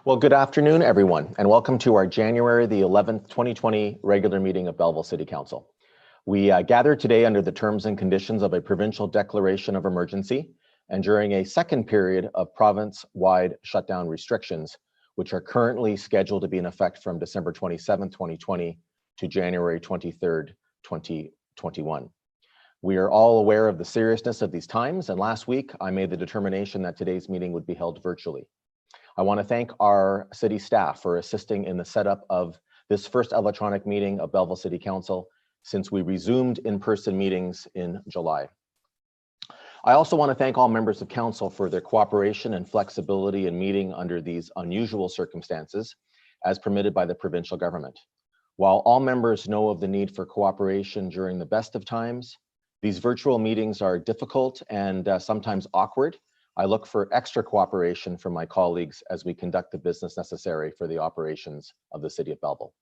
Well, good afternoon, everyone, and welcome to our January the 11th, 2020 regular meeting of Belleville City Council. We gathered today under the terms and conditions of a provincial declaration of emergency and during a second period of province-wide shutdown restrictions, which are currently scheduled to be in effect from December 27th, 2020 to January 23rd, 2021. We are all aware of the seriousness of these times, and last week I made the determination that today's meeting would be held virtually. I want to thank our city staff for assisting in the setup of this first electronic meeting of Belleville City Council since we resumed in-person meetings in July. I also want to thank all members of council for their cooperation and flexibility in meeting under these unusual circumstances as permitted by the provincial government. While all members know of the need for cooperation during the best of times, these virtual meetings are difficult and sometimes awkward. I look for extra cooperation from my colleagues as we conduct the business necessary for the operations of the City of Belleville.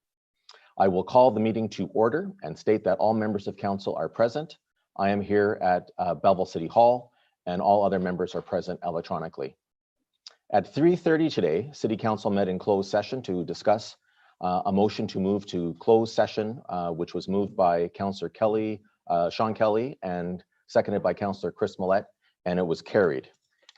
I will call the meeting to order and state that all members of council are present. I am here at Belleville City Hall and all other members are present electronically. At 3:30 today, City Council met in closed session to discuss a motion to move to closed session, which was moved by Councillor Kelly, Sean Kelly, and seconded by Councillor Chris Millette, and it was carried.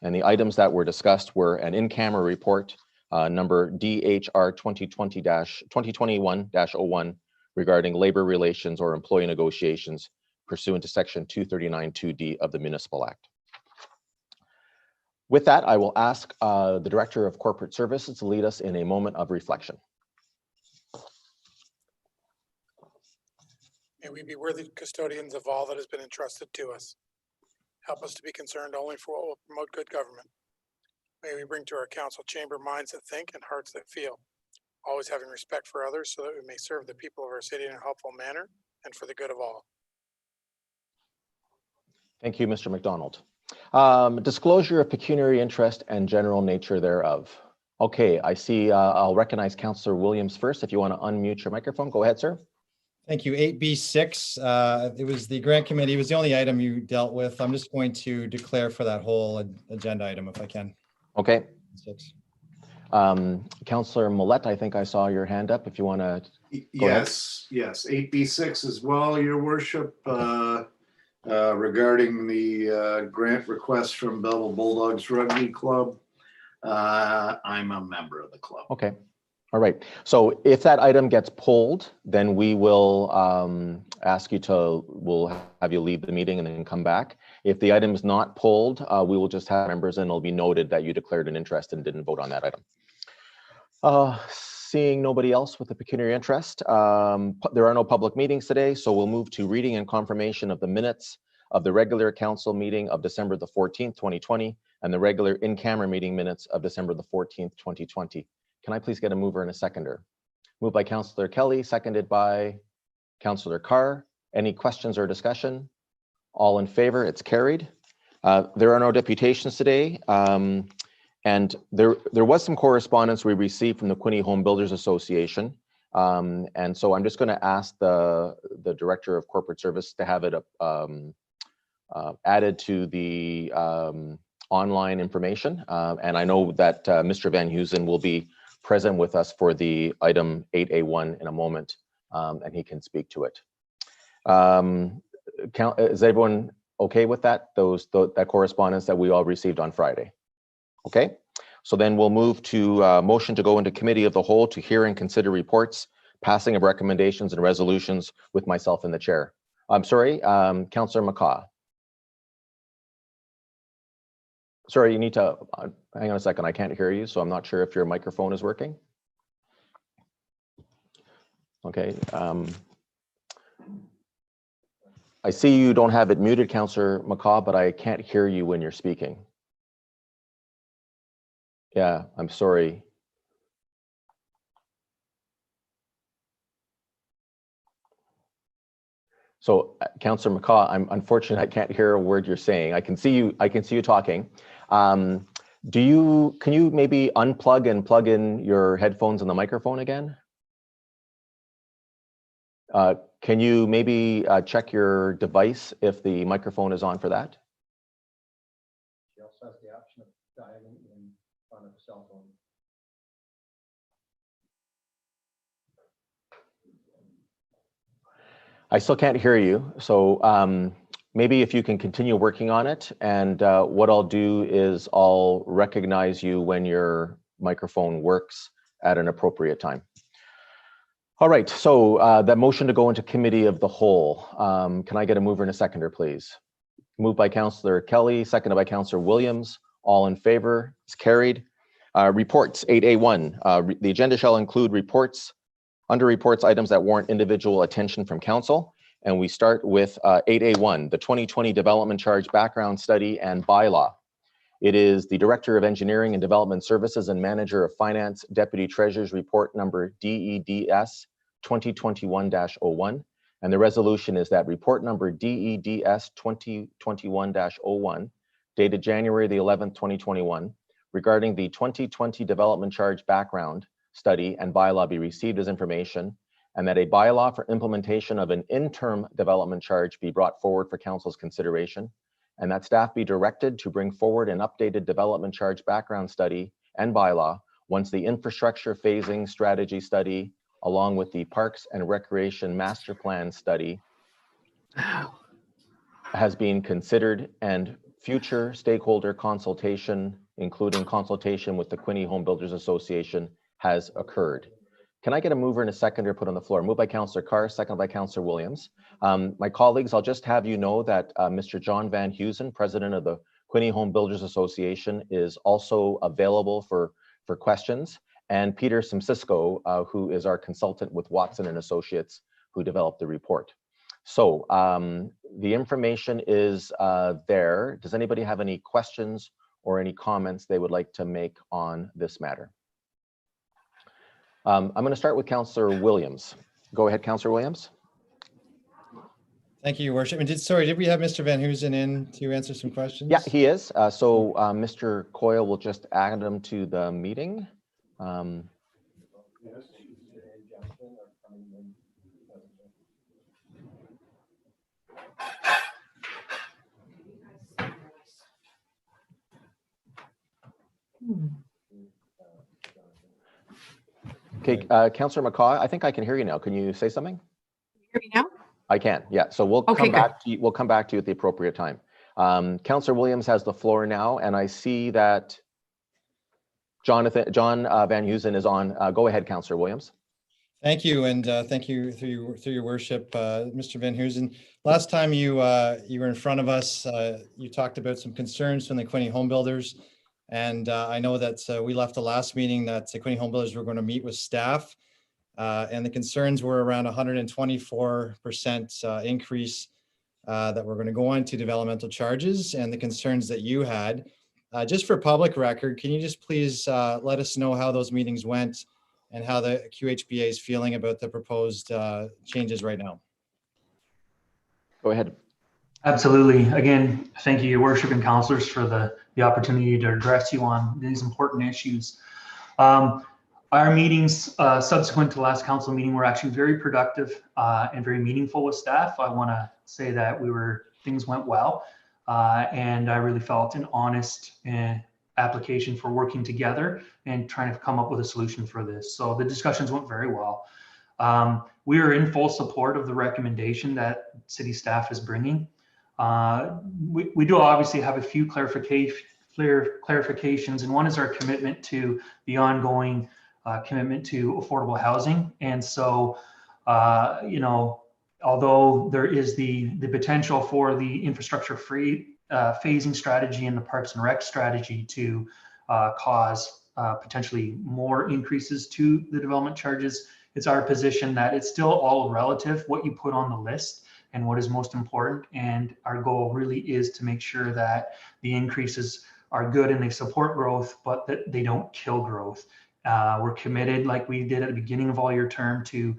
And the items that were discussed were an in-camera report, number DHR 2020-2021-01 regarding labor relations or employee negotiations pursuant to section 239(2)D of the Municipal Act. With that, I will ask the Director of Corporate Services to lead us in a moment of reflection. May we be worthy custodians of all that has been entrusted to us. Help us to be concerned only for what will promote good government. May we bring to our council chamber minds that think and hearts that feel, always having respect for others so that we may serve the people of our city in a helpful manner and for the good of all. Thank you, Mr. McDonald. Disclosure of pecuniary interest and general nature thereof. Okay, I see I'll recognize Councillor Williams first. If you want to unmute your microphone, go ahead, sir. Thank you. 8B6, it was the grant committee. It was the only item you dealt with. I'm just going to declare for that whole agenda item if I can. Okay. Councillor Millette, I think I saw your hand up. If you want to go ahead. Yes, 8B6 as well, Your Worship, regarding the grant request from Belleville Bulldogs Rugby Club. I'm a member of the club. Okay. All right. So if that item gets pulled, then we will ask you to, we'll have you leave the meeting and then come back. If the item is not pulled, we will just have members and it'll be noted that you declared an interest and didn't vote on that item. Seeing nobody else with a pecuniary interest, there are no public meetings today, so we'll move to reading and confirmation of the minutes of the regular council meeting of December the 14th, 2020, and the regular in-camera meeting minutes of December the 14th, 2020. Can I please get a mover and a seconder? Moved by Councillor Kelly, seconded by Councillor Carr. Any questions or discussion? All in favor, it's carried. There are no deputations today. And there was some correspondence we received from the Quinte Home Builders Association. And so I'm just going to ask the Director of Corporate Service to have it added to the online information. And I know that Mr. Van Heusen will be present with us for the item 8A1 in a moment, and he can speak to it. Is everyone okay with that? That correspondence that we all received on Friday? Okay, so then we'll move to motion to go into committee of the whole to hear and consider reports, passing of recommendations and resolutions with myself in the chair. I'm sorry, Councillor McCaw. Sorry, you need to, hang on a second, I can't hear you, so I'm not sure if your microphone is working. Okay. I see you don't have it muted, Councillor McCaw, but I can't hear you when you're speaking. Yeah, I'm sorry. So, Councillor McCaw, I'm unfortunate I can't hear a word you're saying. I can see you talking. Can you maybe unplug and plug in your headphones and the microphone again? Can you maybe check your device if the microphone is on for that? She also has the option of dialing in on a cell phone. I still can't hear you. So maybe if you can continue working on it, and what I'll do is I'll recognize you when your microphone works at an appropriate time. All right, so that motion to go into committee of the whole, can I get a mover and a seconder, please? Moved by Councillor Kelly, seconded by Councillor Williams. All in favor? It's carried. Reports 8A1. The agenda shall include reports, under reports, items that warrant individual attention from council. And we start with 8A1, the 2020 Development Charge Background Study and Bylaw. It is the Director of Engineering and Development Services and Manager of Finance, Deputy Treasurer's Report number DEDS 2021-01. And the resolution is that report number DEDS 2021-01, dated January the 11th, 2021, regarding the 2020 Development Charge Background Study and Bylaw be received as information, and that a bylaw for implementation of an interim development charge be brought forward for council's consideration, and that staff be directed to bring forward an updated development charge background study and bylaw once the infrastructure phasing strategy study, along with the Parks and Recreation Master Plan study, has been considered, and future stakeholder consultation, including consultation with the Quinte Home Builders Association, has occurred. Can I get a mover and a seconder put on the floor? Moved by Councillor Carr, seconded by Councillor Williams. My colleagues, I'll just have you know that Mr. John Van Heusen, President of the Quinte Home Builders Association, is also available for questions. And Peter Simcisco, who is our consultant with Watson and Associates, who developed the report. So the information is there. Does anybody have any questions or any comments they would like to make on this matter? I'm going to start with Councillor Williams. Go ahead, Councillor Williams. Thank you, Your Worship. And did we have Mr. Van Heusen in to answer some questions? Yeah, he is. So Mr. Coyle will just add him to the meeting. Okay, Councillor McCaw, I think I can hear you now. Can you say something? Hear me now? I can, yeah. So we'll come back to you. We'll come back to you at the appropriate time. Councillor Williams has the floor now, and I see that John Van Heusen is on. Go ahead, Councillor Williams. Thank you, and thank you through your worship, Mr. Van Heusen. Last time you were in front of us, you talked about some concerns from the Quinte Home Builders, and I know that we left the last meeting that the Quinte Home Builders were going to meet with staff, and the concerns were around 124% increase that we're going to go on to developmental charges, and the concerns that you had. Just for public record, can you just please let us know how those meetings went and how the QHBA is feeling about the proposed changes right now? Go ahead. Absolutely. Again, thank you, Your Worship and councillors, for the opportunity to address you on these important issues. Our meetings subsequent to the last council meeting were actually very productive and very meaningful with staff. I want to say that things went well, and I really felt an honest application for working together and trying to come up with a solution for this. So the discussions went very well. We are in full support of the recommendation that city staff is bringing. We do obviously have a few clarifications, and one is our commitment to the ongoing commitment to affordable housing. And so, although there is the potential for the infrastructure phasing strategy and the Parks and Rec strategy to cause potentially more increases to the development charges, it's our position that it's still all relative what you put on the list and what is most important. And our goal really is to make sure that the increases are good and they support growth, but that they don't kill growth. We're committed, like we did at the beginning of all your term, to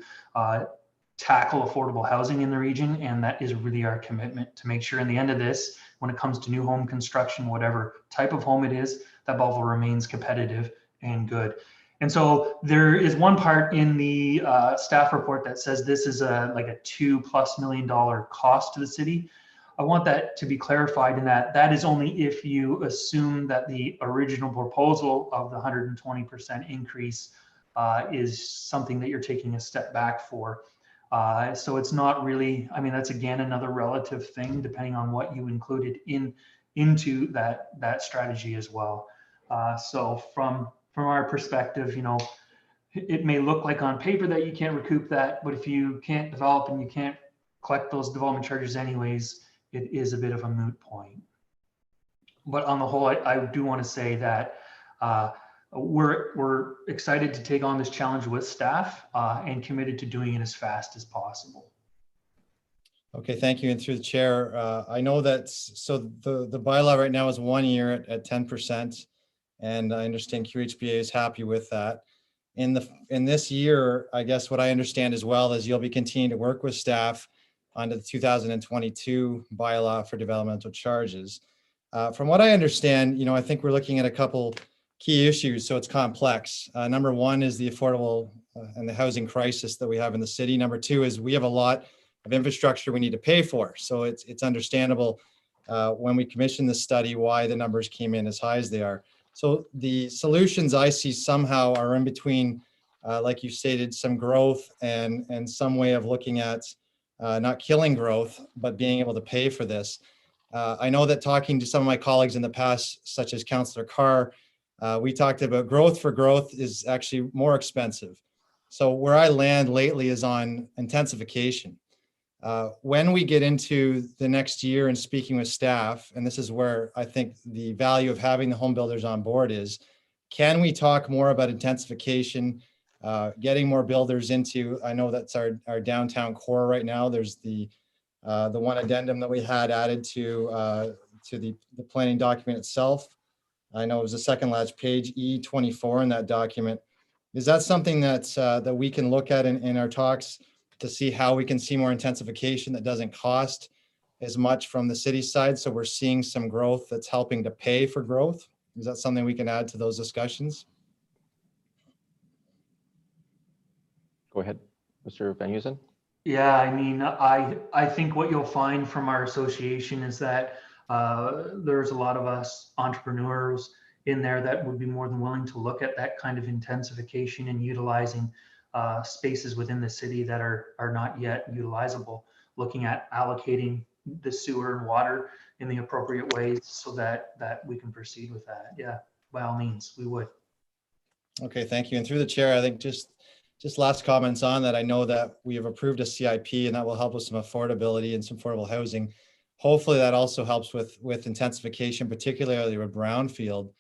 tackle affordable housing in the region. And that is really our commitment, to make sure in the end of this, when it comes to new home construction, whatever type of home it is, that Belleville remains competitive and good. And so there is one part in the staff report that says this is like a $2+ million cost to the city. I want that to be clarified in that is only if you assume that the original proposal of the 120% increase is something that you're taking a step back for. So it's not really, I mean, that's again another relative thing depending on what you included into that strategy as well. So from our perspective, you know, it may look like on paper that you can't recoup that, but if you can't develop and you can't collect those development charges anyways, it is a bit of a moot point. But on the whole, I do want to say that we're excited to take on this challenge with staff and committed to doing it as fast as possible. Okay, thank you. And through the chair, I know that, so the bylaw right now is 1 year at 10%. And I understand QHBA is happy with that. In this year, I guess what I understand as well is you'll be continuing to work with staff under the 2022 bylaw for developmental charges. From what I understand, you know, I think we're looking at a couple key issues, so it's complex. Number one is the affordable and the housing crisis that we have in the city. Number two is we have a lot of infrastructure we need to pay for. So it's understandable when we commissioned this study why the numbers came in as high as they are. So the solutions I see somehow are in between, like you stated, some growth and some way of looking at not killing growth, but being able to pay for this. I know that talking to some of my colleagues in the past, such as Councillor Carr, we talked about growth for growth is actually more expensive. So where I land lately is on intensification. When we get into the next year and speaking with staff, and this is where I think the value of having the home builders on board is, can we talk more about intensification, getting more builders into, I know that's our downtown core right now. There's the one addendum that we had added to the planning document itself. I know it was the second last page, E24 in that document. Is that something that we can look at in our talks to see how we can see more intensification that doesn't cost as much from the city side? So we're seeing some growth that's helping to pay for growth. Is that something we can add to those discussions? Go ahead, Mr. Van Heusen. Yeah, I mean, I think what you'll find from our association is that there's a lot of us entrepreneurs in there that would be more than willing to look at that kind of intensification and utilizing spaces within the city that are not yet utilizable, looking at allocating the sewer and water in the appropriate ways so that we can proceed with that. Yeah, by all means, we would. Okay, thank you. And through the chair, I think just last comments on that. I know that we have approved a CIP and that will help with some affordability and some affordable housing. Hopefully that also helps with intensification, particularly with brownfield.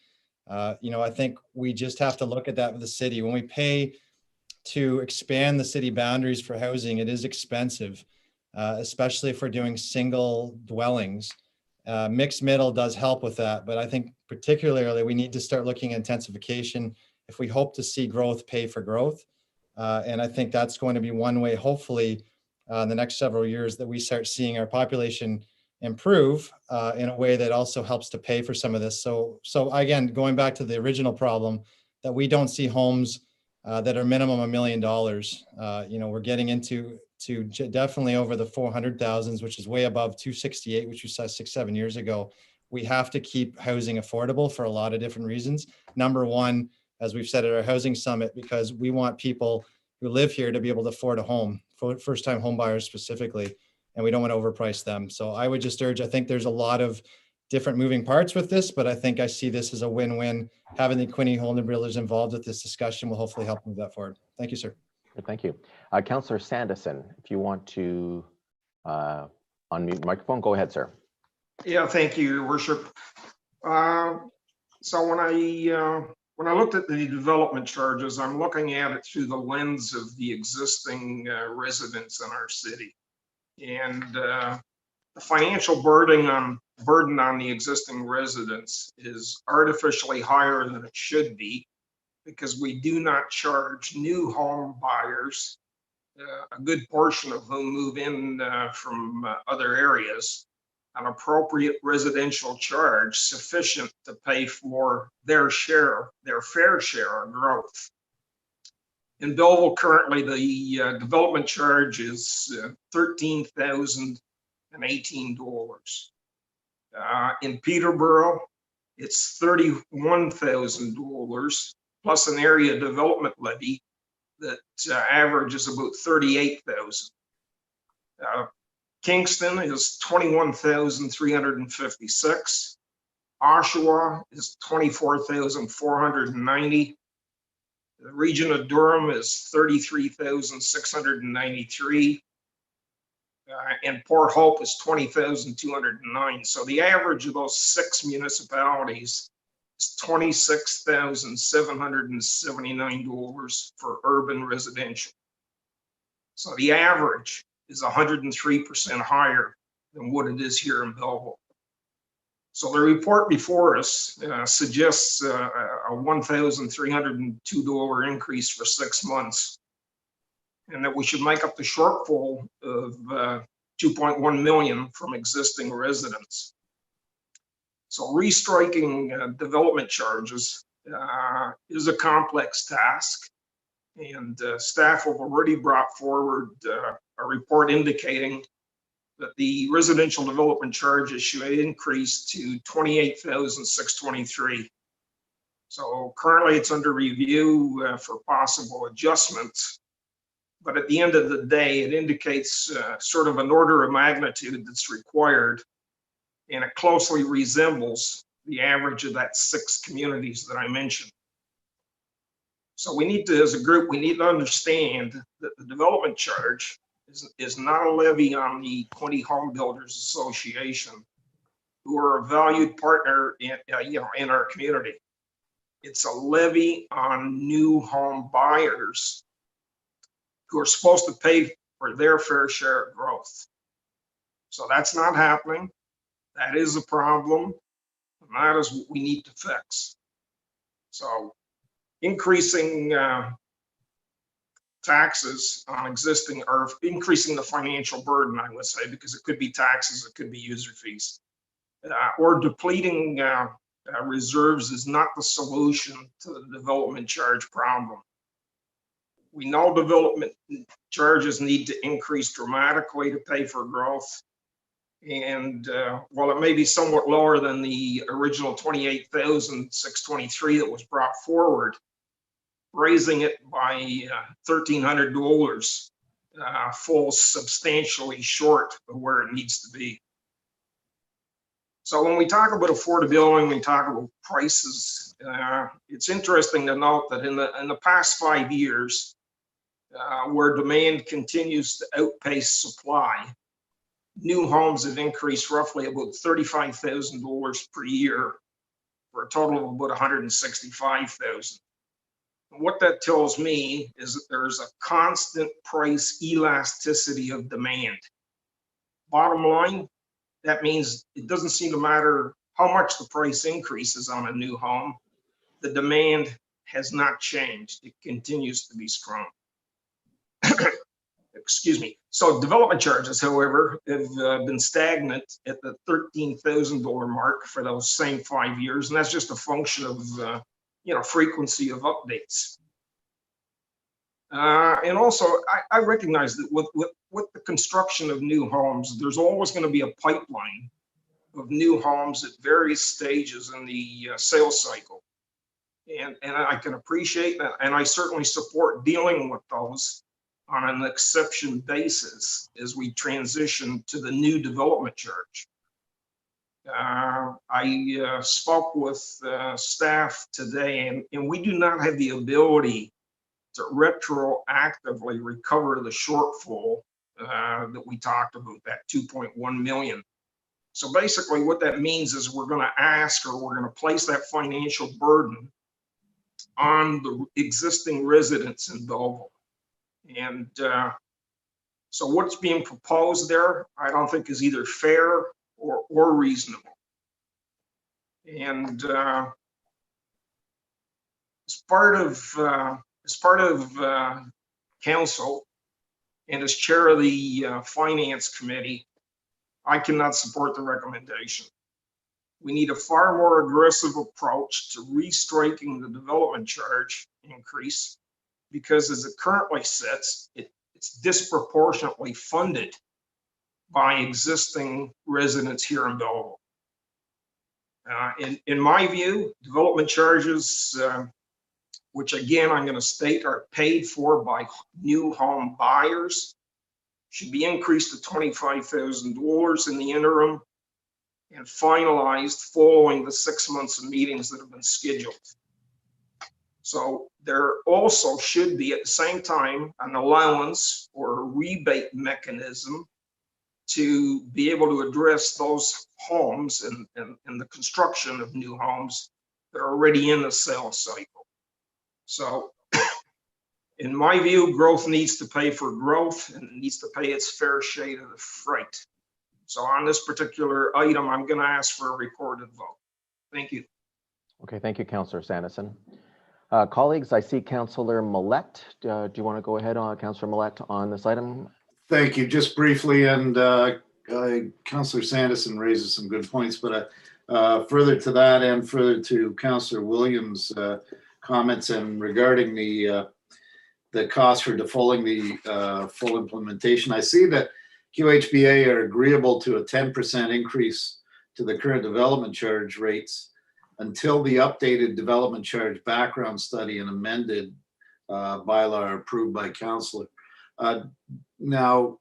You know, I think we just have to look at that with the city. When we pay to expand the city boundaries for housing, it is expensive, especially if we're doing single dwellings. Mixed middle does help with that, but I think particularly we need to start looking at intensification if we hope to see growth pay for growth. And I think that's going to be one way, hopefully, in the next several years, that we start seeing our population improve in a way that also helps to pay for some of this. So again, going back to the original problem, that we don't see homes that are minimum $1 million. You know, we're getting into definitely over the 400,000s, which is way above 268, which we saw 6-7 years ago. We have to keep housing affordable for a lot of different reasons. Number one, as we've said at our housing summit, because we want people who live here to be able to afford a home, for first-time home buyers specifically, and we don't want to overprice them. So I would just urge, I think there's a lot of different moving parts with this, but I think I see this as a win-win. Having the Quinte home builders involved with this discussion will hopefully help move that forward. Thank you, sir. Thank you. Councillor Sanderson, if you want to unmute the microphone, go ahead, sir. Yeah, thank you, Your Worship. So when I looked at the development charges, I'm looking at it through the lens of the existing residents in our city. And the financial burden on the existing residents is artificially higher than it should be, because we do not charge new home buyers, a good portion of whom move in from other areas, an appropriate residential charge sufficient to pay for their fair share of growth. In Belleville, currently, the development charge is $13,018. In Peterborough, it's $31,000 plus an area development levy that averages about $38,000. Kingston is 21,356. Oshawa is 24,490. The region of Durham is 33,693. And Port Hope is 20,209. So the average of those 6 municipalities is $26,779 for urban residential. So the average is 103% higher than what it is here in Belleville. So the report before us suggests a $1,302 increase for 6 months, and that we should make up the shortfall of 2.1 million from existing residents. So restriking development charges is a complex task, and staff have already brought forward a report indicating that the residential development charges should increase to 28,623. So currently it's under review for possible adjustments. But at the end of the day, it indicates sort of an order of magnitude that's required, and it closely resembles the average of that 6 communities that I mentioned. So we need to, as a group, we need to understand that the development charge is not a levy on the Quinte Home Builders Association, who are a valued partner in, in our community. It's a levy on new home buyers who are supposed to pay for their fair share of growth. So that's not happening. That is a problem, and that is what we need to fix. So increasing taxes on existing, or increasing the financial burden, I would say, because it could be taxes, it could be user fees, or depleting reserves is not the solution to the development charge problem. We know development charges need to increase dramatically to pay for growth. And while it may be somewhat lower than the original 28,623 that was brought forward, raising it by $1,300 falls substantially short of where it needs to be. So when we talk about affordability, when we talk about prices, it's interesting to note that in the past 5 years, where demand continues to outpace supply, new homes have increased roughly about $35,000 per year for a total of about $165,000. What that tells me is that there's a constant price elasticity of demand. Bottom line, that means it doesn't seem to matter how much the price increases on a new home, the demand has not changed. It continues to be strong. Excuse me. So development charges, however, have been stagnant at the $13,000 mark for those same 5 years, and that's just a function of frequency of updates. And also, I recognize that with the construction of new homes, there's always going to be a pipeline of new homes at various stages in the sales cycle, and I can appreciate that, and I certainly support dealing with those on an exception basis as we transition to the new development charge. I spoke with staff today, and we do not have the ability to retroactively recover the shortfall that we talked about, that 2.1 million. So basically what that means is we're going to ask, or we're going to place that financial burden on the existing residents in Belleville. And so what's being proposed there, I don't think is either fair or reasonable. And as part of council and as chair of the finance committee, I cannot support the recommendation. We need a far more aggressive approach to restriking the development charge increase, because as it currently sits, it's disproportionately funded by existing residents here in Belleville. In my view, development charges, which again I'm going to state are paid for by new home buyers, should be increased to $25,000 in the interim and finalized following the 6 months of meetings that have been scheduled. So there also should be at the same time an allowance or a rebate mechanism to be able to address those homes and the construction of new homes that are already in the sales cycle. So in my view, growth needs to pay for growth and it needs to pay its fair share of the freight. So on this particular item, I'm going to ask for a recorded vote. Thank you. Okay, thank you, Councillor Sanderson. Colleagues, I see Councillor Millette. Do you want to go ahead, Councillor Millette, on this item? Thank you. Just briefly, and Councillor Sanderson raises some good points, but further to that and further to Councillor Williams' comments and regarding the cost for defaulting the full implementation, I see that QHBA are agreeable to a 10% increase to the current development charge rates until the updated development charge background study and amended bylaw are approved by council. Now,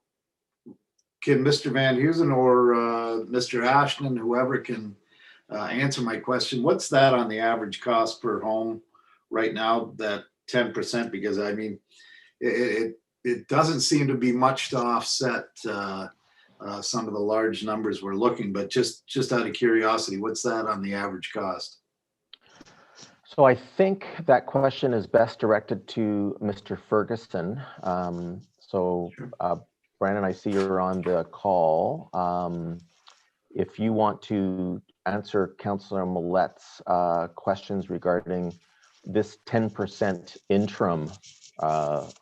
can Mr. Van Heusen or Mr. Ashton, whoever can answer my question, what's that on the average cost per home right now, that 10%? Because I mean, it doesn't seem to be much to offset some of the large numbers we're looking, but just out of curiosity, what's that on the average cost? So I think that question is best directed to Mr. Ferguson. Brandon, I see you're on the call. If you want to answer Councillor Millette's questions regarding this 10% interim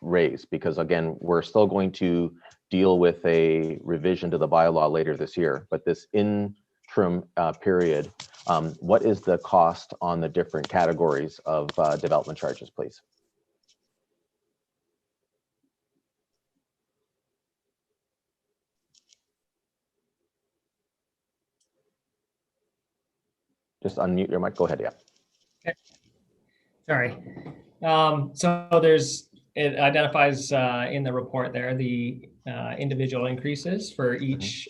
raise, because again, we're still going to deal with a revision to the bylaw later this year, but this interim period, what is the cost on the different categories of development charges, please? Just unmute your mic. Go ahead. Yeah. Okay. Sorry. So it identifies in the report there the individual increases for each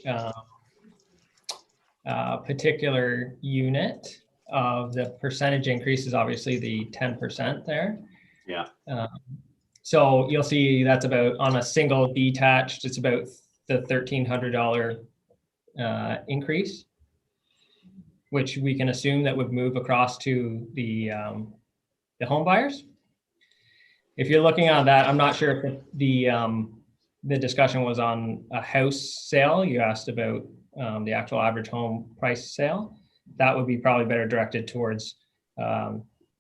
particular unit. Of the percentage increase is obviously the 10% there. Yeah. So you'll see that's about, on a single detached, it's about the $1,300 increase, which we can assume that would move across to the home buyers. If you're looking at that, I'm not sure if the discussion was on a house sale. You asked about the actual average home price sale. That would be probably better directed towards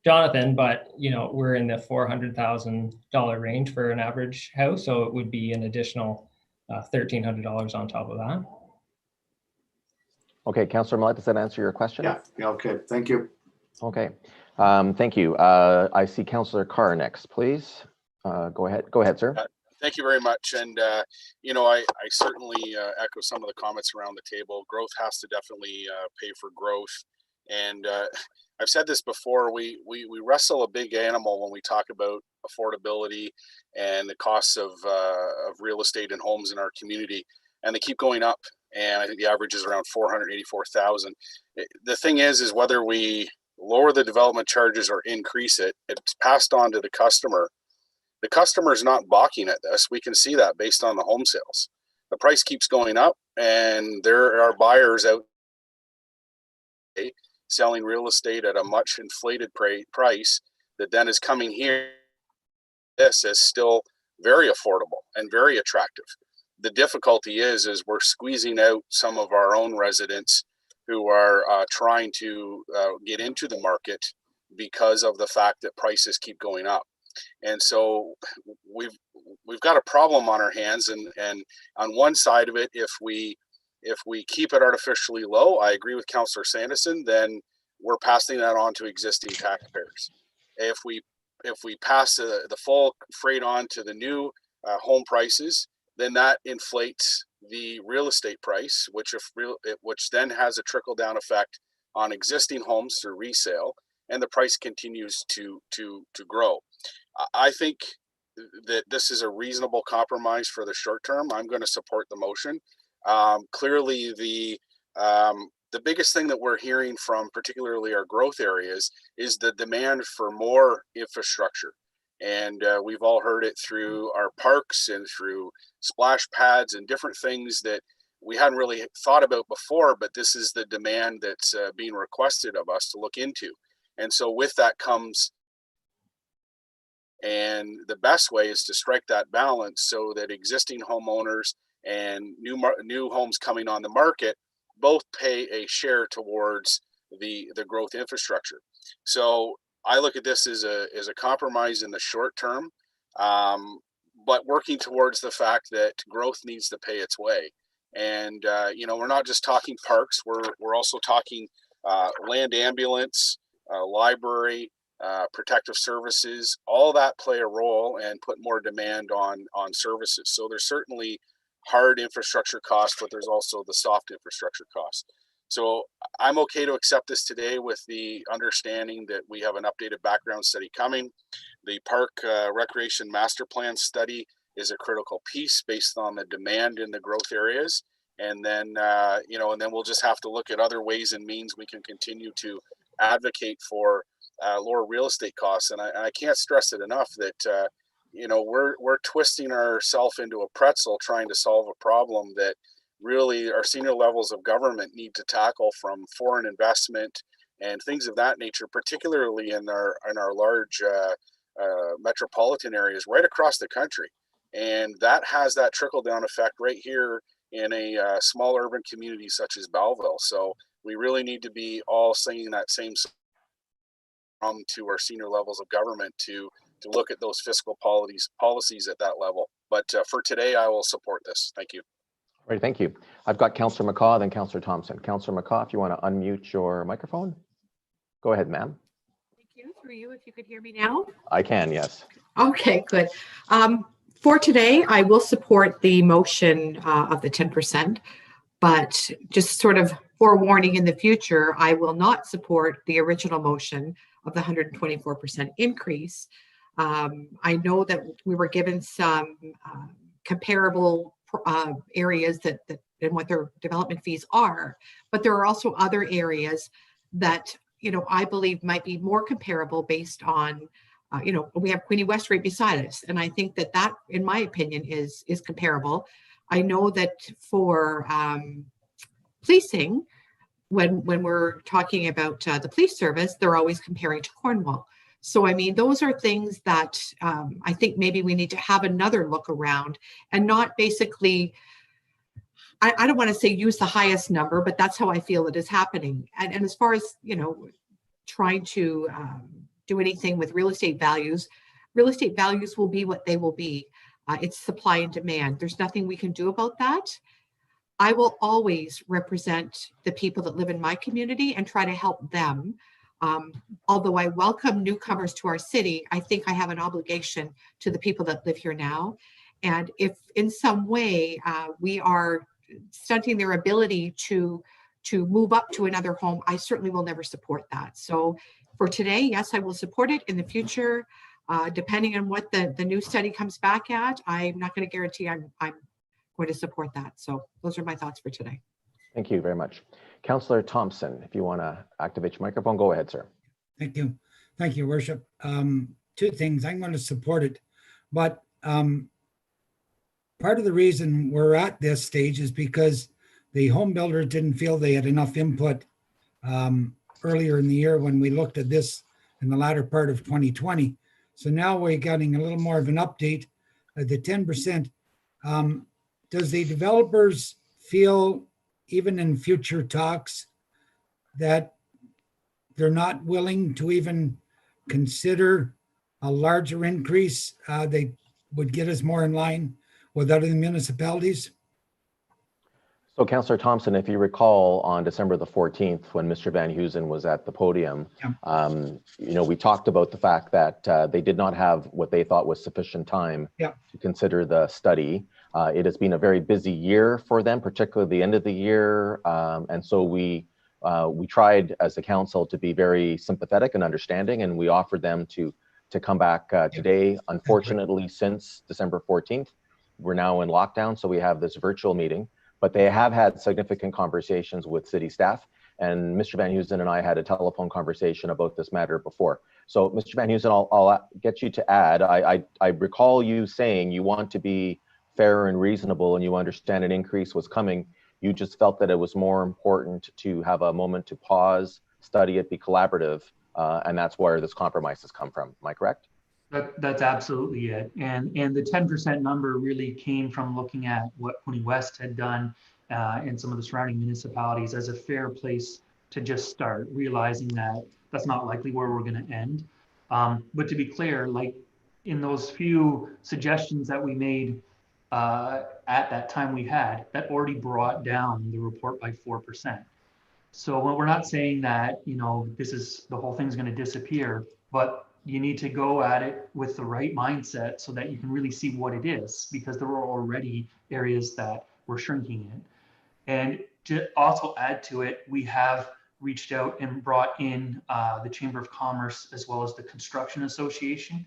Jonathan, but you know, we're in the $400,000 range for an average house, so it would be an additional $1,300 on top of that. Okay, Councillor Millette, does that answer your question? Yeah, okay, thank you. Okay, thank you. I see Councillor Carr next, please. Go ahead, sir. Thank you very much. And, you know, I certainly echo some of the comments around the table. Growth has to definitely pay for growth. And I've said this before, we wrestle a big animal when we talk about affordability and the costs of real estate and homes in our community, and they keep going up. And I think the average is around $484,000. The thing is whether we lower the development charges or increase it, it's passed on to the customer. The customer is not balking at this. We can see that based on the home sales. The price keeps going up, and there are buyers out selling real estate at a much inflated price that then is coming here. This is still very affordable and very attractive. The difficulty is we're squeezing out some of our own residents who are trying to get into the market because of the fact that prices keep going up. And so we've got a problem on our hands, and on one side of it, if we keep it artificially low, I agree with Councillor Sanderson, then we're passing that on to existing taxpayers. If we pass the full freight on to the new home prices, then that inflates the real estate price, which then has a trickle down effect on existing homes through resale, and the price continues to grow. I think that this is a reasonable compromise for the short term, I'm going to support the motion. Clearly, the biggest thing that we're hearing from particularly our growth areas is the demand for more infrastructure. And we've all heard it through our parks and through splash pads and different things that we hadn't really thought about before, but this is the demand that's being requested of us to look into. And so with that comes, and the best way is to strike that balance so that existing homeowners and new homes coming on the market both pay a share towards the growth infrastructure. So I look at this as a compromise in the short term, but working towards the fact that growth needs to pay its way. And you know, we're not just talking parks. We're also talking land ambulance, library, protective services. All that play a role and put more demand on services. So there's certainly hard infrastructure costs, but there's also the soft infrastructure costs. So I'm okay to accept this today with the understanding that we have an updated background study coming. The park recreation master plan study is a critical piece based on the demand in the growth areas. And then, you know, and then we'll just have to look at other ways and means we can continue to advocate for lower real estate costs. And I can't stress it enough that, you know, we're twisting ourselves into a pretzel trying to solve a problem that really our senior levels of government need to tackle, from foreign investment and things of that nature, particularly in our large metropolitan areas right across the country. And that has that trickle down effect right here in a small urban community such as Belleville. So we really need to be all singing that same song to our senior levels of government to look at those fiscal policies at that level. But for today, I will support this. Thank you. All right, thank you. I've got Councillor McCaw, then Councillor Thompson. Councillor McCaw, if you want to unmute your microphone. Go ahead, ma'am. Thank you. Through you, if you could hear me now. I can, yes. Okay, good. For today, I will support the motion of the 10%, but just sort of forewarning in the future, I will not support the original motion of the 124% increase. I know that we were given some comparable areas that and what their development fees are, but there are also other areas that, you know, I believe might be more comparable based on, you know, we have Queenie West right beside us, and I think that that, in my opinion, is comparable. I know that for policing, when we're talking about the police service, they're always comparing to Cornwall. So, I mean, those are things that I think maybe we need to have another look around and not basically, I don't want to say use the highest number, but that's how I feel it is happening. And as far as, you know, trying to do anything with real estate values will be what they will be. It's supply and demand. There's nothing we can do about that. I will always represent the people that live in my community and try to help them. Although I welcome newcomers to our city, I think I have an obligation to the people that live here now. And if in some way we are stunting their ability to move up to another home, I certainly will never support that. So for today, yes, I will support it. In the future, depending on what the new study comes back at, I'm not going to guarantee I'm going to support that. So those are my thoughts for today. Thank you very much. Councillor Thompson, if you want to activate your microphone, go ahead, sir. Thank you. Thank you, Worship. Two things. I'm going to support it, but part of the reason we're at this stage is because the home builders didn't feel they had enough input earlier in the year when we looked at this in the latter part of 2020. So now we're getting a little more of an update. The 10%. Does the developers feel, even in future talks, that they're not willing to even consider a larger increase? They would get us more in line with other municipalities? So Councillor Thompson, if you recall, on December the 14th, when Mr. Van Heusen was at the podium, you know, we talked about the fact that they did not have what they thought was sufficient time to consider the study. It has been a very busy year for them, particularly the end of the year. And so we tried as a council to be very sympathetic and understanding, and we offered them to to come back today. Unfortunately, since December 14th, we're now in lockdown, so we have this virtual meeting, but they have had significant conversations with city staff, and Mr. Van Heusen and I had a telephone conversation about this matter before. So Mr. Van Heusen, I'll get you to add. I recall you saying you want to be fair and reasonable, and you understand an increase was coming. You just felt that it was more important to have a moment to pause, study it, be collaborative, and that's where this compromise has come from. Am I correct? That's absolutely it. And the 10% number really came from looking at what Quinte West had done and some of the surrounding municipalities as a fair place to just start, realizing that that's not likely where we're going to end. But to be clear, like in those few suggestions that we made at that time we had, that already brought down the report by 4%. So when we're not saying that, you know, this is the whole thing's going to disappear, but you need to go at it with the right mindset so that you can really see what it is, because there are already areas that we're shrinking in. And to also add to it, we have reached out and brought in the Chamber of Commerce as well as the Construction Association,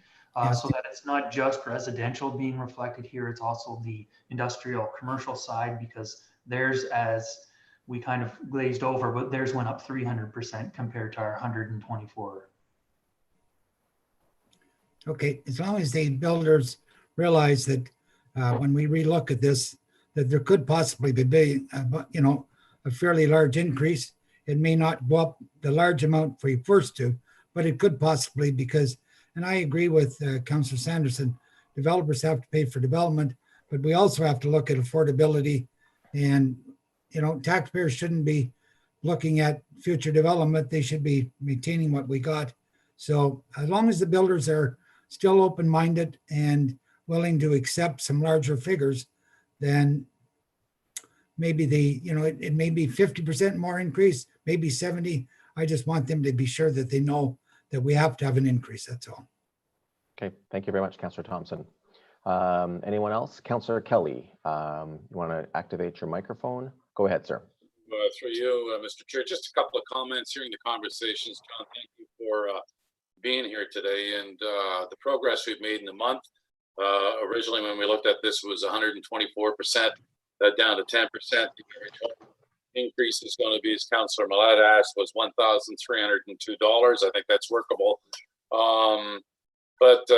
so that it's not just residential being reflected here, it's also the industrial commercial side, because theirs, as we kind of glazed over, but theirs went up 300% compared to our 124. Okay, as long as the builders realize that when we relook at this, that there could possibly be, you know, a fairly large increase. It may not go up the large amount for you first to, but it could possibly, because, and I agree with Councillor Sanderson, developers have to pay for development, but we also have to look at affordability, and, you know, taxpayers shouldn't be looking at future development. They should be maintaining what we got. So as long as the builders are still open-minded and willing to accept some larger figures, then maybe it may be 50% more increase, maybe 70. I just want them to be sure that they know that we have to have an increase, that's all. Okay, thank you very much, Councillor Thompson. Anyone else? Councillor Kelly, you want to activate your microphone? Go ahead, sir. Through you, Mr. Chair, just a couple of comments, hearing the conversations. John, thank you for being here today, and the progress we've made in the month. Originally, when we looked at this, was 124%, that down to 10%. The increase is going to be, as Councillor Millett asked, was $1,302. I think that's workable. But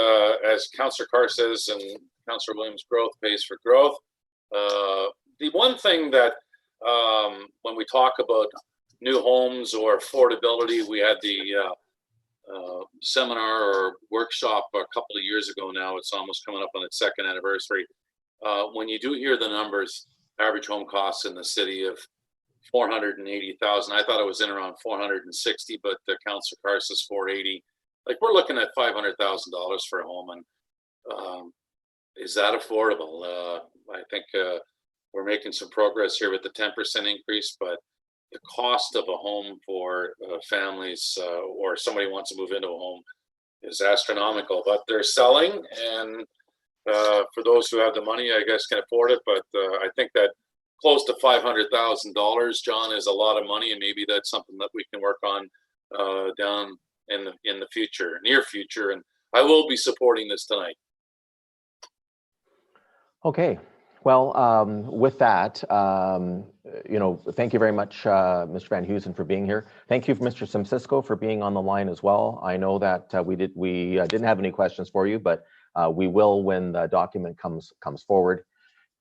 as Councillor Carr says, and Councillor Williams, growth pays for growth. The one thing that when we talk about new homes or affordability, we had the seminar or workshop a couple of years ago now. It's almost coming up on its second anniversary. When you do hear the numbers, average home costs in the city of $480,000, I thought it was in around 460, but Councillor Carr says 480. Like, we're looking at $500,000 for a home, and is that affordable? I think we're making some progress here with the 10% increase, but the cost of a home for families or somebody who wants to move into a home is astronomical. But they're selling, and for those who have the money, I guess, can afford it. But I think that close to $500,000, John, is a lot of money, and maybe that's something that we can work on down in the future, near future. And I will be supporting this tonight. Okay. Well, with that, you know, thank you very much, Mr. Van Heusen, for being here. Thank you, Mr. Simcisco, for being on the line as well. I know that we didn't have any questions for you, but we will when the document comes forward.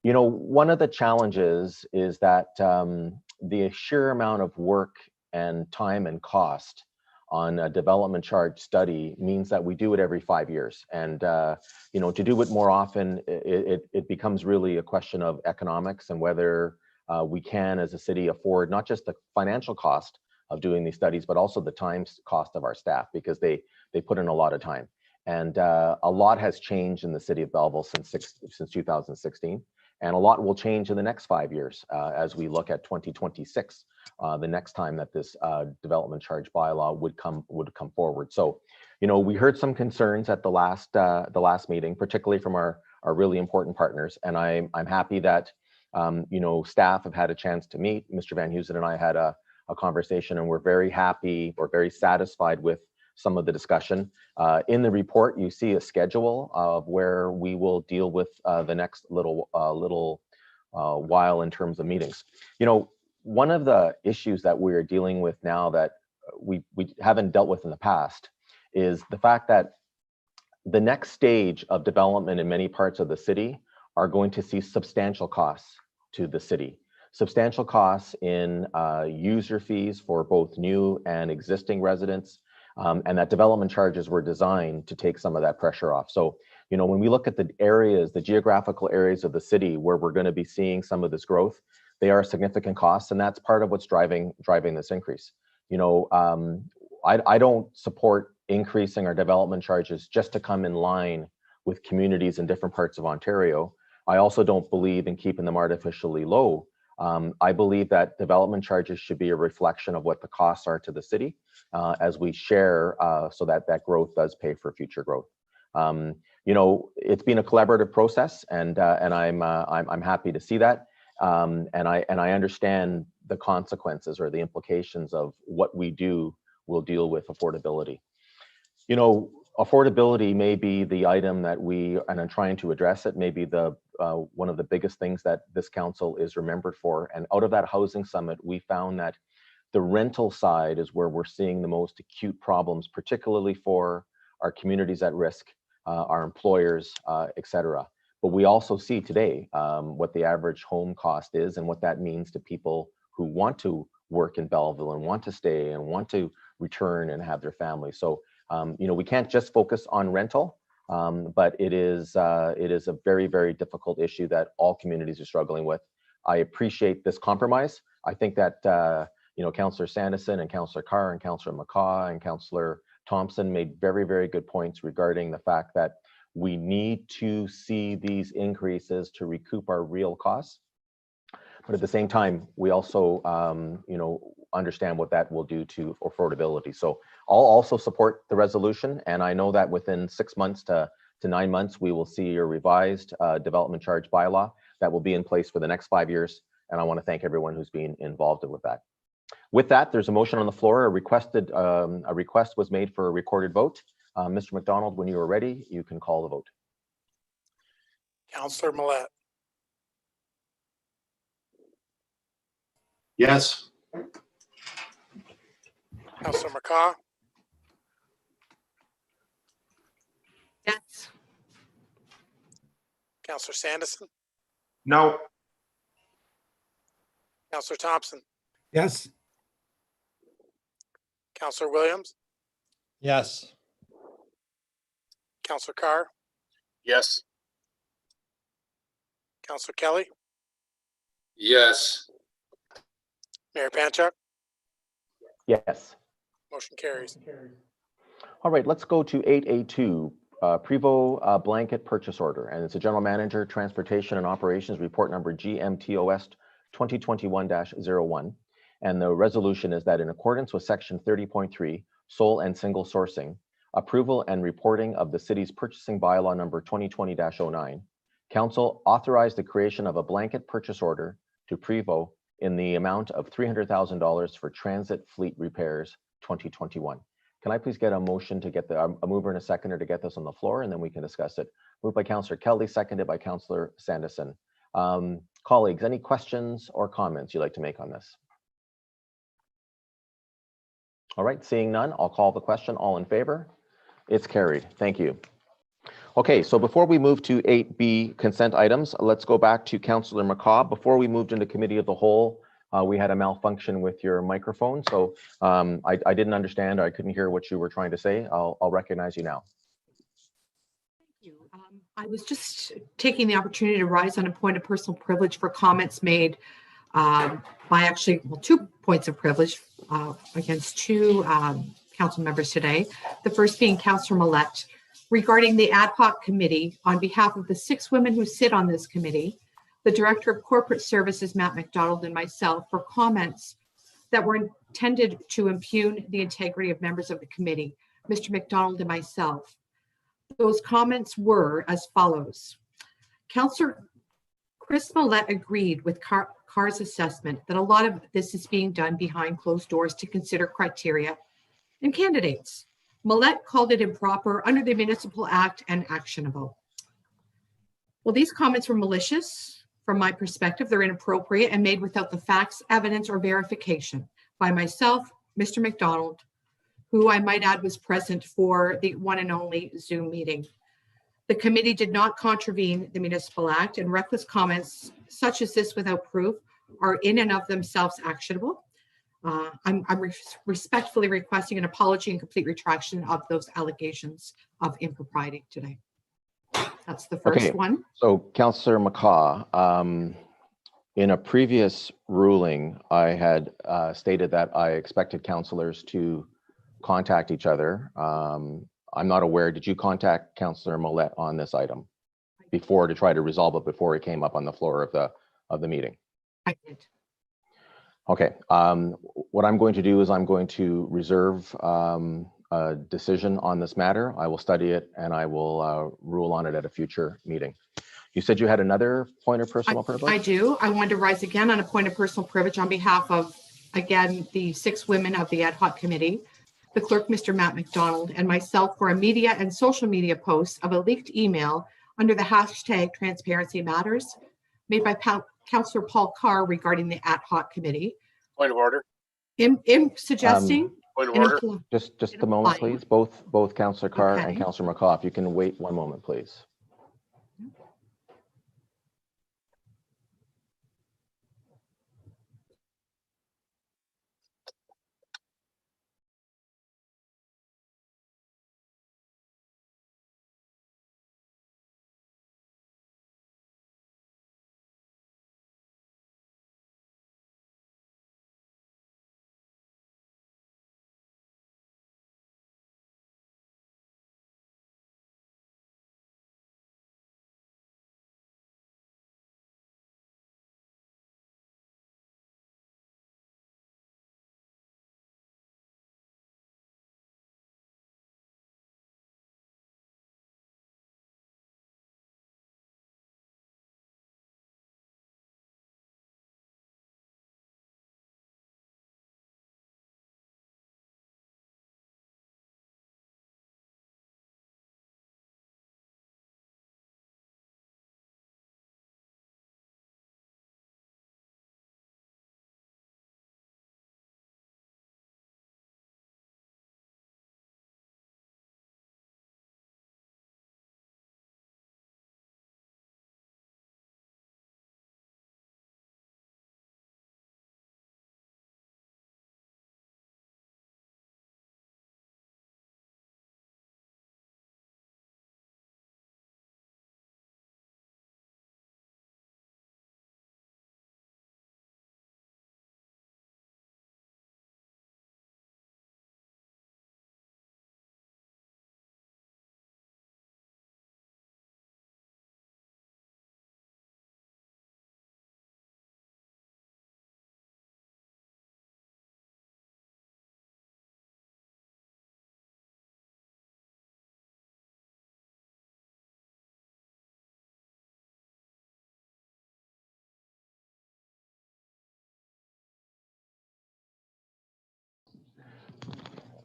You know, one of the challenges is that the sheer amount of work and time and cost on a development charge study means that we do it every 5 years. And, you know, to do it more often, it becomes really a question of economics and whether we can, as a city, afford not just the financial cost of doing these studies, but also the time cost of our staff, because they put in a lot of time. And a lot has changed in the city of Belleville since 2016. And a lot will change in the next 5 years as we look at 2026, the next time that this development charge bylaw would come forward. So, you know, we heard some concerns at the last meeting, particularly from our really important partners. And I'm happy that, you know, staff have had a chance to meet. Mr. Van Heusen and I had a conversation, and we're very happy, we're very satisfied with some of the discussion. In the report, you see a schedule of where we will deal with the next little while in terms of meetings. You know, one of the issues that we're dealing with now that we haven't dealt with in the past is the fact that the next stage of development in many parts of the city are going to see substantial costs to the city. Substantial costs in user fees for both new and existing residents, and that development charges were designed to take some of that pressure off. So, you know, when we look at the areas, the geographical areas of the city where we're going to be seeing some of this growth, they are significant costs, and that's part of what's driving this increase. You know, I don't support increasing our development charges just to come in line with communities in different parts of Ontario. I also don't believe in keeping them artificially low. I believe that development charges should be a reflection of what the costs are to the city as we share, so that that growth does pay for future growth. You know, it's been a collaborative process, and I'm happy to see that. And I understand the consequences or the implications of what we do will deal with affordability. You know, affordability may be the item that and I'm trying to address it, maybe the one of the biggest things that this council is remembered for. And out of that housing summit, we found that the rental side is where we're seeing the most acute problems, particularly for our communities at risk, our employers, et cetera. But we also see today what the average home cost is and what that means to people who want to work in Belleville and want to stay and want to return and have their family. So, you know, we can't just focus on rental, but it is a very, very difficult issue that all communities are struggling with. I appreciate this compromise. I think that, you know, Councillor Sanderson and Councillor Carr and Councillor McCaw and Councillor Thompson made very, very good points regarding the fact that we need to see these increases to recoup our real costs. But at the same time, we also, you know, understand what that will do to affordability. So I'll also support the resolution. And I know that within 6 months to 9 months, we will see a revised development charge bylaw that will be in place for the next 5 years. And I want to thank everyone who's been involved with that. With that, there's a motion on the floor. A request was made for a recorded vote. Mr. McDonald, when you are ready, you can call the vote. Councillor Millette, Yes. Councillor McCaw, Yes. Councillor Sanderson, No. Councillor Thompson, Yes. Councillor Williams, Yes. Councillor Carr, Yes. Councillor Kelly, Yes. Mayor Panchuk, Yes. motion carries. All right, let's go to 8A2, Prevost blanket purchase order. And it's a general manager, transportation and operations report number GMTOS 2021-01. And the resolution is that in accordance with section 30.3, sole and single sourcing, approval and reporting of the city's purchasing bylaw number 2020-09, council authorized the creation of a blanket purchase order to Prevost in the amount of $300,000 for transit fleet repairs 2021. Can I please get a motion to get a mover and a seconder to get this on the floor, and then we can discuss it. Moved by Councillor Kelly, seconded by Councillor Sanderson. Colleagues, any questions or comments you'd like to make on this? All right, seeing none, I'll call the question. All in favor? It's carried. Thank you. Okay, so before we move to 8B consent items, let's go back to Councillor McCaw. Before we moved into committee of the whole, we had a malfunction with your microphone. So I didn't understand, or I couldn't hear what you were trying to say. I'll recognize you now. Thank you. I was just taking the opportunity to rise on a point of personal privilege for comments made by actually, well, 2 points of privilege against 2 council members today. The first being Councillor Millette, regarding the ad hoc committee on behalf of the 6 women who sit on this committee, the Director of Corporate Services, Matt McDonald, and myself for comments that were intended to impugn the integrity of members of the committee, Mr. McDonald and myself. Those comments were as follows. Councillor Chris Millette agreed with Carr's assessment that a lot of this is being done behind closed doors to consider criteria and candidates. Millette called it improper under the Municipal Act and actionable. Well, these comments were malicious. From my perspective, they're inappropriate and made without the facts, evidence, or verification by myself, Mr. McDonald, who I might add was present for the one and only Zoom meeting. The committee did not contravene the Municipal Act, and reckless comments such as this without proof are in and of themselves actionable. I'm respectfully requesting an apology and complete retraction of those allegations of impropriety today. That's the first one. So Councillor McCaw, in a previous ruling, I had stated that I expected councillors to contact each other. I'm not aware, did you contact Councillor Millette on this item before to try to resolve it before it came up on the floor of the meeting? I did. Okay, what I'm going to do is I'm going to reserve a decision on this matter. I will study it and I will rule on it at a future meeting. You said you had another point of personal privilege? I do. I want to rise again on a point of personal privilege on behalf of, again, the 6 women of the ad hoc committee, the clerk, Mr. Matt McDonald, and myself for a media and social media post of a leaked email under the hashtag Transparency Matters made by Councillor Paul Carr regarding the ad hoc committee. Point of order. In suggesting. Point of order. Just a moment, please. Both Councillor Carr and Okay. Councillor McCaw, if you can wait one moment, please.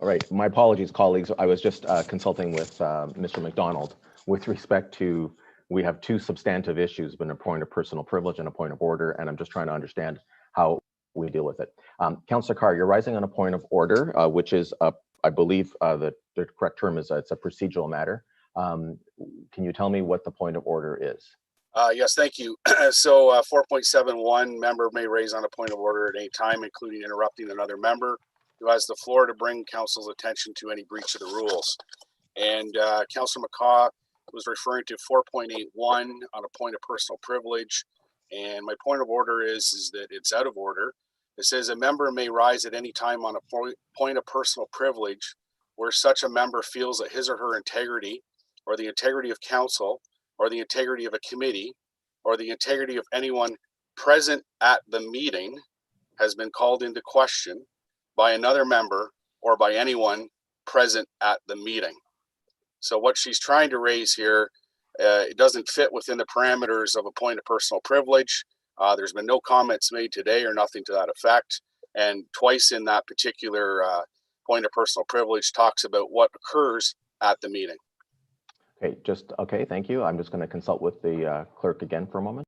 All right, my apologies, colleagues. I was just consulting with Mr. McDonald with respect to, we have 2 substantive issues, but a point of personal privilege and a point of order, and I'm just trying to understand how we deal with it. Councillor Carr, you're rising on a point of order, which is, I believe the correct term is it's a procedural matter. Can you tell me what the point of order is? Yes, thank you. So 4.71, member may raise on a point of order at any time, including interrupting another member who has the floor to bring council's attention to any breach of the rules. And Councillor McCaw was referring to 4.81 on a point of personal privilege. And my point of order is that it's out of order. It says a member may rise at any time on a point of personal privilege where such a member feels that his or her integrity or the integrity of council or the integrity of a committee or the integrity of anyone present at the meeting has been called into question by another member or by anyone present at the meeting. So what she's trying to raise here, it doesn't fit within the parameters of a point of personal privilege. There's been no comments made today or nothing to that effect. And twice in that particular point of personal privilege talks about what occurs at the meeting. Okay, thank you. I'm just going to consult with the clerk again for a moment.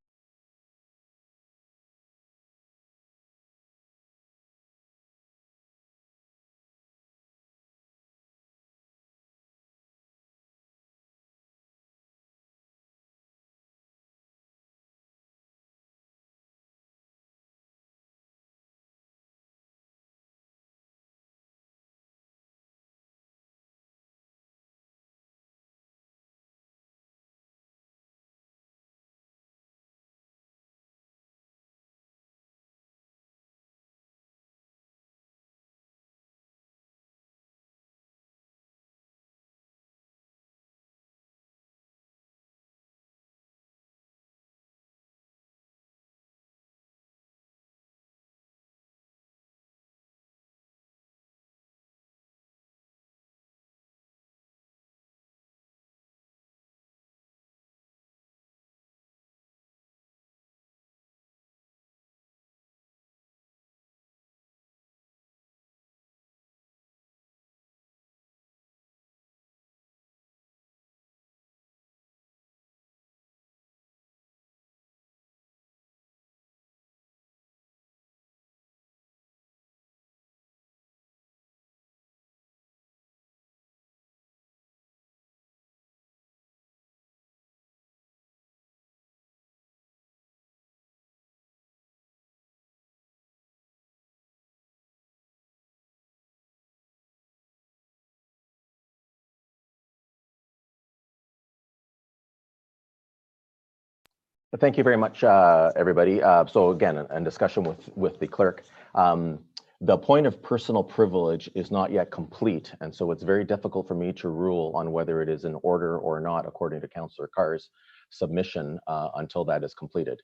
Thank you very much, everybody. So again, in discussion with the clerk, the point of personal privilege is not yet complete, and so it's very difficult for me to rule on whether it is in order or not, according to Councillor Carr's submission, until that is completed.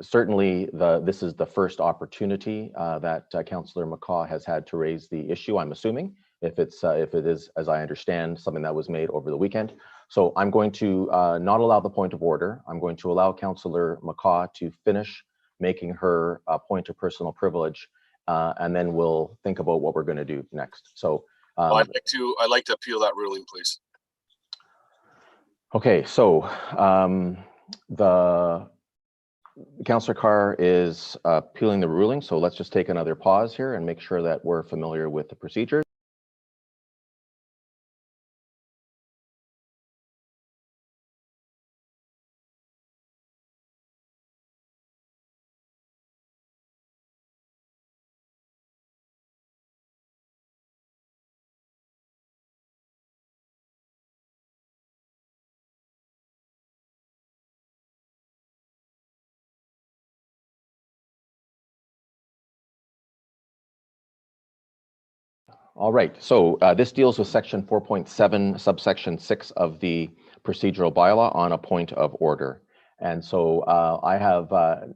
Certainly, this is the first opportunity that Councillor McCaw has had to raise the issue. I'm assuming, if it is, as I understand, something that was made over the weekend. So I'm going to not allow the point of order. I'm going to allow Councillor McCaw to finish making her point of personal privilege, and then we'll think about what we're going to do next. So I'd like to appeal that ruling, please. Okay, so the Councillor Carr is appealing the ruling. So let's just take another pause here and make sure that we're familiar with the procedures. All right, so this deals with section 4.7, subsection 6 of the procedural bylaw on a point of order. And so I have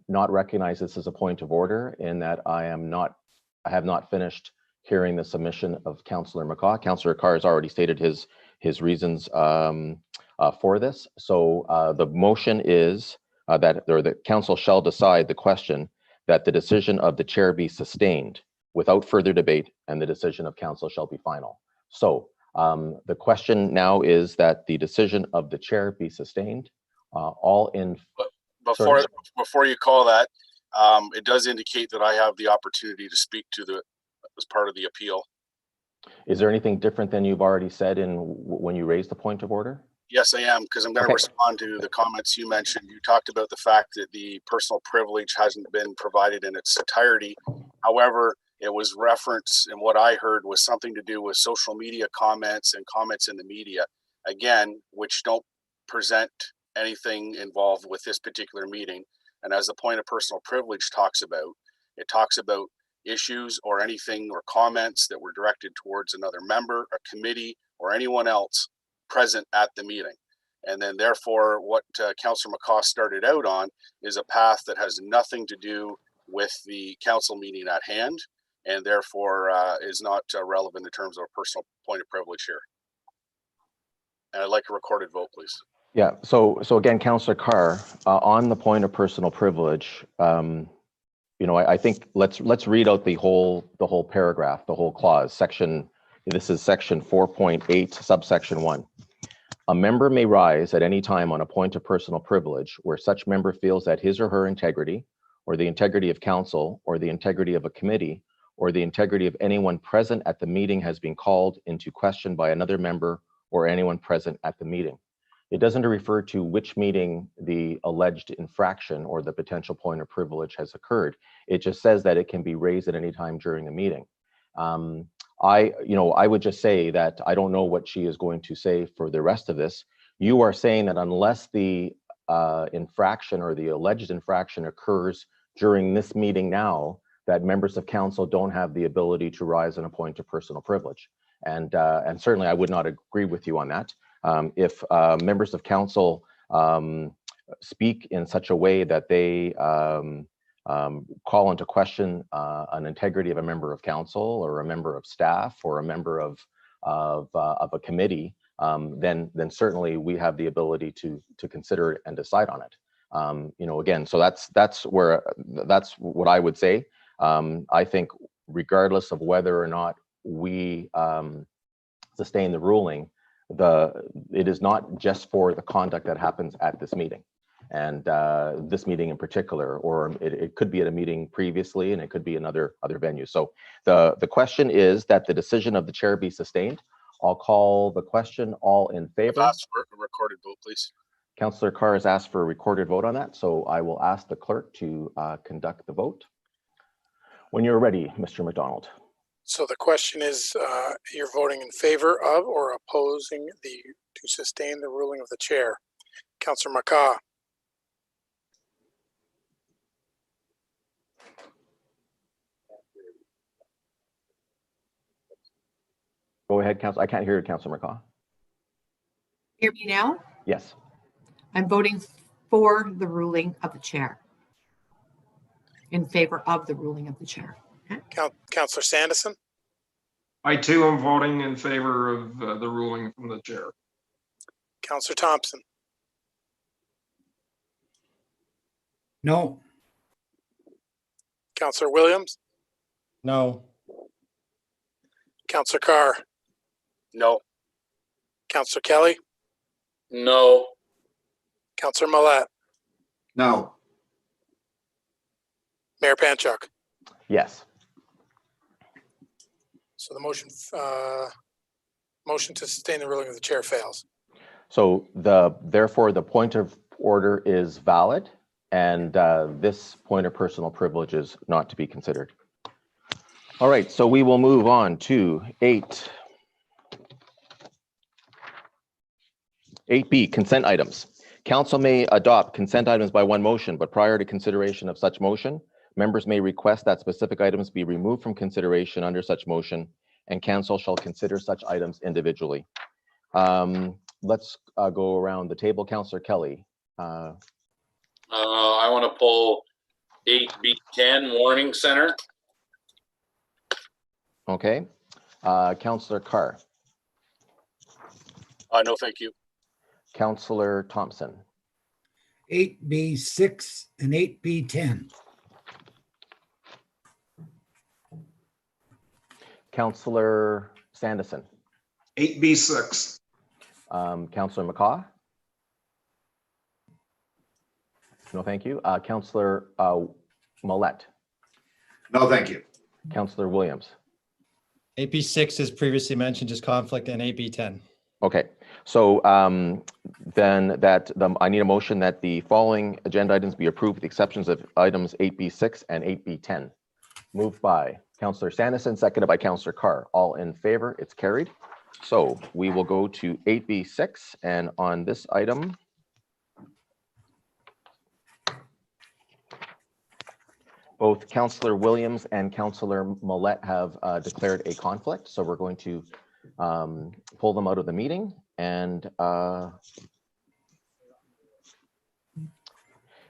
not recognized this as a point of order in that I have not finished hearing the submission of Councillor McCaw. Councillor Carr has already stated his reasons for this. So the motion is that the council shall decide the question that the decision of the chair be sustained without further debate, and the decision of council shall be final. So the question now is that the decision of the chair be sustained. All in. Before you call that, it does indicate that I have the opportunity to speak to as part of the appeal. Is there anything different than you've already said when you raised the point of order? Yes, I am, because I'm going to respond to the comments you mentioned. You talked about the fact that the personal privilege hasn't been provided in its entirety. However, it was referenced, and what I heard was something to do with social media comments and comments in the media, again, which don't present anything involved with this particular meeting. And as the point of personal privilege talks about, it talks about issues or anything or comments that were directed towards another member, a committee, or anyone else present at the meeting. And then therefore, what Councillor McCaw started out on is a path that has nothing to do with the council meeting at hand, and therefore is not relevant in terms of a personal point of privilege here. And I'd like a recorded vote, please. Yeah, so again, Councillor Carr, on the point of personal privilege, I think let's read out the whole paragraph, the whole clause. This is section 4.8, subsection 1. A member may rise at any time on a point of personal privilege where such member feels that his or her integrity, or the integrity of council, or the integrity of a committee, or the integrity of anyone present at the meeting has been called into question by another member or anyone present at the meeting. It doesn't refer to which meeting the alleged infraction or the potential point of privilege has occurred. It just says that it can be raised at any time during a meeting. I would just say that I don't know what she is going to say for the rest of this. You are saying that unless the infraction or the alleged infraction occurs during this meeting now, that members of council don't have the ability to rise on a point of personal privilege. And certainly I would not agree with you on that. If members of council speak in such a way that they call into question an integrity of a member of council or a member of staff or a member of a committee, then certainly we have the ability to consider it and decide on it. Again, so that's what I would say. I think regardless of whether or not we sustain the ruling, it is not just for the conduct that happens at this meeting. And this meeting in particular, or it could be at a meeting previously, and it could be another venue. So the question is that the decision of the chair be sustained. I'll call the question. All in favor? Ask for a recorded vote, please. Councillor Carr has asked for a recorded vote on that, so I will ask the clerk to conduct the vote. When you're ready, Mr. McDonald. So the question is, you're voting in favor of or opposing to sustain the ruling of the chair. Councillor McCaw. Go ahead, Council. I can't hear you, Councillor McCaw. Hear me now? Yes. I'm voting for the ruling of the chair. In favor of the ruling of the chair. Okay. Councillor Sanderson. I too am voting in favor of the ruling from the chair. Councillor Thompson. No. Councillor Williams. No. Councillor Carr. No. Councillor Kelly. No. Councillor Millette. No. Mayor Panchuk. Yes. So the motion to sustain the ruling of the chair fails. So therefore the point of order is valid, and this point of personal privilege is not to be considered. All right, so we will move on to 8B, consent items. Council may adopt consent items by one motion, but prior to consideration of such motion, members may request that specific items be removed from consideration under such motion, and council shall consider such items individually. Let's go around the table. Councillor Kelly. I want to pull 8B10 Warning Center. Okay. Councillor Carr. No, thank you. Councillor Thompson. 8B6 and 8B10. Councillor Sanderson. 8B6. Councillor McCaw. No, thank you. Councillor Millette. No, thank you. Councillor Williams. 8B6 is previously mentioned as conflict, and 8B10. Okay, so then I need a motion that the following agenda items be approved with the exceptions of items 8B6 and 8B10. Moved by Councillor Sanderson, seconded by Councillor Carr. All in favor, it's carried. So we will go to 8B6, and on this item, both Councillor Williams and Councillor Millette have declared a conflict, so we're going to pull them out of the meeting, and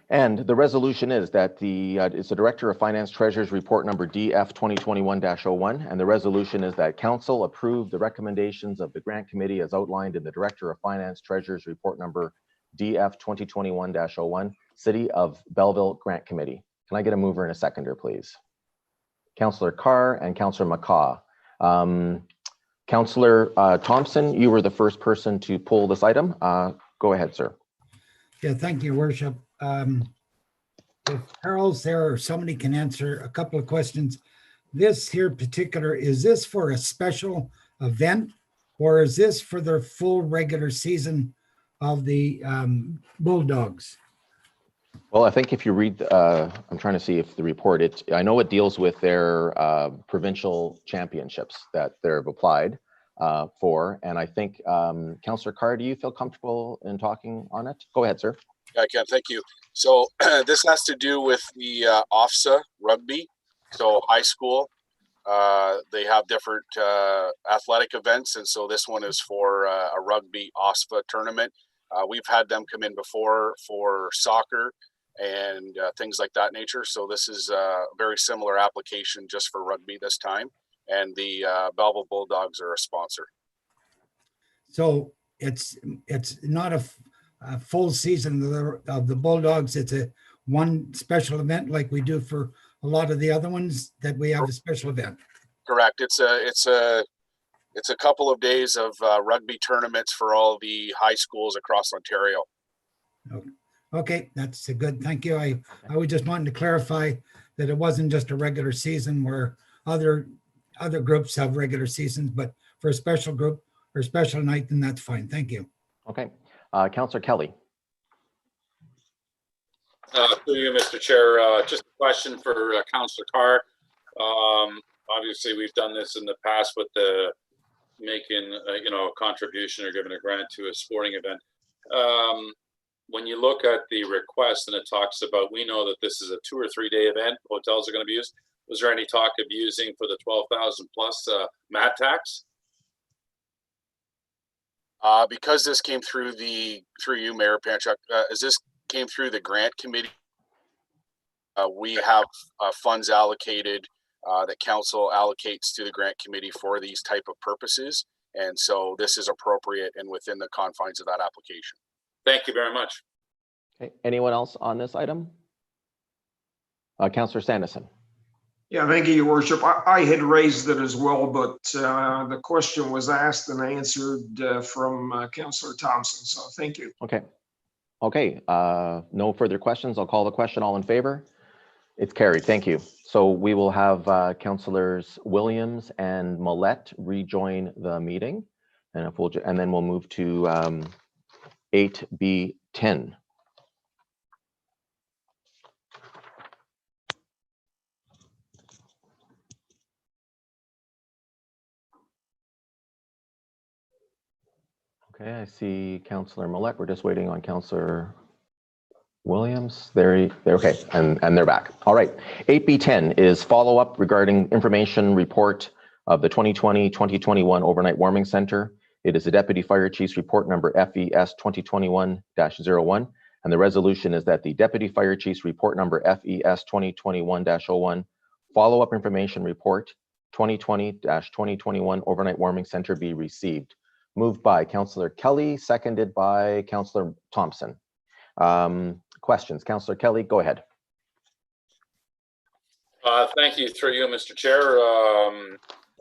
the resolution is that it's the Director of Finance Treasurer's report number DF 2021-01, and the resolution is that Council approve the recommendations of the Grant Committee as outlined in the Director of Finance Treasurer's report number DF 2021-01, City of Belleville Grant Committee. Can I get a mover and a seconder, please? Councillor Carr and Councillor McCaw. Councillor Thompson, you were the first person to pull this item. Go ahead, sir. Yeah, thank you, Worship. If Harold's there or somebody can answer a couple of questions. This here particular, is this for a special event or is this for the full regular season of the Bulldogs? Well, I think if you read, I'm trying to see if the report, I know it deals with their provincial championships that they've applied for. And I think, Councillor Carr, do you feel comfortable in talking on it? Go ahead, sir. Yeah, I can. Thank you. So this has to do with the OFSA rugby. So high school, they have different athletic events. And so this one is for a rugby OSFA tournament. We've had them come in before for soccer and things like that nature. So this is a very similar application just for rugby this time. And the Belleville Bulldogs are a sponsor. So it's not a full season of the Bulldogs. It's a one special event like we do for a lot of the other ones that we have a special event. Correct. It's a couple of days of rugby tournaments for all the high schools across Ontario. Okay, that's a good, thank you. I was just wanting to clarify that it wasn't just a regular season where other groups have regular seasons, but for a special group or special night, then that's fine. Thank you. Okay. Councillor Kelly. Through you, Mr. Chair, just a question for Councillor Carr. Obviously, we've done this in the past with the making a contribution or giving a grant to a sporting event. When you look at the request and it talks about, we know that this is a 2 or 3 day event, hotels are going to be used. Was there any talk of using for the 12,000 plus mat tax? Because this came through you, Mayor Panchuk, as this came through the grant committee, we have funds allocated that council allocates to the grant committee for these type of purposes. And so this is appropriate and within the confines of that application. Thank you very much. Okay. Anyone else on this item? Councillor Sanderson. Yeah, thank you, Your Worship. I had raised it as well, but the question was asked and answered from Councillor Thompson. So thank you. Okay. Okay. No further questions. I'll call the question. All in favor? It's carried. Thank you. So we will have Councillors Williams and Millette rejoin the meeting, and then we'll move to 8B10. Okay, I see Councillor Millette. We're just waiting on Councillor Williams. Okay, and they're back. All right, 8B10 is follow-up regarding information report of the 2020-2021 Overnight Warming Center. It is the Deputy Fire Chief's report number FES 2021-01, and the resolution is that the Deputy Fire Chief's report number FES 2021-01 follow-up information report 2020-2021 Overnight Warming Center be received. Moved by Councillor Kelly, seconded by Councillor Thompson. Questions? Councillor Kelly, go ahead. Thank you, through you, Mr. Chair.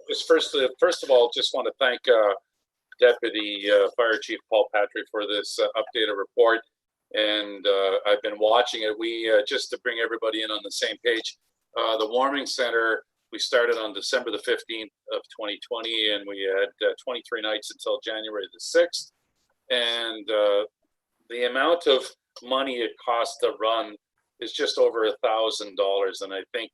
Just first of all, just want to thank Deputy Fire Chief Paul Patrick for this updated report, and I've been watching it. We just to bring everybody in on the same page, the warming center, we started on December the 15th of 2020, and we had 23 nights until January the 6th. And the amount of money it costs to run is just over $1,000. And I think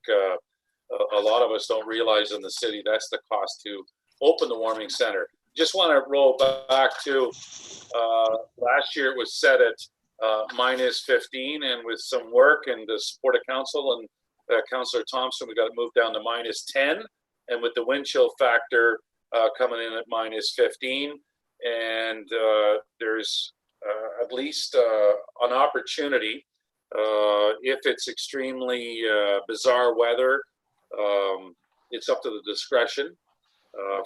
a lot of us don't realize in the city that's the cost to open the warming center. Just want to roll back to last year it was set at -15, and with some work and the support of council and Councillor Thompson, we got it moved down to -10, and with the wind chill factor coming in at -15, and there's at least an opportunity if it's extremely bizarre weather. It's up to the discretion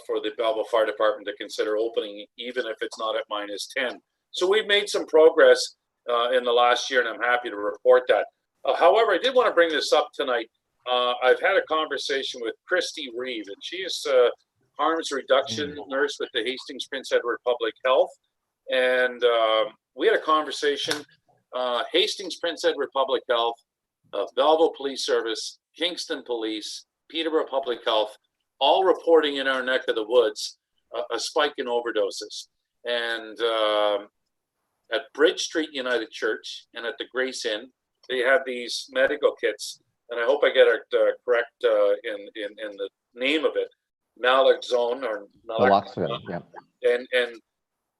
for the Belleville Fire Department to consider opening, even if it's not at -10. So we've made some progress in the last year, and I'm happy to report that. However, I did want to bring this up tonight. I've had a conversation with Christy Reeve, and she is a harms reduction nurse with the Hastings Prince Edward Public Health. And we had a conversation. Hastings Prince Edward Public Health, Belleville Police Service, Kingston Police, Peterborough Public Health, all reporting in our neck of the woods a spike in overdoses. And at Bridge Street United Church and at the Grace Inn, they have these medical kits, and I hope I get it correct in the name of it, naloxone or Naloxone, yeah. And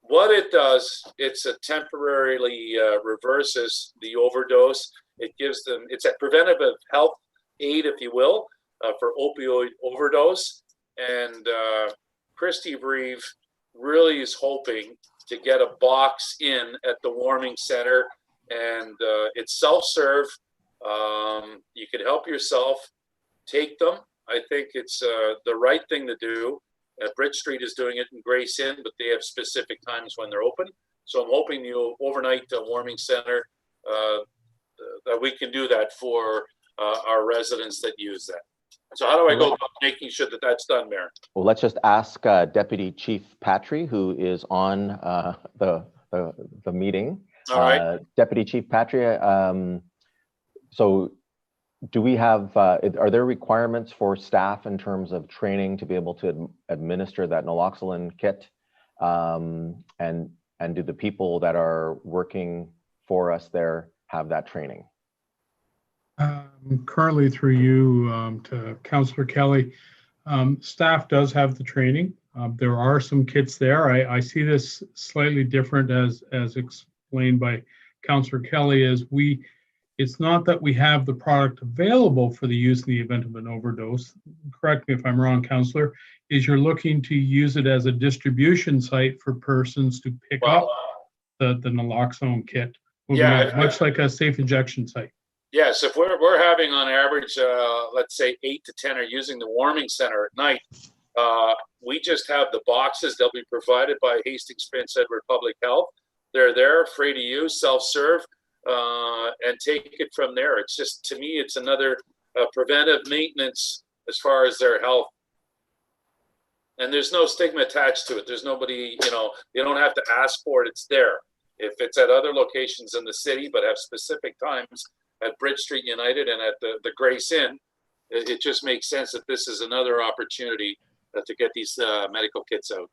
what it does, it's a temporarily reverses the overdose. It gives them, it's a preventative health aid, if you will, for opioid overdose. And Christy Reeve really is hoping to get a box in at the warming center, and it's self-serve. You can help yourself, take them. I think it's the right thing to do. Bridge Street is doing it in Grace Inn, but they have specific times when they're open. So I'm hoping you overnight a warming center, that we can do that for our residents that use that. So how do I go about making sure that that's done, Mayor? Well, let's just ask Deputy Chief Patry, who is on the meeting. All right. Deputy Chief Patry, so do we have, are there requirements for staff in terms of training to be able to administer that naloxone kit? And do the people that are working for us there have that training? Currently through you to Councillor Kelly, staff does have the training. There are some kits there. I see this slightly different as explained by Councillor Kelly, it's not that we have the product available for the use in the event of an overdose. Correct me if I'm wrong, Councillor, is you're looking to use it as a distribution site for persons to pick up the naloxone kit, much like a safe injection site. Yes, if we're having on average, let's say 8 to 10 are using the warming center at night, we just have the boxes. They'll be provided by Hastings Prince Edward Public Health. They're there, free to use, self-serve, and take it from there. It's just, to me, it's another preventive maintenance as far as their health. And there's no stigma attached to it. There's nobody, you don't have to ask for it. It's there. If it's at other locations in the city, but have specific times at Bridge Street United and at the Grace Inn, it just makes sense that this is another opportunity to get these medical kits out.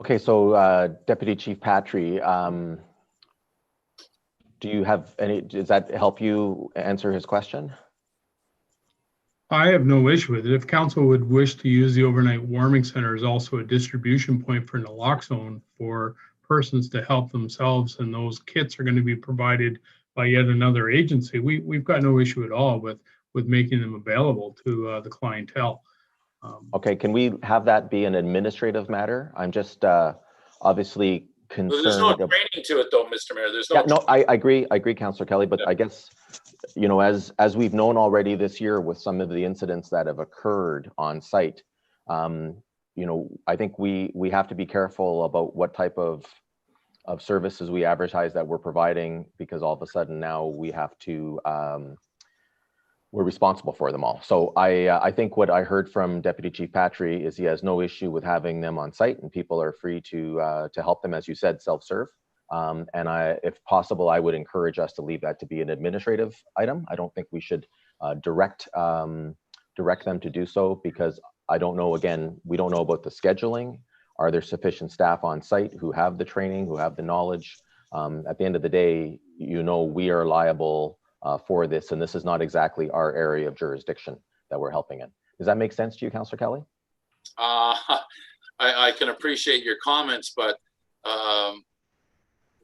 Okay, so Deputy Chief Patry, do you have any, does that help you answer his question? I have no issue with it. If council would wish to use the overnight warming center as also a distribution point for naloxone for persons to help themselves, and those kits are going to be provided by yet another agency, we've got no issue at all with making them available to the clientele. Okay, can we have that be an administrative matter? I'm just obviously concerned. There's no training to it though, Mr. Mayor. There's no. Yeah, no, I agree, Councillor Kelly, but I guess, as we've known already this year with some of the incidents that have occurred on site, I think we have to be careful about what type of services we advertise that we're providing, because all of a sudden now we have to, we're responsible for them all. So I think what I heard from Deputy Chief Patry is he has no issue with having them on site, and people are free to help them, as you said, self-serve. And if possible, I would encourage us to leave that to be an administrative item. I don't think we should direct them to do so, because I don't know, again, we don't know about the scheduling. Are there sufficient staff on site who have the training, who have the knowledge? At the end of the day, we are liable for this, and this is not exactly our area of jurisdiction that we're helping in. Does that make sense to you, Councillor Kelly? I can appreciate your comments, but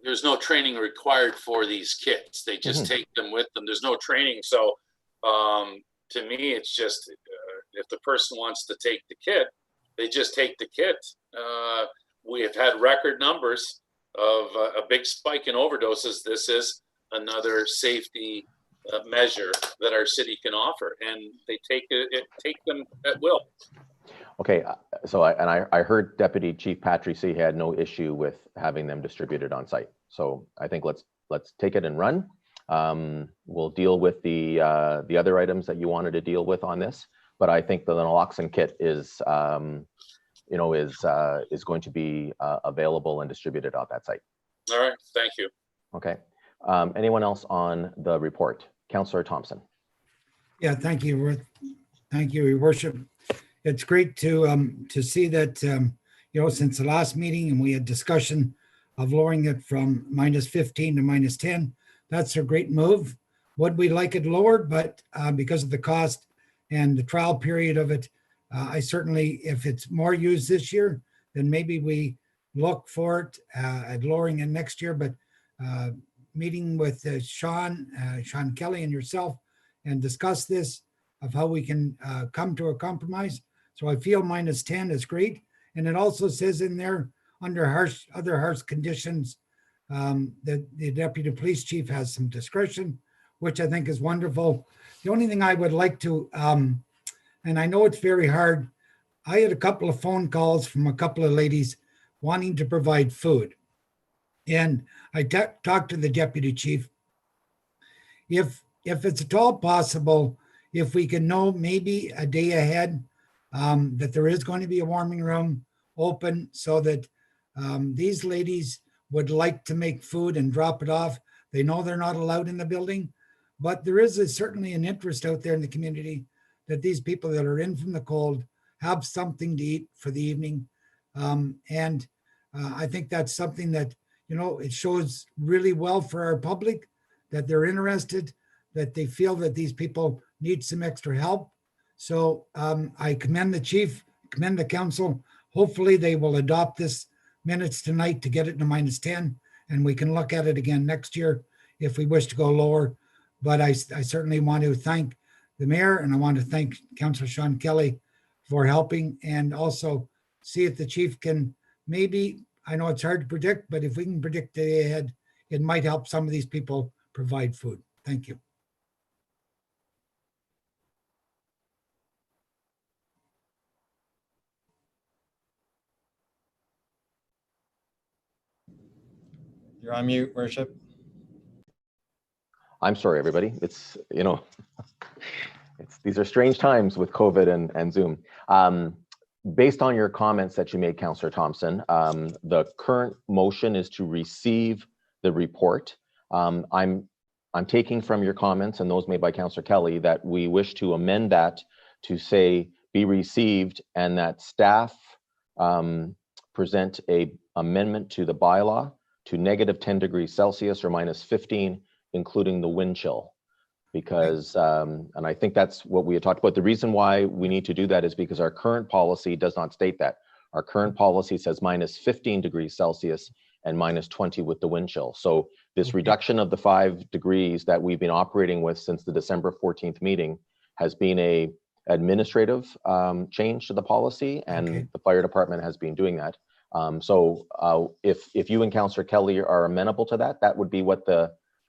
there's no training required for these kits. They just take them with them. There's no training. So to me, it's just if the person wants to take the kit, they just take the kit. We have had record numbers of a big spike in overdoses. This is another safety measure that our city can offer, and they take them at will. Okay, so I heard Deputy Chief Patry say he had no issue with having them distributed on site. So I think let's take it and run. We'll deal with the other items that you wanted to deal with on this, but I think the naloxone kit is going to be available and distributed on that site. All right, thank you. Okay. Anyone else on the report? Councillor Thompson. Yeah, thank you. Thank you, Your Worship. It's great to see that, since the last meeting and we had discussion of lowering it from -15 to -10. That's a great move. Would we like it lowered? But because of the cost and the trial period of it, I certainly, if it's more used this year, then maybe we look for it at lowering it next year. But meeting with Sean Kelly and yourself and discuss this of how we can come to a compromise. So I feel -10 is great. And it also says in there under other harsh conditions, that the deputy police chief has some discretion, which I think is wonderful. The only thing I would like to, and I know it's very hard, I had a couple of phone calls from a couple of ladies wanting to provide food. And I talked to the deputy chief. If it's at all possible, if we can know maybe a day ahead that there is going to be a warming room open so that these ladies would like to make food and drop it off. They know they're not allowed in the building, but there is certainly an interest out there in the community that these people that are in from the cold have something to eat for the evening. I think that's something that, it shows really well for our public that they're interested, that they feel that these people need some extra help. So I commend the chief, commend the council. Hopefully they will adopt this minutes tonight to get it to -10, and we can look at it again next year if we wish to go lower. But I certainly want to thank the mayor, and I want to thank Councillor Sean Kelly for helping, and also see if the chief can maybe, I know it's hard to predict, but if we can predict the day ahead, it might help some of these people provide food. Thank you. You're on mute, Worship. I'm sorry, everybody. These are strange times with COVID and Zoom. Based on your comments that you made, Councillor Thompson, the current motion is to receive the report. I'm taking from your comments and those made by Councillor Kelly that we wish to amend that to say be received, and that staff present a amendment to the bylaw to -10 degrees Celsius or -15, including the wind chill. Because, and I think that's what we had talked about. The reason why we need to do that is because our current policy does not state that. Our current policy says -15 degrees Celsius and -20 with the wind chill. So this reduction of the 5 degrees that we've been operating with since the December 14th meeting has been a administrative change to the policy, and the fire department has been doing that. If you and Councillor Kelly are amenable to that, that would be what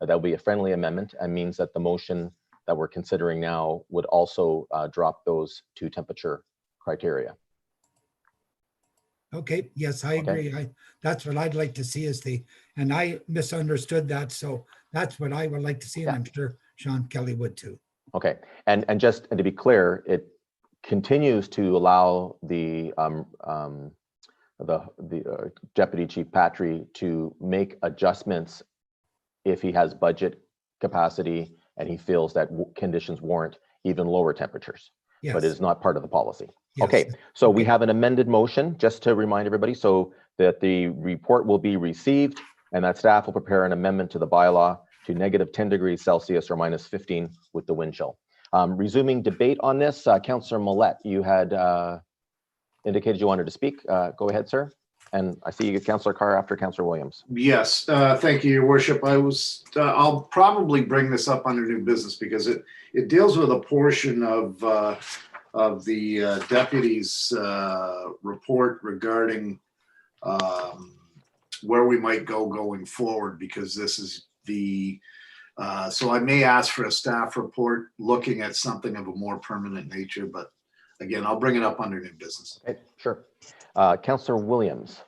that would be a friendly amendment, and means that the motion that we're considering now would also drop those two temperature criteria. Okay, yes, I agree. That's what I'd like to see and I misunderstood that. So that's what I would like to see. And I'm sure Sean Kelly would too. Okay, and to be clear, it continues to allow the Deputy Chief Patry to make adjustments if he has budget capacity and he feels that conditions warrant even lower temperatures. Yes. But it is not part of the policy. Yes. Okay, so we have an amended motion, just to remind everybody, so that the report will be received and that staff will prepare an amendment to the bylaw to -10 degrees Celsius or -15 with the wind chill. Resuming debate on this, Councillor Millette, you had indicated you wanted to speak. Go ahead, sir. And I see you get Councillor Carr after Councillor Williams. Yes, thank you, Your Worship. I'll probably bring this up under new business because it deals with a portion of the deputy's report regarding where we might go going forward, because this is so I may ask for a staff report looking at something of a more permanent nature, but again, I'll bring it up under new business. Okay, sure. Councillor Williams.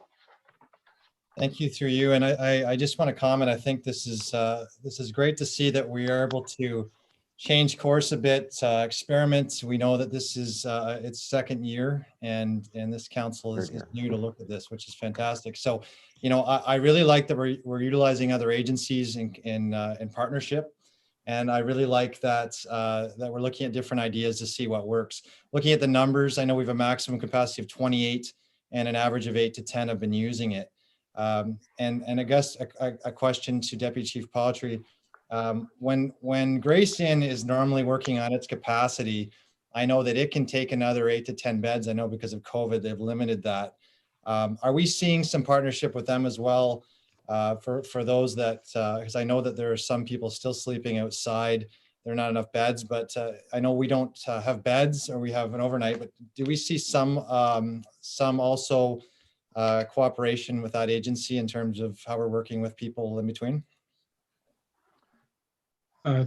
Thank you through you. And I just want to comment, I think this is great to see that we are able to change course a bit, experiment. We know that this is its second year and this council is new to look at this, which is fantastic. So, you know, I really like that we're utilizing other agencies in partnership. And I really like that that we're looking at different ideas to see what works. Looking at the numbers, I know we have a maximum capacity of 28 and an average of 8 to 10 have been using it. And I guess a question to Deputy Chief Paltry, when Grace Inn is normally working on its capacity, I know that it can take another 8 to 10 beds. I know because of COVID, they've limited that. Are we seeing some partnership with them as well for those that, because I know that there are some people still sleeping outside. There are not enough beds, but I know we don't have beds or we have an overnight, but do we see some also cooperation with that agency in terms of how we're working with people in between?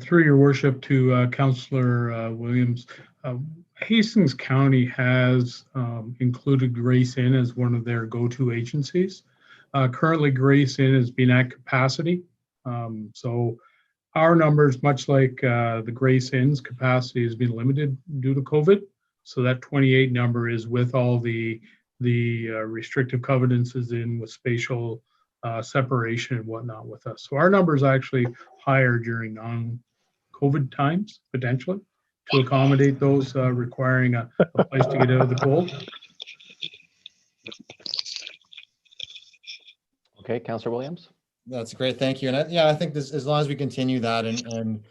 Through your worship to Councillor Williams, Hastings County has included Grace Inn as one of their go-to agencies. Currently, Grace Inn is being at capacity. So our numbers, much like the Grace Inn's capacity, has been limited due to COVID. So that 28 number is with all the restrictive covenants is in with spatial separation and whatnot with us. So our numbers are actually higher during non-COVID times, potentially, to accommodate those requiring a place to get out of the cold. Okay, Councillor Williams. That's great, thank you. And yeah, I think this, as long as we continue that, and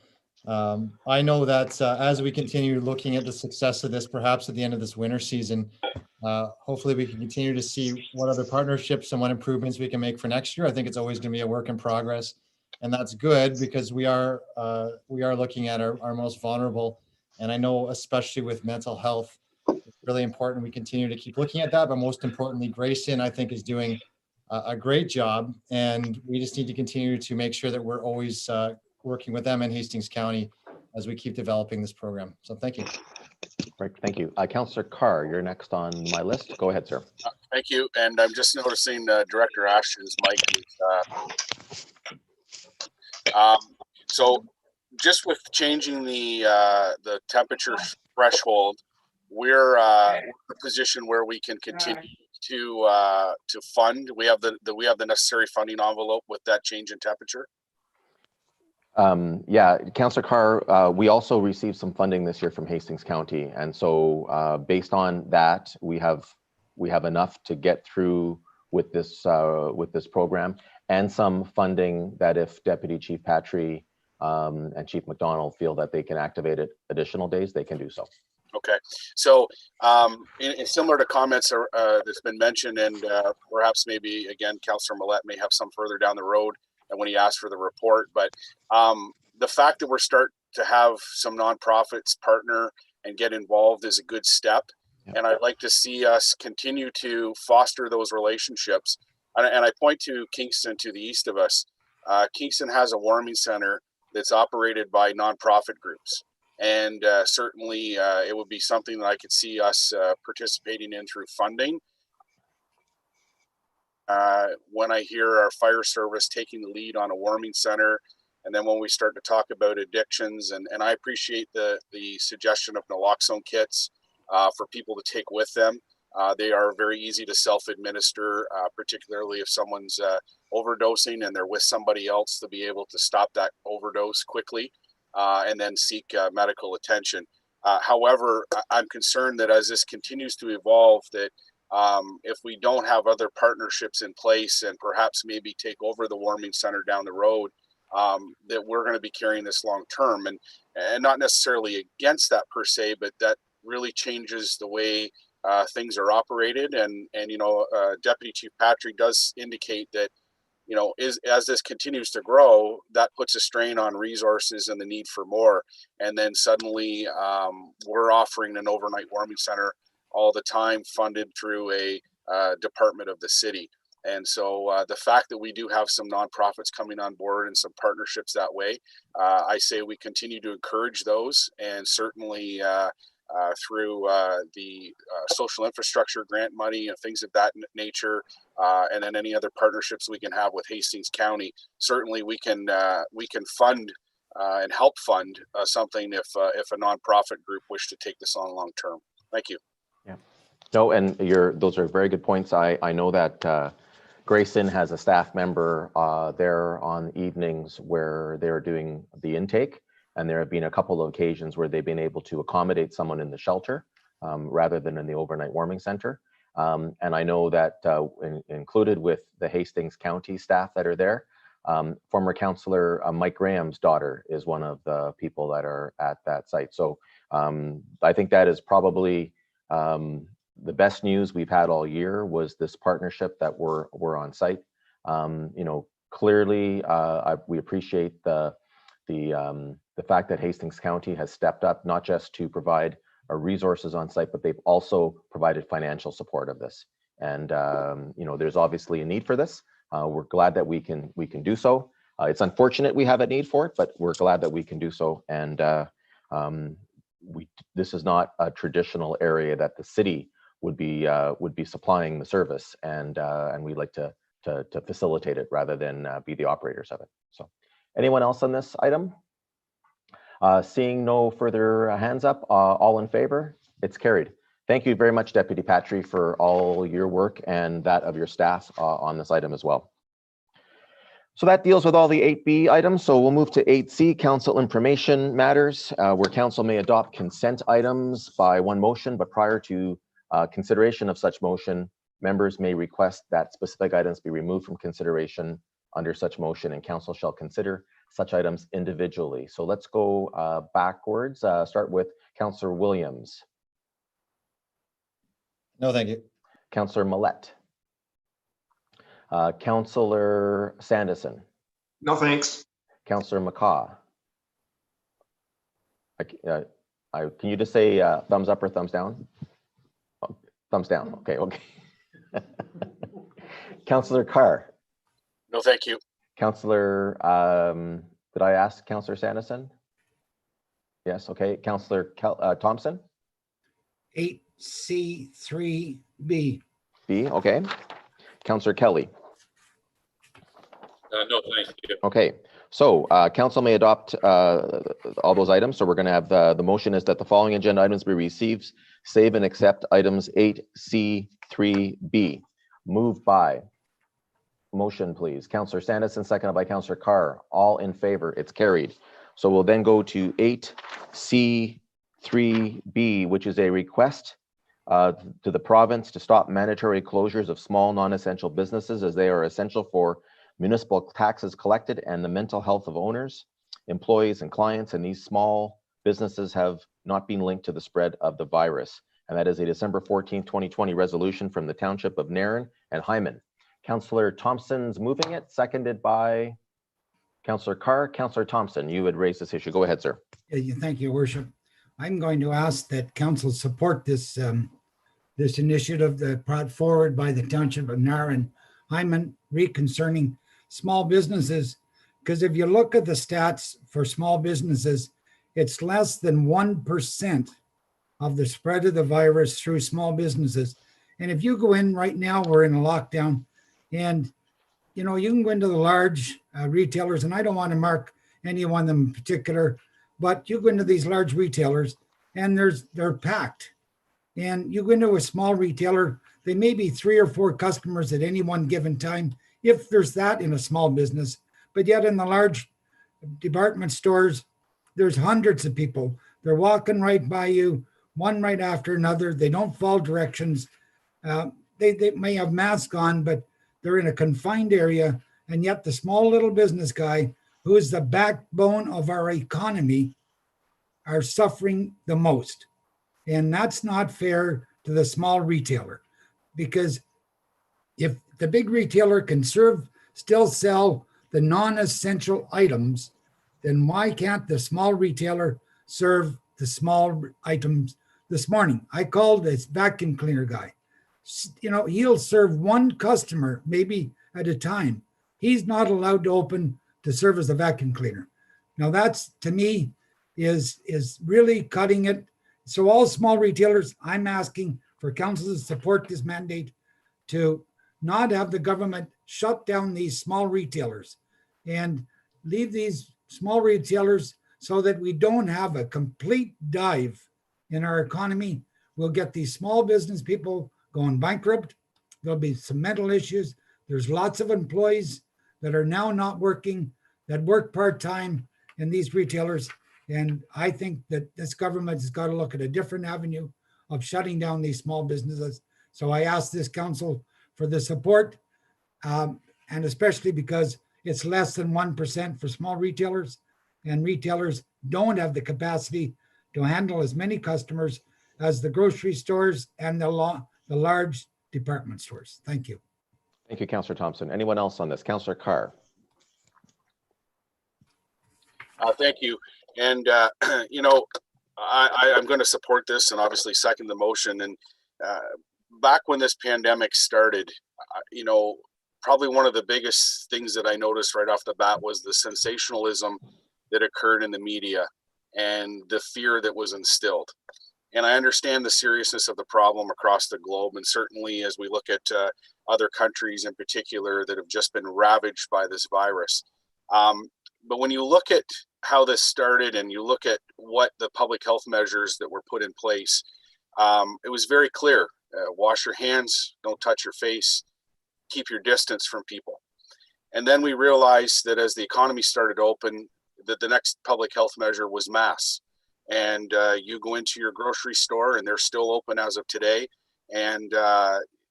I know that as we continue looking at the success of this, perhaps at the end of this winter season, hopefully we can continue to see what other partnerships and what improvements we can make for next year. I think it's always going to be a work in progress, and that's good because we are looking at our most vulnerable. And I know, especially with mental health, it's really important we continue to keep looking at that. But most importantly, Grace Inn, I think, is doing a great job, and we just need to continue to make sure that we're always working with them in Hastings County as we keep developing this program. So thank you. Right, thank you. Councillor Carr, you're next on my list. Go ahead, sir. Thank you. And I'm just noticing Director Ashton's mic is so just with changing the temperature threshold, we're in a position where we can continue to fund. We have the necessary funding envelope with that change in temperature. Yeah, Councillor Carr, we also received some funding this year from Hastings County, and so based on that, we have enough to get through with this program, and some funding that if Deputy Chief Patry and Chief McDonald feel that they can activate it additional days, they can do so. Okay, so in similar to comments that's been mentioned, and perhaps maybe again, Councillor Millette may have some further down the road when he asked for the report, but the fact that we're starting to have some nonprofits partner and get involved is a good step. Yep. And I'd like to see us continue to foster those relationships. And I point to Kingston to the east of us. Kingston has a warming center that's operated by nonprofit groups. And certainly it would be something that I could see us participating in through funding. When I hear our fire service taking the lead on a warming center, and then when we start to talk about addictions, and I appreciate the suggestion of naloxone kits for people to take with them. They are very easy to self-administer, particularly if someone's overdosing and they're with somebody else, to be able to stop that overdose quickly. And then seek medical attention. However, I'm concerned that as this continues to evolve, that if we don't have other partnerships in place and perhaps maybe take over the warming center down the road, that we're going to be carrying this long term, and not necessarily against that per se, but that really changes the way things are operated. And you know, Deputy Chief Patry does indicate that, you know, as this continues to grow, that puts a strain on resources and the need for more. And then suddenly we're offering an overnight warming center all the time, funded through a department of the city. And so the fact that we do have some nonprofits coming on board and some partnerships that way, I say we continue to encourage those, and certainly through the social infrastructure grant money and things of that nature, and then any other partnerships we can have with Hastings County. Certainly, we can fund and help fund something if a nonprofit group wish to take this on long term. Thank you. Yeah. No, and those are very good points. I know that Grayson has a staff member there on evenings where they're doing the intake, and there have been a couple of occasions where they've been able to accommodate someone in the shelter rather than in the overnight warming center. And I know that included with the Hastings County staff that are there, former councillor Mike Graham's daughter is one of the people that are at that site. So I think that is probably the best news we've had all year was this partnership that we're on site. Clearly, we appreciate the fact that Hastings County has stepped up, not just to provide resources on site, but they've also provided financial support of this. And there's obviously a need for this. We're glad that we can do so. It's unfortunate we have a need for it, but we're glad that we can do so. And this is not a traditional area that the city would be supplying the service, and we'd like to facilitate it rather than be the operators of it. So, anyone else on this item? Seeing no further hands up, all in favor? It's carried. Thank you very much, Deputy Patry, for all your work and that of your staff on this item as well. So that deals with all the 8B items. So we'll move to 8C, council information matters, where council may adopt consent items by one motion, but prior to consideration of such motion, members may request that specific items be removed from consideration under such motion, and council shall consider such items individually. So let's go backwards. Start with Councillor Williams. No, thank you. Councillor Millette. Councillor Sanderson. No, thanks. Councillor McCaw. Can you just say thumbs up or thumbs down? Oh, thumbs down. Okay. Councillor Carr. No, thank you. Councillor, did I ask Councillor Sanderson? Yes. Okay. Councillor Thompson. 8C3B. B. Okay. Councillor Kelly. No, thank you. Okay, so council may adopt all those items. So we're going to have the motion is that the following agenda items be received, save and accept items 8C3B. Moved by, motion please, Councillor Sanderson, seconded by Councillor Carr. All in favor, it's carried. So we'll then go to 8C3B, which is a request to the province to stop mandatory closures of small non-essential businesses as they are essential for municipal taxes collected and the mental health of owners, employees, and clients. And these small businesses have not been linked to the spread of the virus. And that is a December 14th, 2020 resolution from the Township of Nairn and Hyman. Councillor Thompson's moving it, seconded by Councillor Carr. Councillor Thompson, you had raised this issue. Go ahead, sir. Yeah, thank you, Worship. I'm going to ask that council support this this initiative that brought forward by the Township of Nairn and Hyman concerning small businesses, because if you look at the stats for small businesses, it's less than 1% of the spread of the virus through small businesses. And if you go in right now, we're in a lockdown, and you can go into the large retailers, and I don't want to mark any one of them in particular, but you go into these large retailers and they're packed. And you go into a small retailer, they may be 3 or 4 customers at any one given time, if there's that in a small business. But yet in the large department stores, there's hundreds of people. They're walking right by you, one right after another. They don't follow directions. They may have masks on, but they're in a confined area. And yet the small little business guy, who is the backbone of our economy, are suffering the most. And that's not fair to the small retailer, because if the big retailer can still sell the non-essential items, then why can't the small retailer serve the small items? This morning, I called this vacuum cleaner guy. He'll serve one customer maybe at a time. He's not allowed to open to serve as a vacuum cleaner. Now that's, to me, is really cutting it, So all small retailers, I'm asking for council to support this mandate to not have the government shut down these small retailers and leave these small retailers so that we don't have a complete dive in our economy. We'll get these small business people going bankrupt. There'll be some mental issues. There's lots of employees that are now not working, that work part-time in these retailers. And I think that this government has got to look at a different avenue of shutting down these small businesses. So I ask this council for the support, and especially because it's less than 1% for small retailers, and retailers don't have the capacity to handle as many customers as the grocery stores and the large department stores. Thank you. Thank you, Councillor Thompson. Anyone else on this? Councillor Carr. Thank you. And, you know, I'm going to support this and obviously second the motion. And back when this pandemic started, you know, probably one of the biggest things that I noticed right off the bat was the sensationalism that occurred in the media and the fear that was instilled. And I understand the seriousness of the problem across the globe. And certainly as we look at other countries in particular that have just been ravaged by this virus. But when you look at how this started and you look at what the public health measures that were put in place, it was very clear. Wash your hands, don't touch your face, keep your distance from people. And then we realized that as the economy started to open, that the next public health measure was masks. And you go into your grocery store and they're still open as of today, and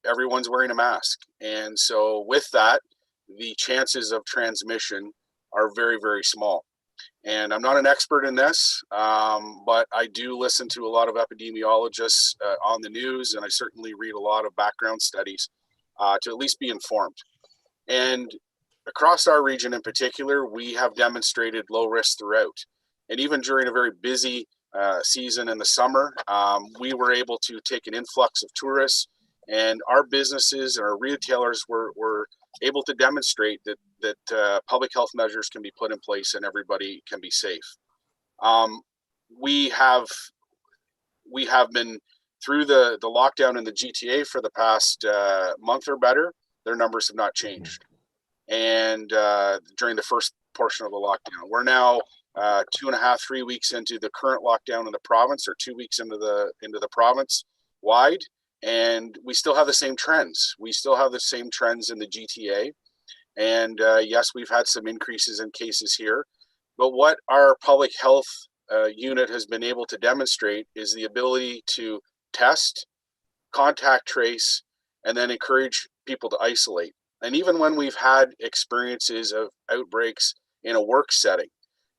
everyone's wearing a mask. And so with that, the chances of transmission are very, very small. And I'm not an expert in this, but I do listen to a lot of epidemiologists on the news, and I certainly read a lot of background studies to at least be informed. And across our region in particular, we have demonstrated low risk throughout. And even during a very busy season in the summer, we were able to take an influx of tourists, and our businesses and our retailers were able to demonstrate that public health measures can be put in place and everybody can be safe. We have been through the lockdown in the GTA for the past month or better. Their numbers have not changed. And during the first portion of the lockdown, we're now 2.5, 3 weeks into the current lockdown in the province, or 2 weeks into the province wide, and we still have the same trends. We still have the same trends in the GTA. And yes, we've had some increases in cases here, but what our public health unit has been able to demonstrate is the ability to test, contact trace, and then encourage people to isolate. And even when we've had experiences of outbreaks in a work setting,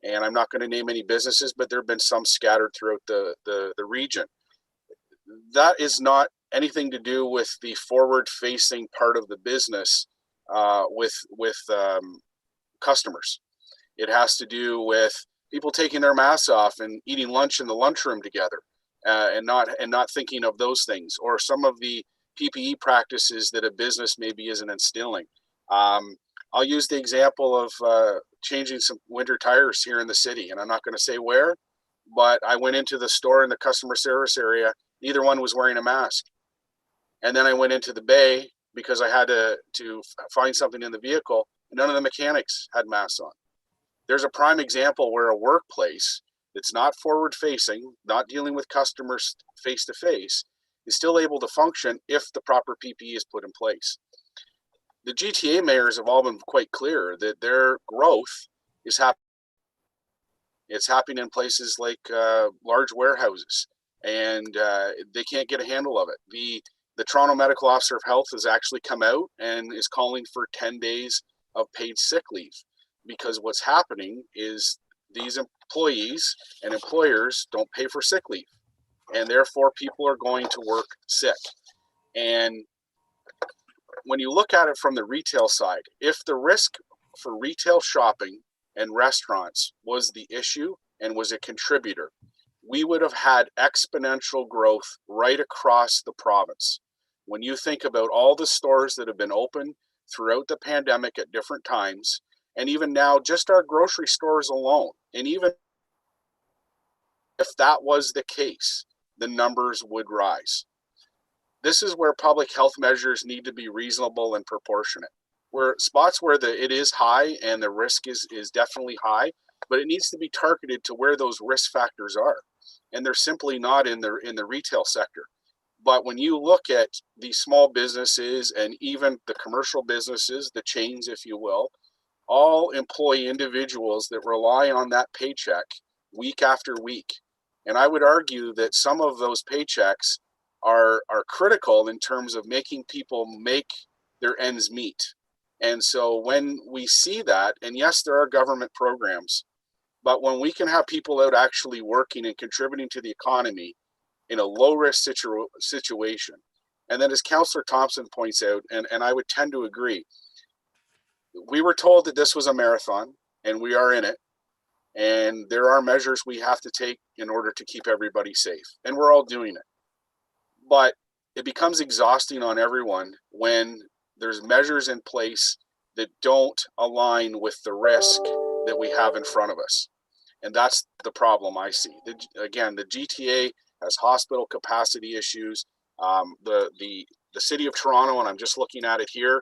and I'm not going to name any businesses, but there have been some scattered throughout the region. That is not anything to do with the forward-facing part of the business with customers. It has to do with people taking their masks off and eating lunch in the lunchroom together, and not thinking of those things, or some of the PPE practices that a business maybe isn't instilling. I'll use the example of changing some winter tires here in the city, and I'm not going to say where, but I went into the store in the customer service area. Neither one was wearing a mask. And then I went into the bay because I had to find something in the vehicle, and none of the mechanics had masks on. There's a prime example where a workplace that's not forward facing, not dealing with customers face to face, is still able to function if the proper PPE is put in place. The GTA mayors have all been quite clear that their growth is happening. It's happening in places like large warehouses, and they can't get a handle of it. The Toronto Medical Officer of Health has actually come out and is calling for 10 days of paid sick leave, because what's happening is these employees and employers don't pay for sick leave, and therefore people are going to work sick. And when you look at it from the retail side, if the risk for retail shopping and restaurants was the issue and was a contributor, we would have had exponential growth right across the province. When you think about all the stores that have been open throughout the pandemic at different times, and even now just our grocery stores alone, and even if that was the case, the numbers would rise. This is where public health measures need to be reasonable and proportionate. Where spots where it is high and the risk is definitely high, but it needs to be targeted to where those risk factors are. And they're simply not in the retail sector. But when you look at the small businesses and even the commercial businesses, the chains, if you will, all employ individuals that rely on that paycheck week after week. And I would argue that some of those paychecks are critical in terms of making people make their ends meet. And so when we see that, and yes, there are government programs, but when we can have people out actually working and contributing to the economy in a low risk situation, and then as Councillor Thompson points out, and I would tend to agree, we were told that this was a marathon, and we are in it, and there are measures we have to take in order to keep everybody safe, and we're all doing it. But it becomes exhausting on everyone when there's measures in place that don't align with the risk that we have in front of us. And that's the problem I see. Again, the GTA has hospital capacity issues. The city of Toronto, and I'm just looking at it here,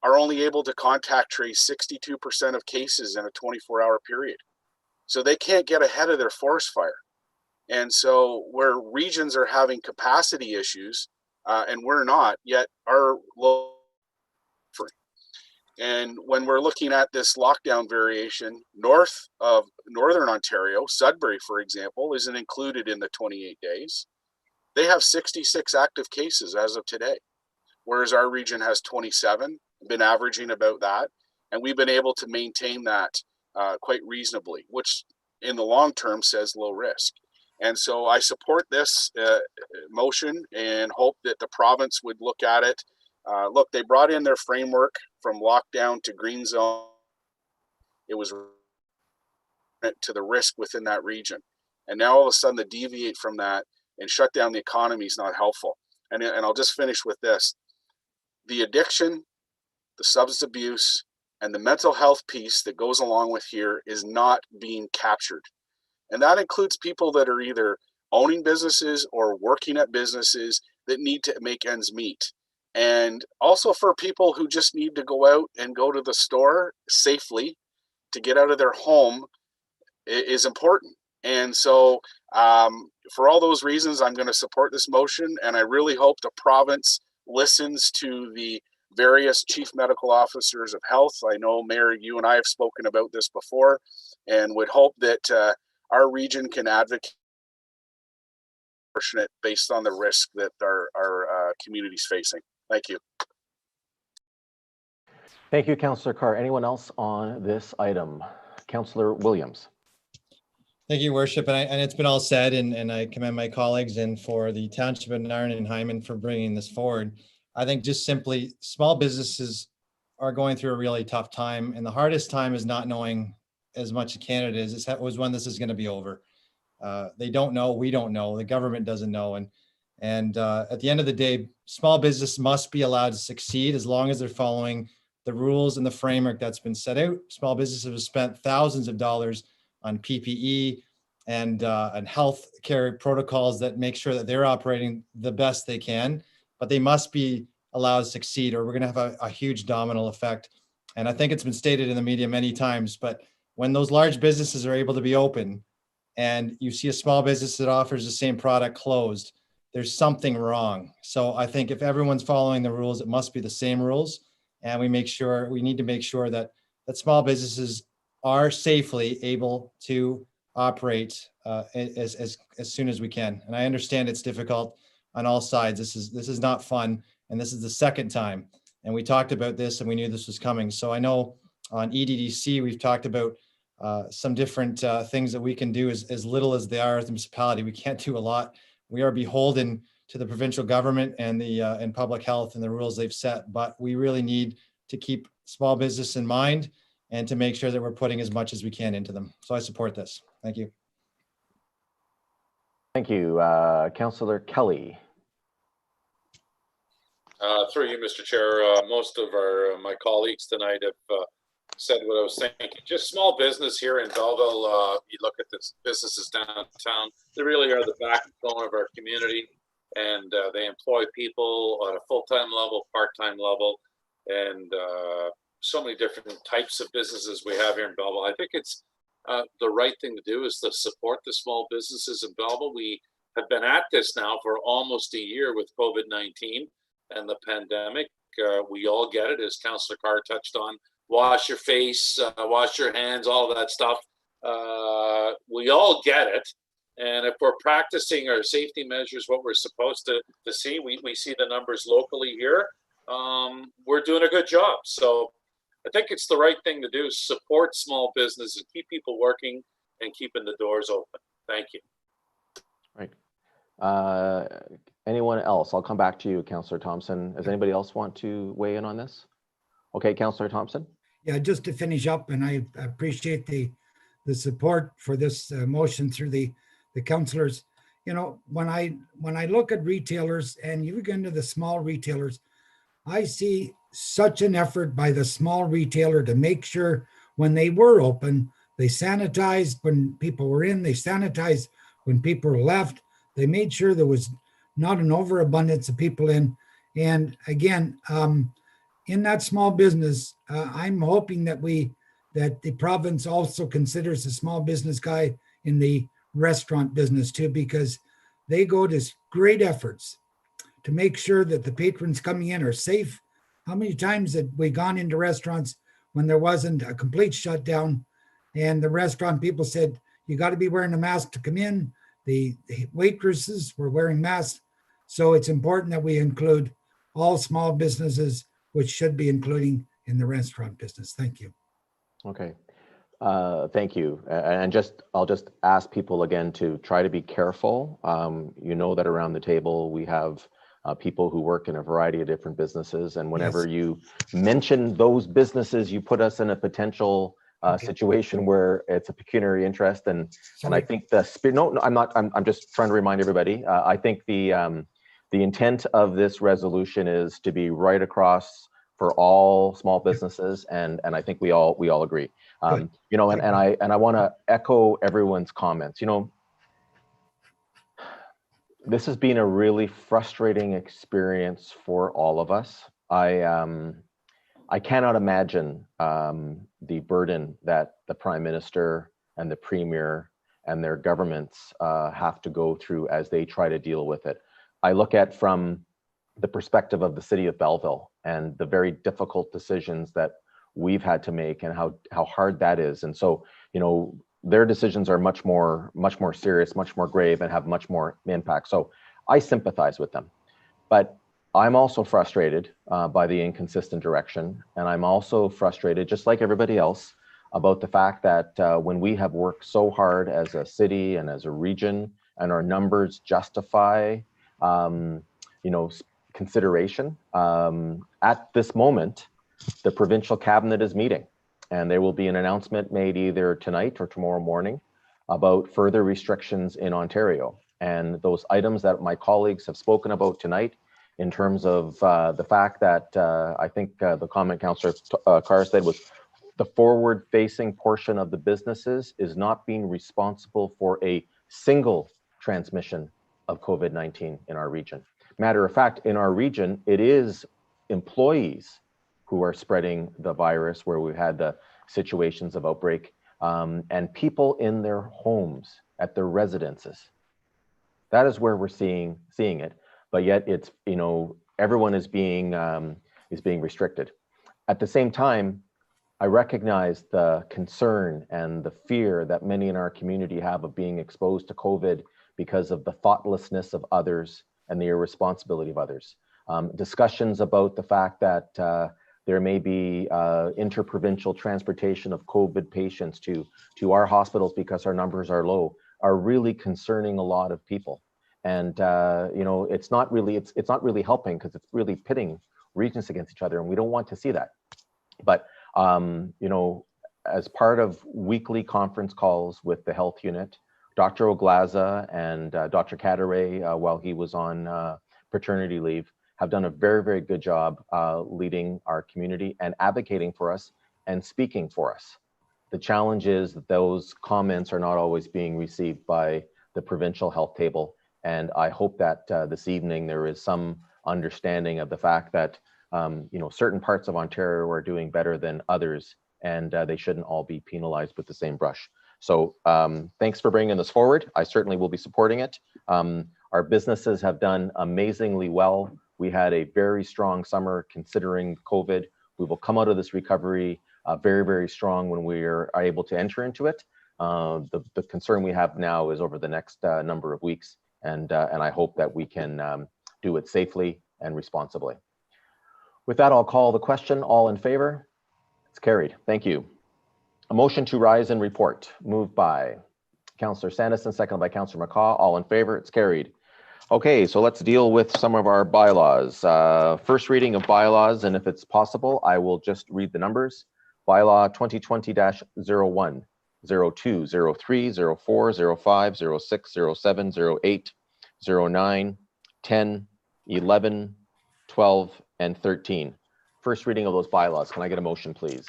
are only able to contact trace 62% of cases in a 24-hour period. So they can't get ahead of their forest fire. And so where regions are having capacity issues, and we're not, yet our low. And when we're looking at this lockdown variation, north of Northern Ontario, Sudbury, for example, isn't included in the 28 days. They have 66 active cases as of today, whereas our region has 27, been averaging about that. And we've been able to maintain that quite reasonably, which in the long term says low risk. And so I support this motion and hope that the province would look at it. Look, they brought in their framework from lockdown to green zone. It was to the risk within that region. And now all of a sudden to deviate from that and shut down the economy is not helpful. And I'll just finish with this. The addiction, the substance abuse, and the mental health piece that goes along with here is not being captured. And that includes people that are either owning businesses or working at businesses that need to make ends meet. And also for people who just need to go out and go to the store safely to get out of their home is important. And so for all those reasons, I'm going to support this motion. And I really hope the province listens to the various chief medical officers of health. I know, Mayor, you and I have spoken about this before, and would hope that our region can advocate based on the risk that our community's facing. Thank you. Thank you, Councillor Carr. Anyone else on this item? Councillor Williams. Thank you, Worship. And it's been all said, and I commend my colleagues and for the Township of Narn and Hyman for bringing this forward. I think just simply small businesses are going through a really tough time, and the hardest time is not knowing as much as Canada was when this is going to be over. They don't know, we don't know, the government doesn't know. And at the end of the day, small business must be allowed to succeed as long as they're following the rules and the framework that's been set out. Small businesses have spent thousands of dollars on PPE and health care protocols that make sure that they're operating the best they can, but they must be allowed to succeed or we're going to have a huge domino effect. And I think it's been stated in the media many times, but when those large businesses are able to be open and you see a small business that offers the same product closed, there's something wrong. So I think if everyone's following the rules, it must be the same rules. And we need to make sure that small businesses are safely able to operate as soon as we can. And I understand it's difficult on all sides. This is not fun. And this is the second time. And we talked about this and we knew this was coming. So I know on EDDC, we've talked about some different things that we can do as little as they are as a municipality. We can't do a lot. We are beholden to the provincial government and and public health and the rules they've set, but we really need to keep small business in mind and to make sure that we're putting as much as we can into them. So I support this. Thank you. Thank you. Councillor Kelly. Through you, Mr. Chair, most of my colleagues tonight have said what I was thinking. Just small business here in Belleville. You look at the businesses downtown, they really are the backbone of our community, and they employ people at a full-time level, part-time level, and so many different types of businesses we have here in Belleville. I think it's the right thing to do is to support the small businesses in Belleville. We have been at this now for almost a year with COVID-19 and the pandemic. We all get it, as Councillor Carr touched on. Wash your face, wash your hands, all of that stuff. We all get it. And if we're practicing our safety measures, what we're supposed to see, we see the numbers locally here. We're doing a good job. So I think it's the right thing to do, support small business and keep people working and keeping the doors open. Thank you. Right. Anyone else? I'll come back to you, Councillor Thompson. Does anybody else want to weigh in on this? Okay, Councillor Thompson. Yeah, just to finish up, and I appreciate the support for this motion through the councillors. You know, when I look at retailers, and you get into the small retailers, I see such an effort by the small retailer to make sure when they were open, they sanitized when people were in, they sanitized when people left. They made sure there was not an overabundance of people in. And again, in that small business, I'm hoping that the province also considers the small business guy in the restaurant business too, because they go to great efforts to make sure that the patrons coming in are safe. How many times have we gone into restaurants when there wasn't a complete shutdown and the restaurant people said, you got to be wearing a mask to come in. The waitresses were wearing masks. So it's important that we include all small businesses, which should be including in the restaurant business. Thank you. Okay. Thank you. And I'll just ask people again to try to be careful. You know that around the table we have people who work in a variety of different businesses. And whenever you mention those businesses, you put us in a potential situation where it's a pecuniary interest. And I think the spirit, no, I'm just trying to remind everybody. I think the intent of this resolution is to be right across for all small businesses. And I think we all agree. You know, and I want to echo everyone's comments. You know, this has been a really frustrating experience for all of us. I cannot imagine the burden that the Prime Minister and the Premier and their governments have to go through as they try to deal with it. I look at from the perspective of the city of Belleville and the very difficult decisions that we've had to make and how hard that is. And so, you know, their decisions are much more serious, much more grave, and have much more impact. So I sympathize with them, but I'm also frustrated by the inconsistent direction. And I'm also frustrated, just like everybody else, about the fact that when we have worked so hard as a city and as a region, and our numbers justify, you know, consideration, at this moment, the provincial cabinet is meeting, and there will be an announcement made either tonight or tomorrow morning about further restrictions in Ontario. And those items that my colleagues have spoken about tonight, in terms of the fact that I think the comment Councillor Carr said was the forward-facing portion of the businesses is not being responsible for a single transmission of COVID-19 in our region. Matter of fact, in our region, it is employees who are spreading the virus, where we've had the situations of outbreak, and people in their homes, at their residences. That is where we're seeing it, but yet it's, you know, everyone is being restricted. At the same time, I recognize the concern and the fear that many in our community have of being exposed to COVID because of the thoughtlessness of others and the irresponsibility of others. Discussions about the fact that there may be interprovincial transportation of COVID patients to our hospitals because our numbers are low are really concerning a lot of people. And you know, it's not really helping, because it's really pitting regions against each other, and we don't want to see that. But you know, as part of weekly conference calls with the health unit, Dr. Oglaza and Dr. Cadaret, while he was on paternity leave, have done a very, very good job leading our community and advocating for us and speaking for us. The challenge is that those comments are not always being received by the provincial health table. And I hope that this evening there is some understanding of the fact that certain parts of Ontario are doing better than others, and they shouldn't all be penalized with the same brush. So thanks for bringing this forward. I certainly will be supporting it. Our businesses have done amazingly well. We had a very strong summer considering COVID. We will come out of this recovery very, very strong when we are able to enter into it. The concern we have now is over the next number of weeks, and I hope that we can do it safely and responsibly. With that, I'll call the question. All in favor? It's carried. Thank you. A motion to rise and report, moved by Councillor Sanderson, seconded by Councillor McCaw. All in favor? It's carried. Okay, so let's deal with some of our bylaws. First reading of bylaws, and if it's possible, I will just read the numbers. Bylaw 2020-01, 02, 03, 04, 05, 06, 07, 08, 09, 10, 11, 12, and 13. First reading of those bylaws. Can I get a motion, please?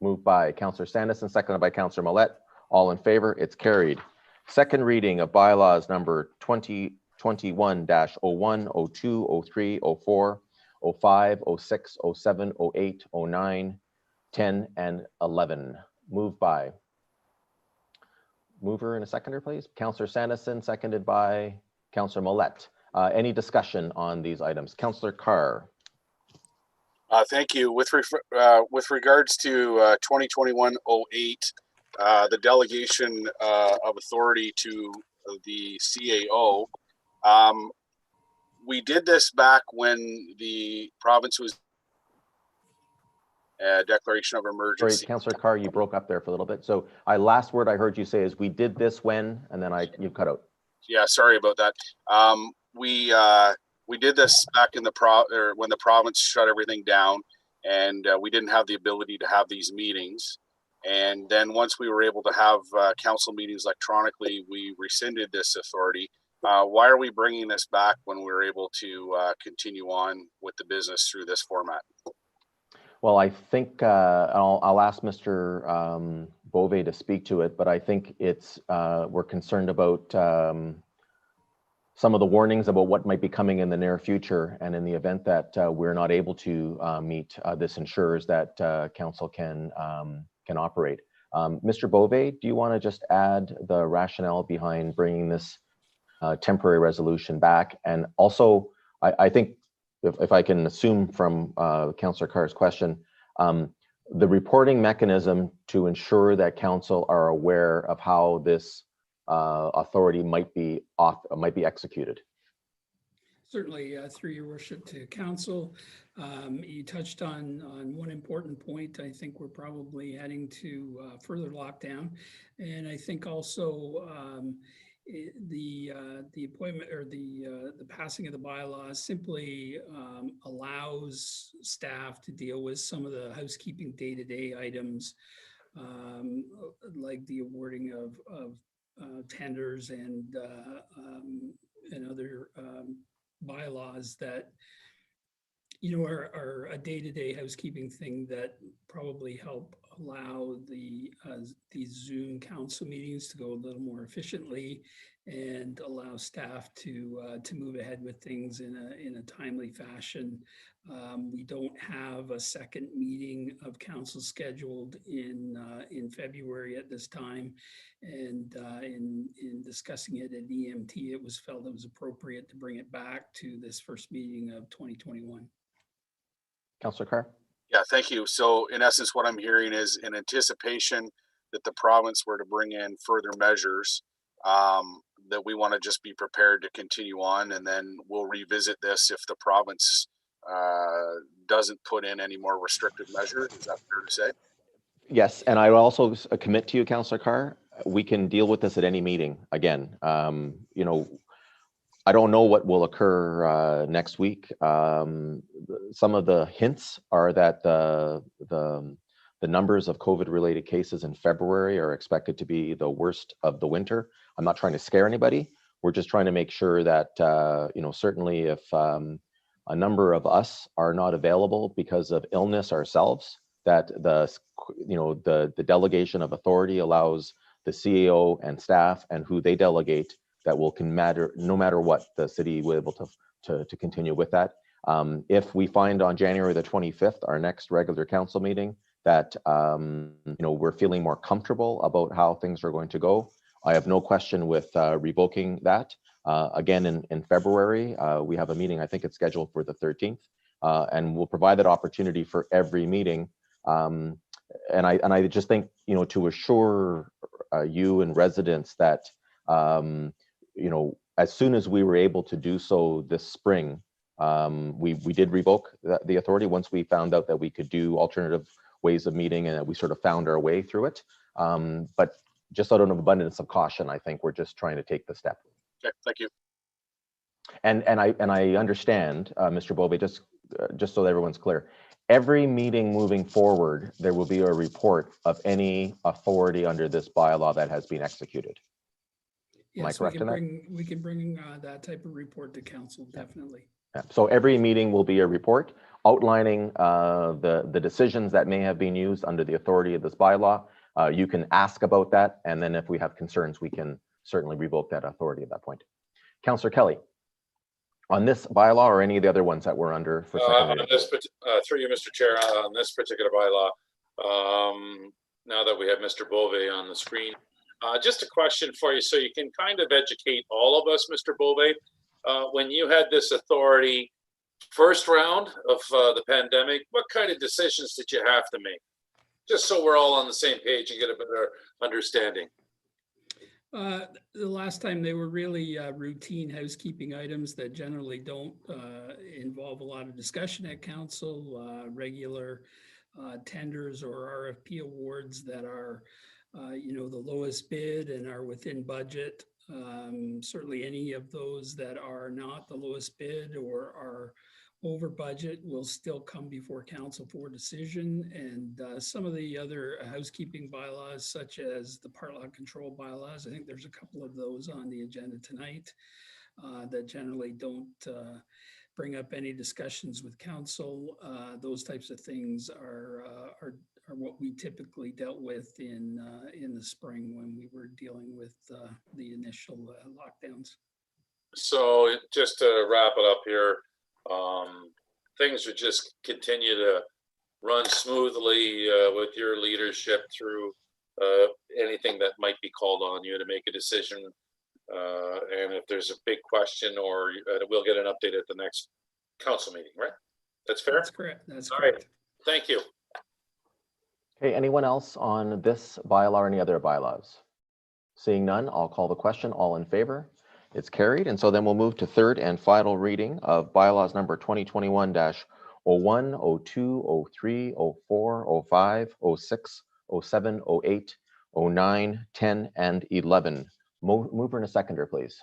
Moved by Councillor Sanderson, seconded by Councillor Millette. All in favor? It's carried. Second reading of bylaws number 2021-01, 02, 03, 04, 05, 06, 07, 08, 09, 10, and 11. Moved by, mover and a seconder, please. Councillor Sanderson, seconded by Councillor Millette. Any discussion on these items? Councillor Carr. Thank you. With regards to 2021-08, the delegation of authority to the CAO, we did this back when the province was a declaration of emergency. Sorry, Councillor Carr, you broke up there for a little bit. So last word I heard you say is we did this when, and then you cut out. Yeah, sorry about that. We did this back in when the province shut everything down, and we didn't have the ability to have these meetings. And then once we were able to have council meetings electronically, we rescinded this authority. Why are we bringing this back when we're able to continue on with the business through this format? Well, I think I'll ask Mr. Bove to speak to it, but I think it's we're concerned about some of the warnings about what might be coming in the near future, and in the event that we're not able to meet, this ensures that council can operate. Mr. Bove, do you want to just add the rationale behind bringing this temporary resolution back? And also, I think if I can assume from Councillor Carr's question, the reporting mechanism to ensure that council are aware of how this authority might be executed. Certainly, through your worship to council, you touched on one important point. I think we're probably heading to further lockdown, and I think also the appointment or the passing of the bylaws simply allows staff to deal with some of the housekeeping day-to-day items, like the awarding of tenders and other bylaws that are a day-to-day housekeeping thing that probably help allow these Zoom council meetings to go a little more efficiently and allow staff to move ahead with things in a timely fashion. We don't have a second meeting of council scheduled in February at this time, and in discussing it at EMT, it was felt it was appropriate to bring it back to this first meeting of 2021. Councillor Carr. Yeah, thank you. So in essence, what I'm hearing is in anticipation that the province were to bring in further measures, that we want to just be prepared to continue on, and then we'll revisit this if the province doesn't put in any more restrictive measures. Is that fair to say? Yes, and I will also commit to you, Councillor Carr, we can deal with this at any meeting. Again, I don't know what will occur next week. Some of the hints are that the numbers of COVID-related cases in February are expected to be the worst of the winter. I'm not trying to scare anybody. We're just trying to make sure that certainly if a number of us are not available because of illness ourselves, that the delegation of authority allows the CEO and staff and who they delegate that will can matter no matter what, the city will be able to continue with that. If we find on January the 25th, our next regular council meeting, that we're feeling more comfortable about how things are going to go, I have no question with revoking that. Again, in February, we have a meeting, I think it's scheduled for the 13th, and we'll provide that opportunity for every meeting. And I just think, to assure you and residents that, as soon as we were able to do so this spring, we did revoke the authority once we found out that we could do alternative ways of meeting, and that we sort of found our way through it. But just out of an abundance of caution, I think we're just trying to take the step. Okay, thank you. And I understand, Mr. Bove, just so that everyone's clear, every meeting moving forward, there will be a report of any authority under this bylaw that has been executed. Am I Yes, correct in that? we can bring that type of report to council, definitely. Yeah. So every meeting will be a report outlining the decisions that may have been used under the authority of this bylaw. You can ask about that, and then if we have concerns, we can certainly revoke that authority at that point. Councillor Kelly, on this bylaw or any of the other ones that we're under for second reading? Through you, Mr. Chair, on this particular bylaw, now that we have Mr. Bove on the screen, just a question for you, so you can kind of educate all of us, Mr. Bove. When you had this authority, first round of the pandemic, what kind of decisions did you have to make? Just so we're all on the same page and get a better understanding. The last time they were really routine housekeeping items that generally don't involve a lot of discussion at council, regular tenders or RFP awards that are, the lowest bid and are within budget. Certainly any of those that are not the lowest bid or are over budget will still come before council for decision. And some of the other housekeeping bylaws, such as the part lot control bylaws, I think there's a couple of those on the agenda tonight that generally don't bring up any discussions with council. Those types of things are what we typically dealt with in the spring when we were dealing with the initial lockdowns. So just to wrap it up here, things would just continue to run smoothly with your leadership through anything that might be called on you to make a decision. And if there's a big question, or we'll get an update at the next council meeting, right? That's fair? That's correct. That's all correct. Right. Thank you. Okay, anyone else on this bylaw or any other bylaws? Seeing none, I'll call the question. All in favor? It's carried. And so then we'll move to third and final reading of bylaws number 2021-01, 02, 03, 04, 05, 06, 07, 08, 09, 10, and 11. Mover and a seconder, please.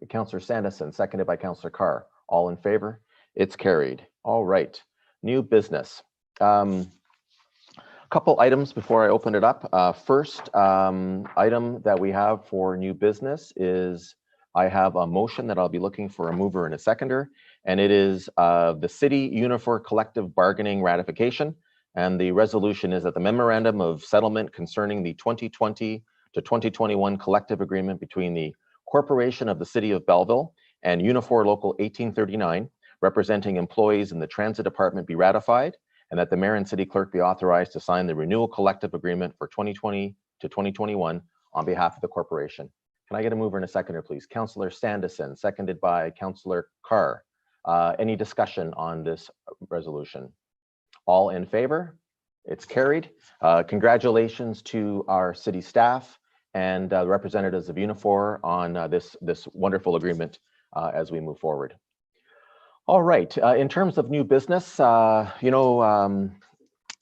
Councillor Sanderson, seconded by Councillor Carr. All in favor? It's carried. All right. New business. Couple items before I open it up. First item that we have for new business is I have a motion that I'll be looking for a mover and a seconder, and it is the City Unifor Collective Bargaining Ratification. And the resolution is that the memorandum of settlement concerning the 2020 to 2021 collective agreement between the Corporation of the City of Belleville and Unifor Local 1839, representing employees in the Transit Department, be ratified, and that the mayor and city clerk be authorized to sign the renewal collective agreement for 2020 to 2021 on behalf of the corporation. Can I get a mover and a seconder, please? Councillor Sanderson, seconded by Councillor Carr. Any discussion on this resolution? All in favor? It's carried. Congratulations to our city staff and representatives of Unifor on this wonderful agreement as we move forward. All right. In terms of new business, Happy New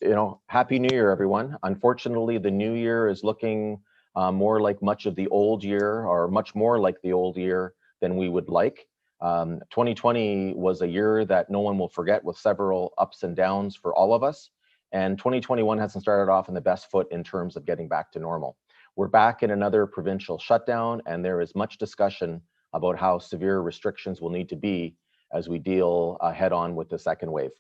Year, everyone. Unfortunately, the new year is looking more like much of the old year, or much more like the old year than we would like. 2020 was a year that no one will forget, with several ups and downs for all of us. And 2021 hasn't started off in the best foot in terms of getting back to normal. We're back in another provincial shutdown, and there is much discussion about how severe restrictions will need to be as we deal head on with the second wave.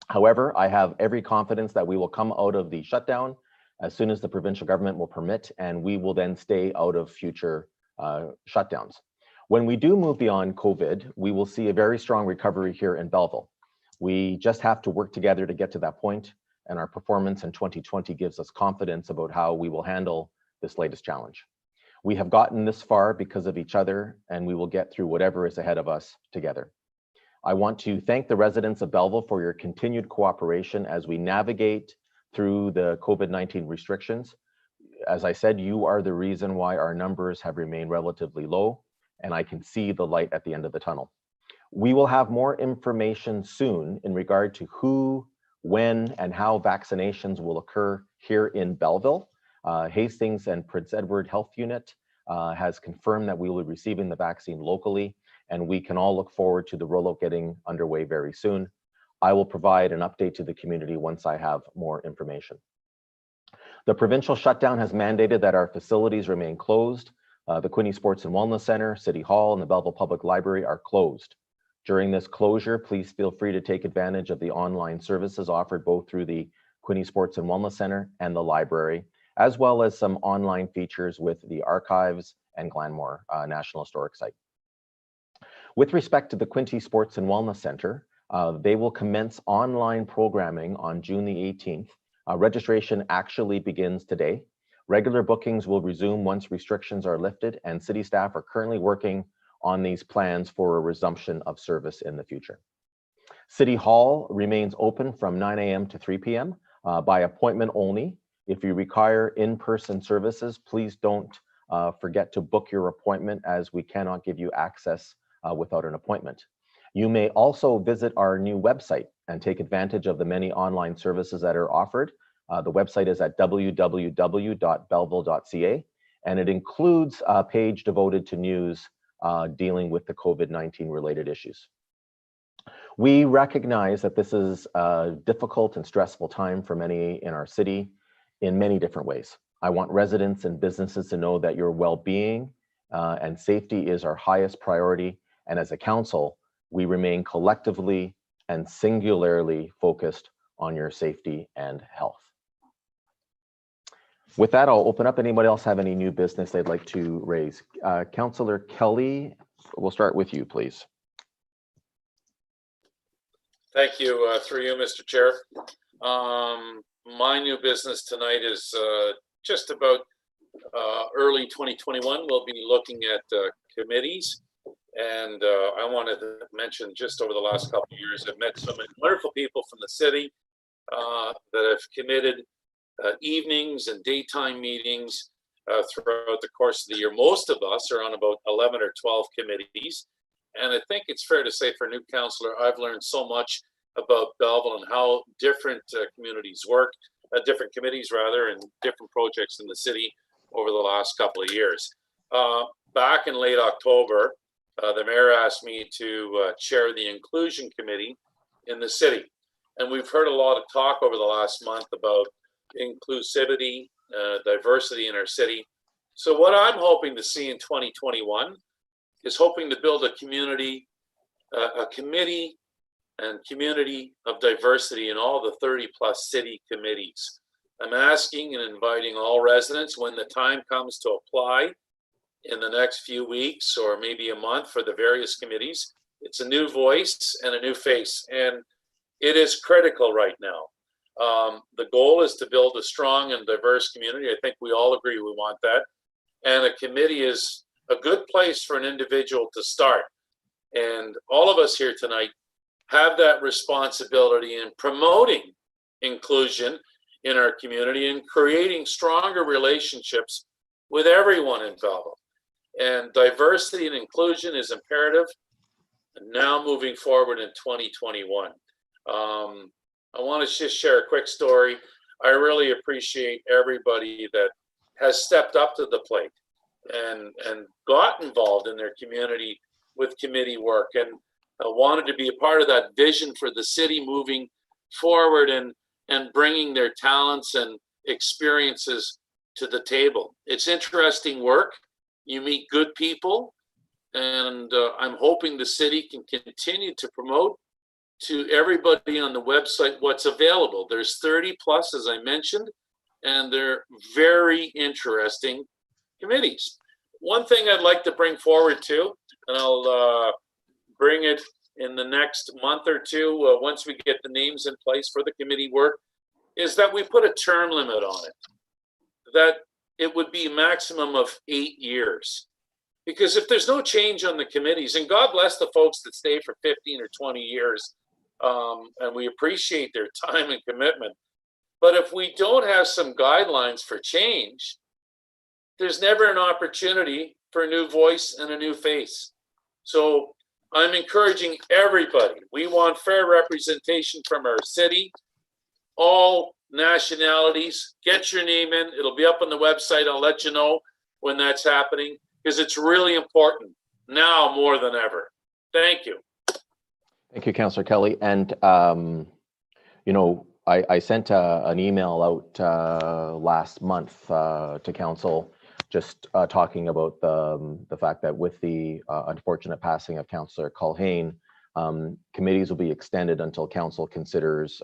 However, I have every confidence that we will come out of the shutdown as soon as the provincial government will permit, and we will then stay out of future shutdowns. When we do move beyond COVID, we will see a very strong recovery here in Belleville. We just have to work together to get to that point, and our performance in 2020 gives us confidence about how we will handle this latest challenge. We have gotten this far because of each other, and we will get through whatever is ahead of us together. I want to thank the residents of Belleville for your continued cooperation as we navigate through the COVID-19 restrictions. As I said, you are the reason why our numbers have remained relatively low, and I can see the light at the end of the tunnel. We will have more information soon in regard to who, when, and how vaccinations will occur here in Belleville. Hastings and Prince Edward Health Unit has confirmed that we will be receiving the vaccine locally, and we can all look forward to the rollout getting underway very soon. I will provide an update to the community once I have more information. The provincial shutdown has mandated that our facilities remain closed. The Quinte Sports and Wellness Center, City Hall, and the Belleville Public Library are closed. During this closure, please feel free to take advantage of the online services offered both through the Quinte Sports and Wellness Center and the library, as well as some online features with the archives and Glanmore National Historic Site. With respect to the Quinte Sports and Wellness Center, they will commence online programming on June the 18th. Registration actually begins today. Regular bookings will resume once restrictions are lifted, and city staff are currently working on these plans for a resumption of service in the future. City Hall remains open from 9 a.m. to 3 p.m. By appointment only. If you require in-person services, please don't forget to book your appointment, as we cannot give you access without an appointment. You may also visit our new website and take advantage of the many online services that are offered. The website is at www.belleville.ca, and it includes a page devoted to news dealing with the COVID-19 related issues. We recognize that this is a difficult and stressful time for many in our city in many different ways. I want residents and businesses to know that your well-being and safety is our highest priority, and as a council, we remain collectively and singularly focused on your safety and health. With that, I'll open up. Anybody else have any new business they'd like to raise? Councillor Kelly, we'll start with you, please. Thank you, through you, Mr. Chair. My new business tonight is just about early 2021. We'll be looking at committees. And I wanted to mention, just over the last couple of years, I've met so many wonderful people from the city that have committed evenings and daytime meetings throughout the course of the year. Most of us are on about 11 or 12 committees. And I think it's fair to say, for a new councillor, I've learned so much about Belleville and how different communities work, different committees rather, and different projects in the city over the last couple of years. Back in late October, the mayor asked me to chair the inclusion committee in the city. And we've heard a lot of talk over the last month about inclusivity, diversity in our city. So what I'm hoping to see in 2021 is hoping to build a community, a committee and community of diversity in all the 30+ city committees. I'm asking and inviting all residents, when the time comes to apply in the next few weeks or maybe a month for the various committees, it's a new voice and a new face, and it is critical right now. The goal is to build a strong and diverse community. I think we all agree we want that. And a committee is a good place for an individual to start. And all of us here tonight have that responsibility in promoting inclusion in our community and creating stronger relationships with everyone in Belleville. And diversity and inclusion is imperative now moving forward in 2021. I want to just share a quick story. I really appreciate everybody that has stepped up to the plate and got involved in their community with committee work and wanted to be a part of that vision for the city moving forward and bringing their talents and experiences to the table. It's interesting work. You meet good people, and I'm hoping the city can continue to promote to everybody on the website what's available. There's 30 plus, as I mentioned, and they're very interesting committees. One thing I'd like to bring forward too, and I'll bring it in the next month or two, once we get the names in place for the committee work, is that we put a term limit on it, that it would be a maximum of 8 years. Because if there's no change on the committees, and God bless the folks that stay for 15 or 20 years, and we appreciate their time and commitment, but if we don't have some guidelines for change, there's never an opportunity for a new voice and a new face. So I'm encouraging everybody. We want fair representation from our city, all nationalities. Get your name in. It'll be up on the website. I'll let you know when that's happening, because it's really important now more than ever. Thank you. Thank you, Councillor Kelly. And, you know, I sent an email out last month to Council, just talking about the fact that with the unfortunate passing of Councillor Culhane, committees will be extended until Council considers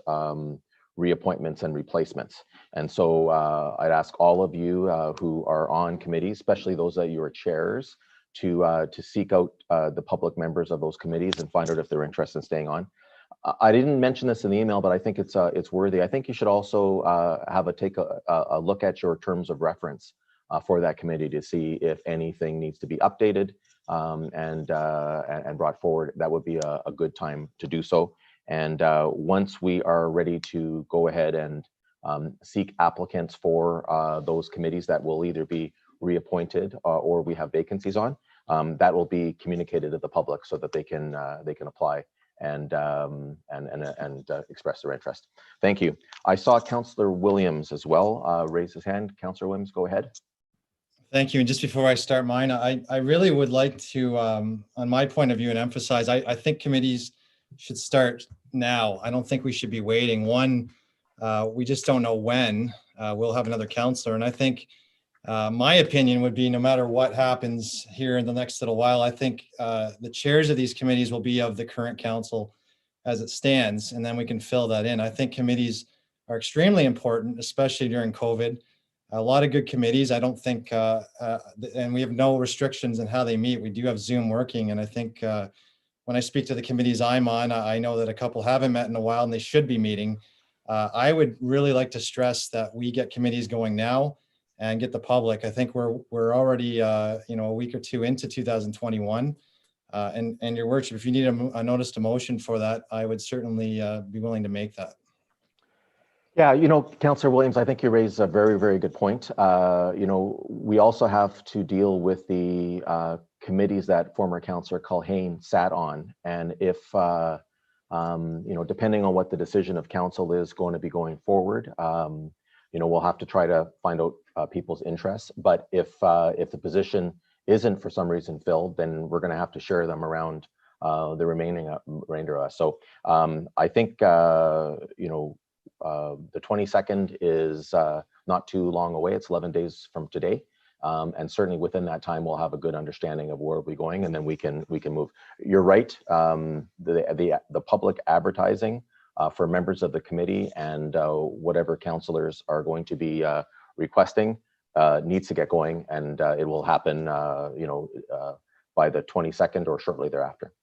reappointments and replacements. And so I'd ask all of you who are on committees, especially those that you are chairs, to seek out the public members of those committees and find out if they're interested in staying on. I didn't mention this in the email, but I think it's worthy. I think you should also take a look at your terms of reference for that committee to see if anything needs to be updated and brought forward. That would be a good time to do so. And once we are ready to go ahead and seek applicants for those committees that will either be reappointed or we have vacancies on, that will be communicated to the public so that they can apply and express their interest. Thank you. I saw Councillor Williams as well raise his hand. Councillor Williams, go ahead. Thank you. And just before I start mine, I really would like to, on my point of view, and emphasize, I think committees should start now. I don't think we should be waiting. One, we just don't know when we'll have another councillor. And I think my opinion would be, no matter what happens here in the next little while, I think the chairs of these committees will be of the current council as it stands, and then we can fill that in. I think committees are extremely important, especially during COVID. A lot of good committees. I don't think, and we have no restrictions in how they meet. We do have Zoom working, and I think when I speak to the committees I'm on, I know that a couple haven't met in a while and they should be meeting. I would really like to stress that we get committees going now and get the public. I think we're already a week or two into 2021, and your worship, if you need a notice to motion for that, I would certainly be willing to make that. Yeah, Councillor Williams, I think you raised a very, very good point. We also have to deal with the committees that former Councillor Culhane sat on, and if depending on what the decision of council is going to be going forward, we'll have to try to find out people's interests. But if the position isn't for some reason filled, then we're going to have to share them around the remainder of us. So I think the 22nd is not too long away. It's 11 days from today. And certainly within that time, we'll have a good understanding of where we're going, and then we can move. You're right. The public advertising for members of the committee and whatever councillors are going to be requesting needs to get going, and it will happen, by the 22nd or shortly thereafter.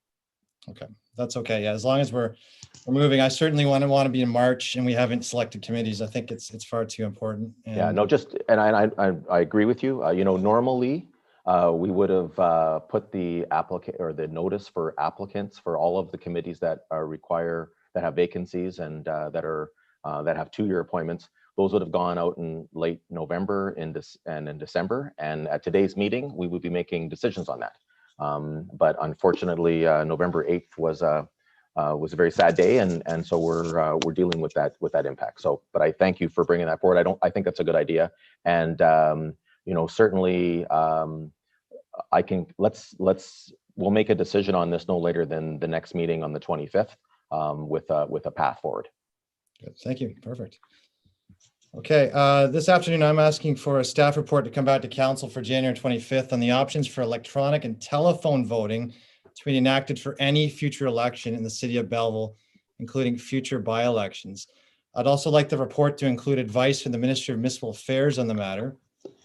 Okay, that's okay. Yeah, as long as we're moving. I certainly want to be in March, and we haven't selected committees. I think it's far too important. And yeah, no, I agree with you. Normally we would have put the applicant or the notice for applicants for all of the committees that that have vacancies and that have 2-year appointments. Those would have gone out in late November and in December. And at today's meeting, we would be making decisions on that. But unfortunately, November 8th was a very sad day, and so we're dealing with that impact. So, but I thank you for bringing that forward. I think that's a good idea, and certainly we'll make a decision on this no later than the next meeting on the 25th with a path forward. Good. Thank you. Perfect. Okay, this afternoon I'm asking for a staff report to come back to council for January 25th on the options for electronic and telephone voting to be enacted for any future election in the city of Belleville including future by-elections. I'd also like the report to include advice from the Ministry of Municipal Affairs on the matter,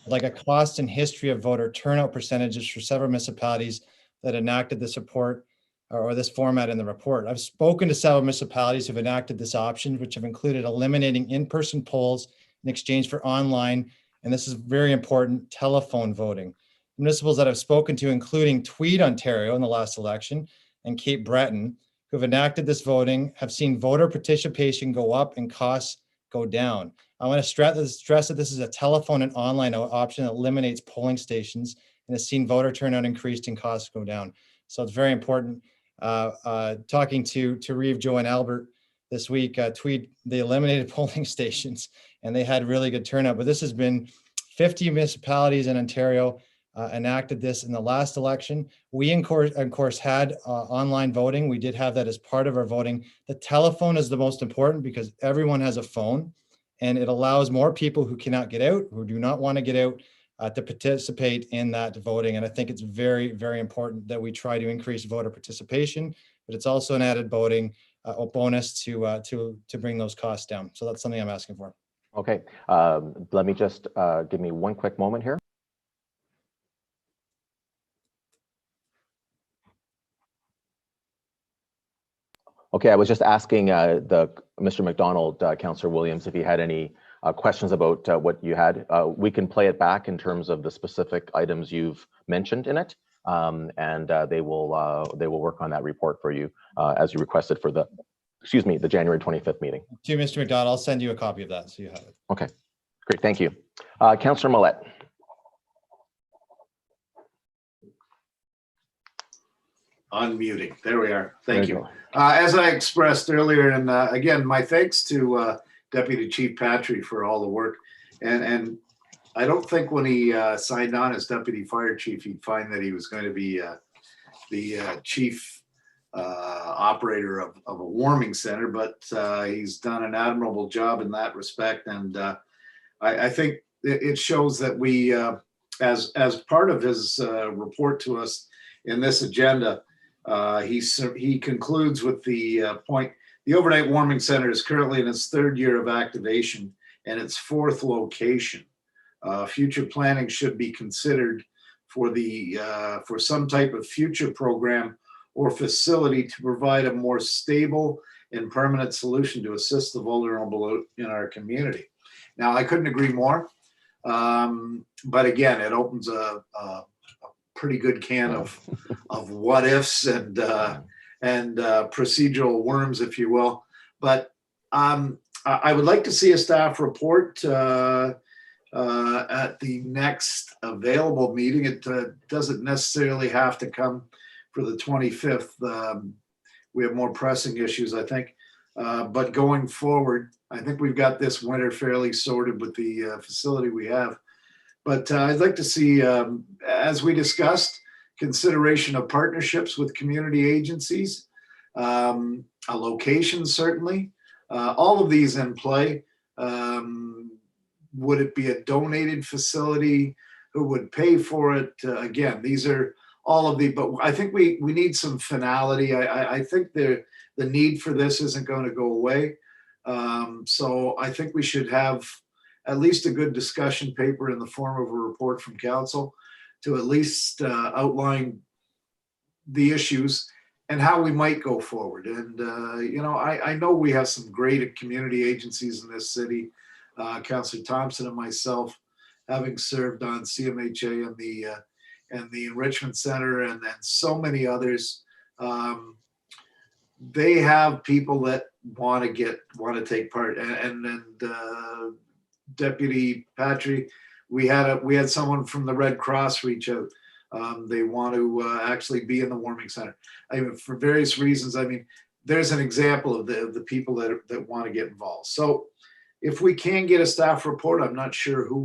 like a cost and history of voter turnout percentages for several municipalities that enacted this report or this format in the report. I've spoken to several municipalities who've enacted this option, which have included eliminating in-person polls in exchange for online, and this is very important, telephone voting. Municipals that I've spoken to, including Tweed, Ontario in the last election, and Cape Breton, who have enacted this voting, have seen voter participation go up and costs go down. I want to stress that this is a telephone and online option that eliminates polling stations and has seen voter turnout increased and costs go down. So it's very important. Talking to Reeve, Joe, and Albert this week, Tweed, they eliminated polling stations and they had really good turnout. But this has been 50 municipalities in Ontario enacted this in the last election. We, of course, had online voting. We did have that as part of our voting. The telephone is the most important because everyone has a phone, and it allows more people who cannot get out, who do not want to get out, to participate in that voting. And I think it's very, very important that we try to increase voter participation, but it's also an added voting bonus to bring those costs down. So that's something I'm asking for. Okay, let me just give me one quick moment here. Okay, I was just asking Mr. McDonald, Councillor Williams, if he had any questions about what you had. We can play it back in terms of the specific items you've mentioned in it, and they will work on that report for you as you requested for the, excuse me, the January 25th meeting. To Mr. McDonald, I'll send you a copy of that so you have it. Okay, great, thank you. Councillor Millette. Unmuting. There we are. Thank you. As I expressed earlier, and again, my thanks to Deputy Chief Patry for all the work. And I don't think when he signed on as Deputy Fire Chief, he'd find that he was going to be the chief operator of a warming center, but he's done an admirable job in that respect. And I think it shows that we, as part of his report to us in this agenda, he concludes with the point: the overnight warming center is currently in its third year of activation and its fourth location. Future planning should be considered for some type of future program or facility to provide a more stable and permanent solution to assist the vulnerable in our community. Now, I couldn't agree more, but again, it opens a pretty good can of what ifs and procedural worms, if you will. But I would like to see a staff report at the next available meeting. It doesn't necessarily have to come for the 25th. We have more pressing issues, I think. But going forward, I think we've got this winter fairly sorted with the facility we have. But I'd like to see, as we discussed, consideration of partnerships with community agencies, a location certainly, all of these in play. Would it be a donated facility? Who would pay for it? Again, these are all of the, but I think we need some finality. I think the need for this isn't going to go away. So I think we should have at least a good discussion paper in the form of a report from council to at least outline the issues and how we might go forward. And, I know we have some great community agencies in this city. Councillor Thompson and myself, having served on CMHA and the Enrichment Center and so many others, they have people that want to take part. And Deputy Patry, we had someone from the Red Cross reach out. They want to actually be in the warming center. I mean, for various reasons. I mean, there's an example of the people that want to get involved. So if we can get a staff report, I'm not sure who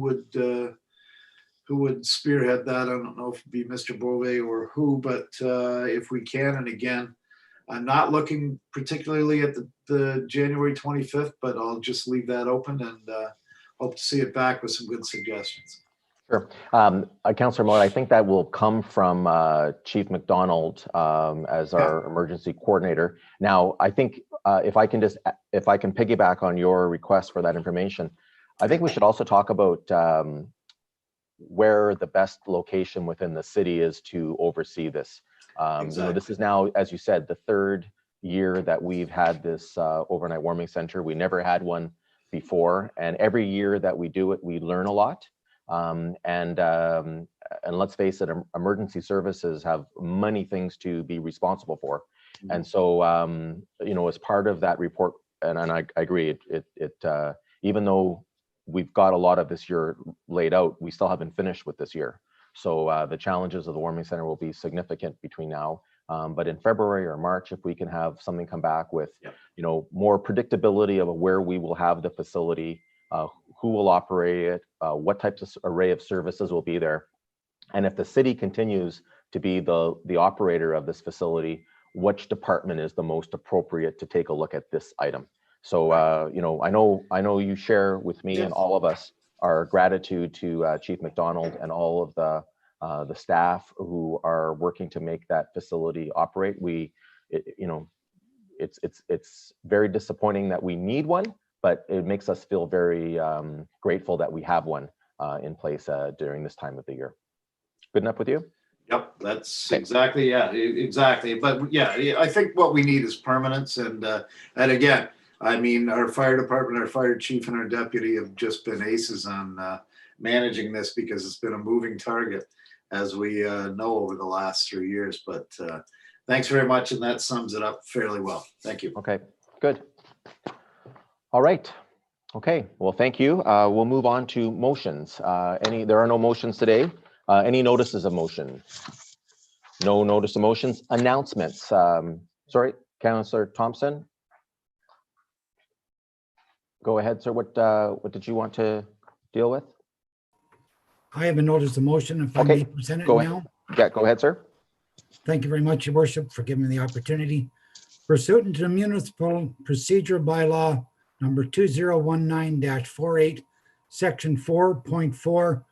would spearhead that. I don't know if it'd be Mr. Bove or who, but if we can, and again, I'm not looking particularly at the January 25th, but I'll just leave that open and hope to see it back with some good suggestions. Sure. Councillor Millard, I think that will come from Chief McDonald as our emergency coordinator. Now, I think if I can piggyback on your request for that information, I think we should also talk about where the best location within the city is to oversee this. This is now, as you said, the third year that we've had this overnight warming center. We never had one before, and every year that we do it, we learn a lot. And let's face it, emergency services have many things to be responsible for. And so, as part of that report, and I agree, even though we've got a lot of this year laid out, we still haven't finished with this year. So the challenges of the warming center will be significant between now. But in February or March, if we can have something come back with, more predictability of where we will have the facility, who will operate it, what types of array of services will be there. And if the city continues to be the operator of this facility, which department is the most appropriate to take a look at this item? So, I know you share with me and all of us our gratitude to Chief McDonald and all of the staff who are working to make that facility operate. It's very disappointing that we need one, but it makes us feel very grateful that we have one in place during this time of the year. Good enough with you? Yep, that's exactly, exactly. But I think what we need is permanence. And again, I mean, our fire department, our fire chief and our deputy have just been aces on managing this, because it's been a moving target, as we know, over the last 3 years. But thanks very much. And that sums it up fairly well. Thank you. Okay, good. All right. Okay, well, thank you. We'll move on to motions. There are no motions today. Any notices of motion? No notice of motions. Announcements. Sorry, Councillor Thompson. Go ahead, sir. What did you want to deal with? I have a notice of motion, if I may present it now. Yeah, go ahead, sir. Thank you very much, Your Worship, for giving me the opportunity. Pursuant to the Municipal Procedure Bylaw number 2019-48, section 4.4,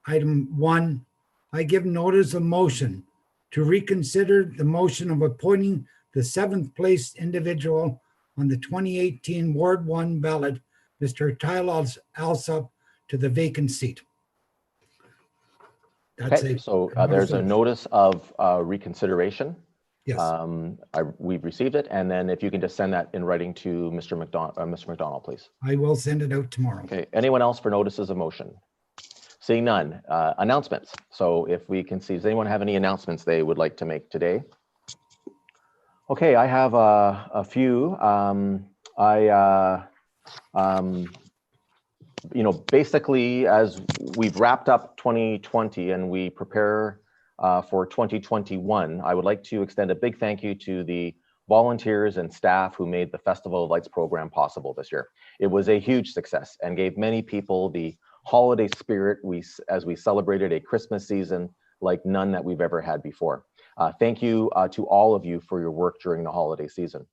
item 1, I give notice of motion to reconsider the motion of appointing the 7th place individual on the 2018 Ward 1 ballot, Mr. Tyler Alsop, to the vacant seat. That's Okay, so there's a notice of reconsideration. Yes. We've received it, and then if you can just send that in writing to Mr. McDonald, please. I will send it out tomorrow. Okay, anyone else for notices of motion? Seeing none. Announcements. So if we can see, does anyone have any announcements they would like to make today? Okay, I have a few. Basically, as we've wrapped up 2020 and we prepare for 2021, I would like to extend a big thank you to the volunteers and staff who made the Festival of Lights program possible this year. It was a huge success and gave many people the holiday spirit as we celebrated a Christmas season like none that we've ever had before. Thank you to all of you for your work during the holiday season.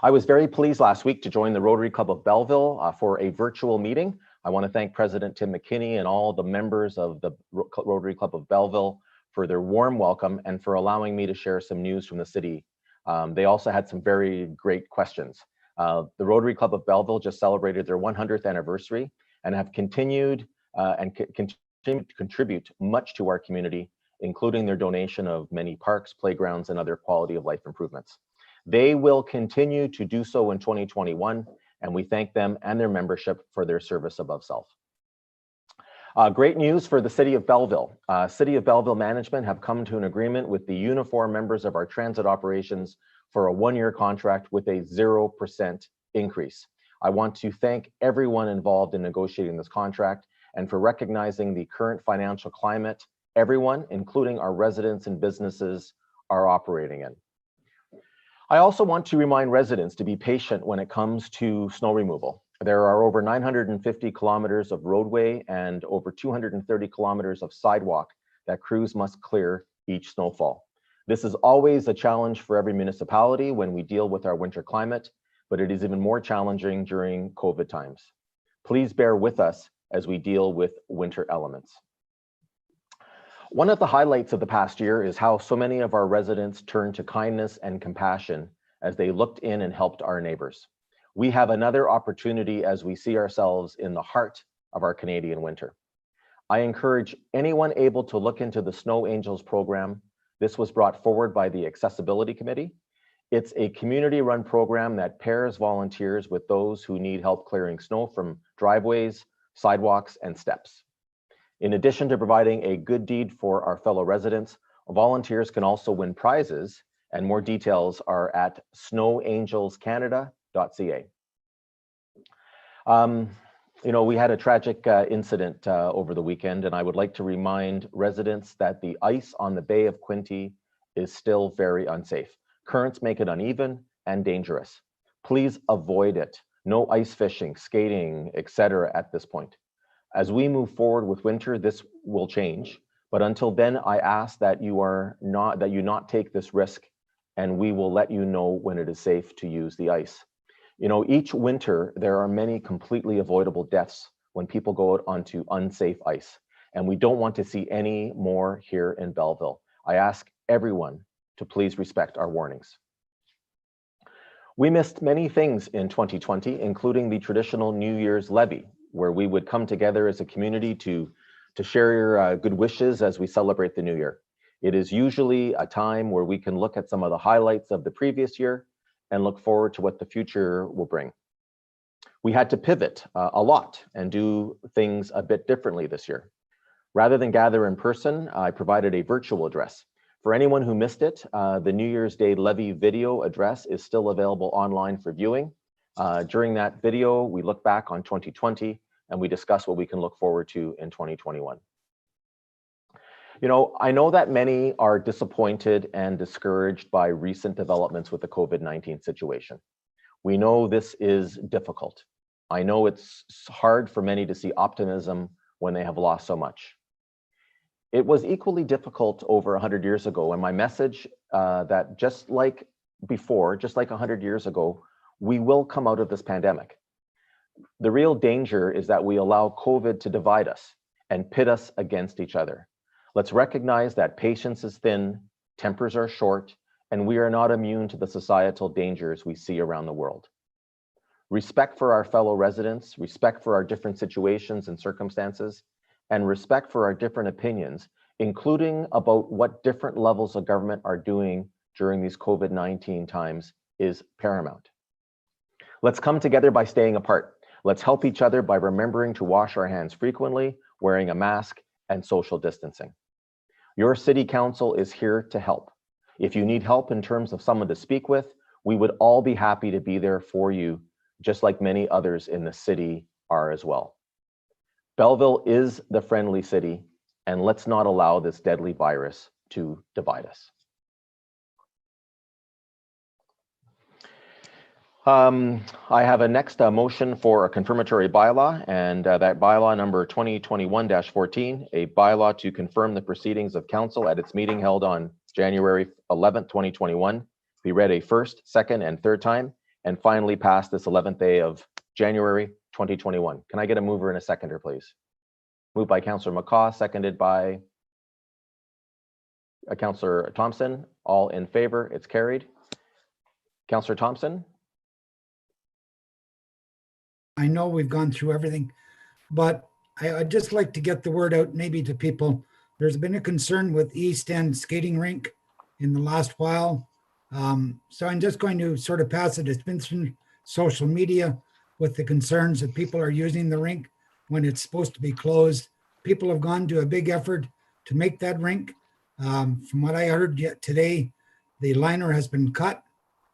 I was very pleased last week to join the Rotary Club of Belleville for a virtual meeting. I want to thank President Tim McKinney and all the members of the Rotary Club of Belleville for their warm welcome and for allowing me to share some news from the city. They also had some very great questions. The Rotary Club of Belleville just celebrated their 100th anniversary and have continued and continue to contribute much to our community, including their donation of many parks, playgrounds, and other quality of life improvements. They will continue to do so in 2021, and we thank them and their membership for their service above self. Great news for the City of Belleville. City of Belleville management have come to an agreement with the uniform members of our transit operations for a one-year contract with a 0% increase. I want to thank everyone involved in negotiating this contract and for recognizing the current financial climate everyone, including our residents and businesses, are operating in. I also want to remind residents to be patient when it comes to snow removal. There are over 950 kilometers of roadway and over 230 kilometers of sidewalk that crews must clear each snowfall. This is always a challenge for every municipality when we deal with our winter climate, but it is even more challenging during COVID times. Please bear with us as we deal with winter elements. One of the highlights of the past year is how so many of our residents turned to kindness and compassion as they looked in and helped our neighbors. We have another opportunity as we see ourselves in the heart of our Canadian winter. I encourage anyone able to look into the Snow Angels program. This was brought forward by the Accessibility Committee. It's a community-run program that pairs volunteers with those who need help clearing snow from driveways, sidewalks, and steps. In addition to providing a good deed for our fellow residents, volunteers can also win prizes, and more details are at snowangelscanada.ca. You know, we had a tragic incident over the weekend, and I would like to remind residents that the ice on the Bay of Quinte is still very unsafe. Currents make it uneven and dangerous. Please avoid it. No ice fishing, skating, etc. at this point. As we move forward with winter, this will change. But until then, I ask that you not take this risk, and we will let you know when it is safe to use the ice. You know, each winter, there are many completely avoidable deaths when people go out onto unsafe ice, and we don't want to see any more here in Belleville. I ask everyone to please respect our warnings. We missed many things in 2020, including the traditional New Year's levee, where we would come together as a community to share your good wishes as we celebrate the new year. It is usually a time where we can look at some of the highlights of the previous year and look forward to what the future will bring. We had to pivot a lot and do things a bit differently this year. Rather than gather in person, I provided a virtual address. For anyone who missed it, the New Year's Day levee video address is still available online for viewing. During that video, we look back on 2020 and we discuss what we can look forward to in 2021. You know, I know that many are disappointed and discouraged by recent developments with the COVID-19 situation. We know this is difficult. I know it's hard for many to see optimism when they have lost so much. It was equally difficult over 100 years ago, and my message that just like before, just like 100 years ago, we will come out of this pandemic. The real danger is that we allow COVID to divide us and pit us against each other. Let's recognize that patience is thin, tempers are short, and we are not immune to the societal dangers we see around the world. Respect for our fellow residents, respect for our different situations and circumstances, and respect for our different opinions, including about what different levels of government are doing during these COVID-19 times, is paramount. Let's come together by staying apart. Let's help each other by remembering to wash our hands frequently, wearing a mask, and social distancing. Your city council is here to help. If you need help in terms of someone to speak with, we would all be happy to be there for you, just like many others in the city are as well. Belleville is the friendly city, and let's not allow this deadly virus to divide us. I have a next motion for a confirmatory bylaw, and that bylaw number 2021-14, a bylaw to confirm the proceedings of council at its meeting held on January 11th, 2021, be read a first, second, and third time, and finally passed this 11th day of January 2021. Can I get a mover and a seconder, please? Moved by Councillor McCaw, seconded by Councillor Thompson. All in favor, it's carried. Councillor Thompson? I know we've gone through everything, but I'd just like to get the word out maybe to people. There's been a concern with East End skating rink in the last while. So I'm just going to sort of pass it. It's been through social media with the concerns that people are using the rink when it's supposed to be closed. People have gone to a big effort to make that rink. From what I heard yet today, the liner has been cut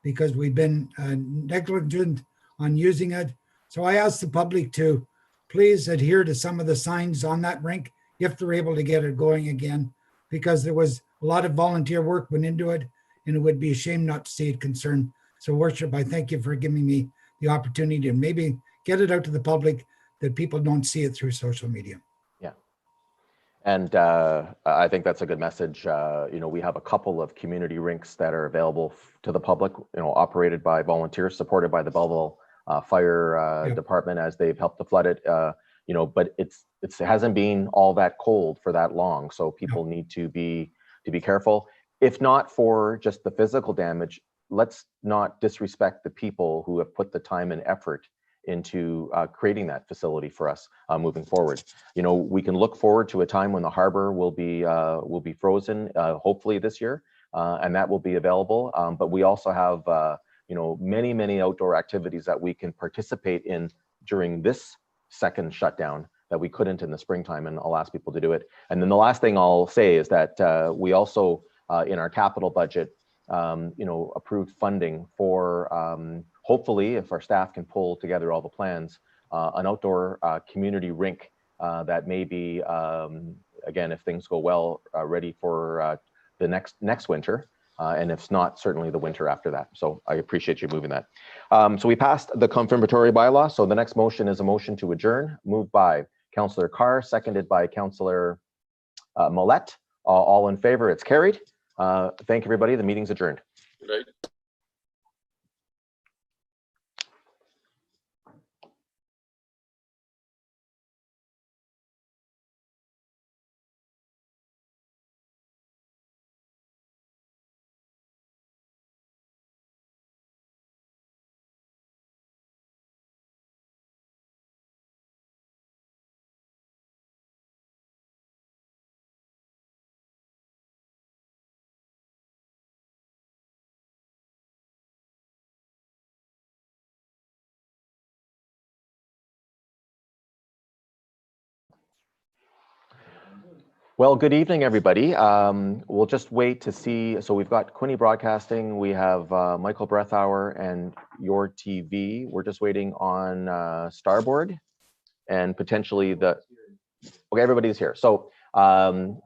because we've been negligent on using it. So I ask the public to please adhere to some of the signs on that rink if they're able to get it going again, because there was a lot of volunteer work went into it, and it would be a shame not to see it concerned. So Worship, I thank you for giving me the opportunity to maybe get it out to the public that people don't see it through social media. Yeah. And I think that's a good message. You know, we have a couple of community rinks that are available to the public, you know, operated by volunteers, supported by the Belleville Fire Department as they've helped to flood it. but it hasn't been all that cold for that long. So people need to be careful. If not for just the physical damage, let's not disrespect the people who have put the time and effort into creating that facility for us moving forward. We can look forward to a time when the harbor will be frozen, hopefully this year, and that will be available. But we also have many outdoor activities that we can participate in during this second shutdown that we couldn't in the springtime, and I'll ask people to do it. And then the last thing I'll say is that we also in our capital budget approved funding for hopefully, if our staff can pull together all the plans, an outdoor community rink that may be, again, if things go well, ready for the next winter. And if not, certainly the winter after that. So I appreciate you moving that. So we passed the confirmatory bylaw. So the next motion is a motion to adjourn, moved by Councillor Carr, seconded by Councillor Millette. All in favor, it's carried. Thank everybody. The meeting's adjourned. Right. Well, good evening, everybody. We'll just wait to see. So we've got Quinny Broadcasting, we have Michael Breathauer and Your TV. We're just waiting on Starboard and potentially okay, everybody's here. So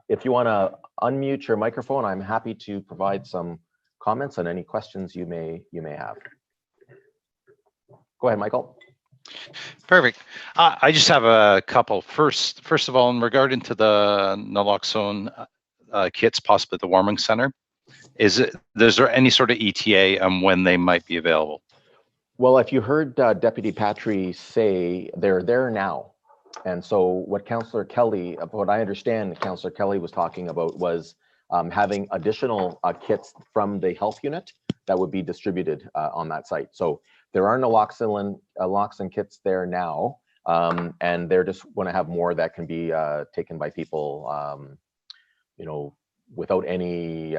if you want to unmute your microphone, I'm happy to provide some comments on any questions you may have. Go ahead, Michael. Perfect. I just have a couple. First of all, in regarding to the naloxone kits, possibly the warming center, is there any sort of ETA on when they might be available? Well, if you heard Deputy Patry say, they're there now. And so what Councillor Kelly, what I understand Councillor Kelly was talking about was having additional kits from the health unit that would be distributed on that site. So there are naloxone kits there now, and they're just want to have more that can be taken by people, without any,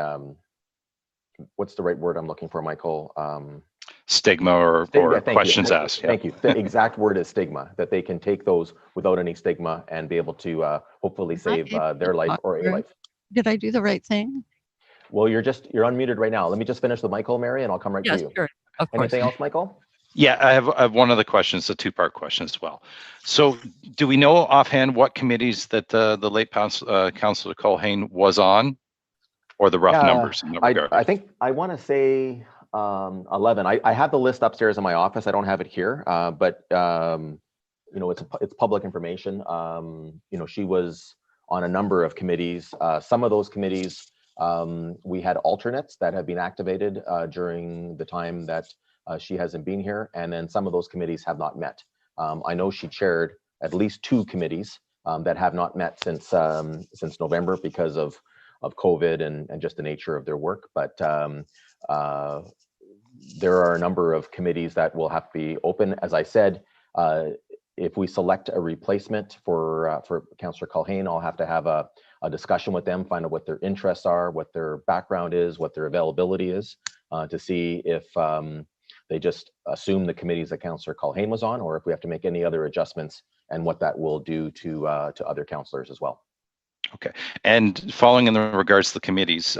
what's the right word I'm looking for, Michael? Stigma or questions asked. Yeah. Thank you. The exact word is stigma, that they can take those without any stigma and be able to hopefully save their life or a life. Did I do the right thing? Well, you're unmuted right now. Let me just finish with Michael, Mary, and I'll come right to you. Sure. Of course. Anything else, Michael? Yeah, I have one other question. It's a two-part question as well. So do we know offhand what committees that the late Councillor Culhane was on, or the rough numbers in that regard? I think I want to say 11. I have the list upstairs in my office. I don't have it here, but it's public information. She was on a number of committees. Some of those committees, we had alternates that have been activated during the time that she hasn't been here, and then some of those committees have not met. I know she chaired at least 2 committees that have not met since November because of COVID and just the nature of their work. But there are a number of committees that will have to be open. As I said, if we select a replacement for Councillor Culhane, I'll have to have a discussion with them, find out what their interests are, what their background is, what their availability is, to see if they just assume the committees that Councillor Culhane was on, or if we have to make any other adjustments, and what that will do to other councillors as well. Okay, and following in the regards to the committees,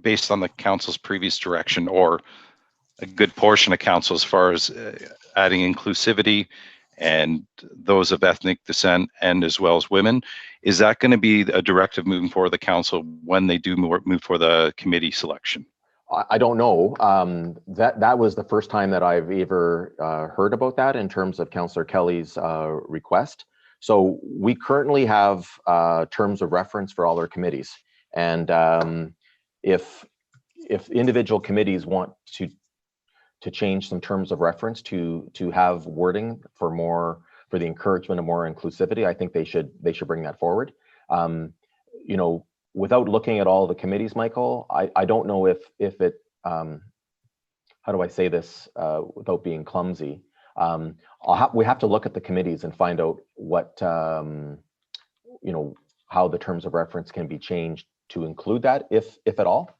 based on the council's previous direction, or a good portion of council as far as adding inclusivity and those of ethnic descent and as well as women, is that going to be a directive moving forward the council when they do move for the committee selection? I don't know. That was the first time that I've ever heard about that in terms of Councillor Kelly's request. So we currently have terms of reference for all our committees, and if individual committees want to change some terms of reference to have wording for more for the encouragement of more inclusivity. I think they should bring that forward. You know, without looking at all the committees, Michael, I don't know if it, how do I say this without being clumsy? We have to look at the committees and find out what, you know, how the terms of reference can be changed to include that, if at all.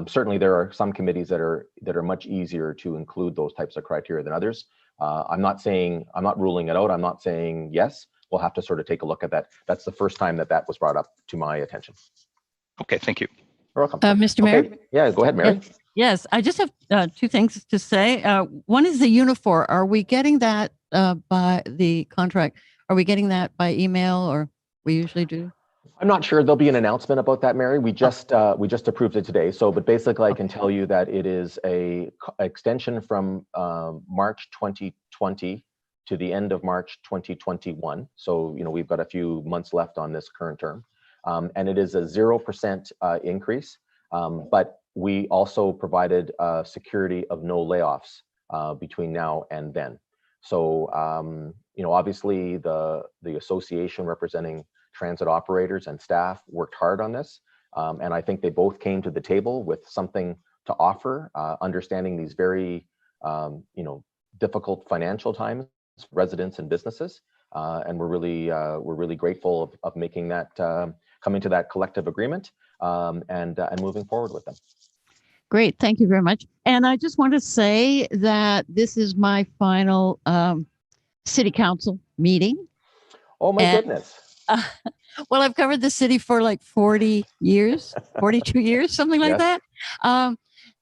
Certainly there are some committees that are much easier to include those types of criteria than others. I'm not ruling it out. I'm not saying yes. We'll have to sort of take a look at that. That's the first time that was brought up to my attention. Okay, thank you. You're welcome. Mr. Mayor? Okay. Yeah, go ahead, Mary. Yes, I just have two things to say. One is the uniform. Are we getting that by the contract? Are we getting that by email, or we usually do? I'm not sure. There'll be an announcement about that, Mary. We just approved it today. So, but basically, I can tell you that it is a extension from March 2020 to the end of March 2021. So, you know, we've got a few months left on this current term, and it is a 0% increase. But we also provided security of no layoffs between now and then. So, you know, obviously the association representing transit operators and staff worked hard on this. And I think they both came to the table with something to offer, understanding these very, you know, difficult financial times, residents and businesses. And we're really grateful of making that, coming to that collective agreement and moving forward with them. Great, thank you very much. And I just want to say that this is my final city council meeting. Oh my goodness. Well, I've covered the city for like 40 years, 42 years, something like that.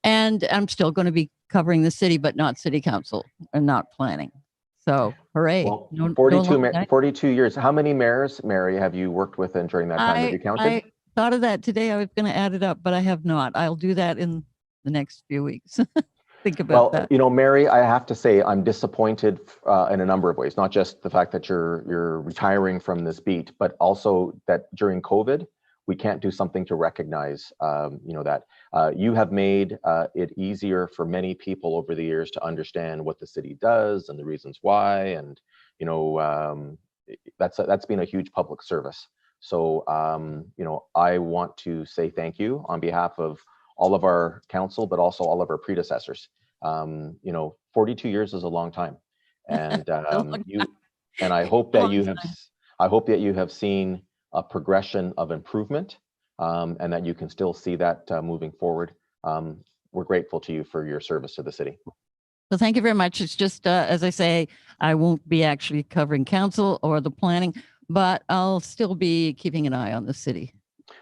And I'm still going to be covering the city, but not city council and not planning. So hooray. Well, 42 years. How many mayors, Mary, have you worked with during that time? Have you counted? I thought of that today. I was going to add it up, but I have not. I'll do that in the next few weeks. Think about that. You know, Mary, I have to say I'm disappointed in a number of ways, not just the fact that you're retiring from this beat, but also that during COVID, we can't do something to recognize, you know, that you have made it easier for many people over the years to understand what the city does and the reasons why. And, you know, that's been a huge public service. So, you know, I want to say thank you on behalf of all of our council, but also all of our predecessors. You know, 42 years is a long time, and I hope that you have seen a progression of improvement, and that you can still see that moving forward. We're grateful to you for your service to the city. So thank you very much. It's just, as I say, I won't be actually covering council or the planning, but I'll still be keeping an eye on the city.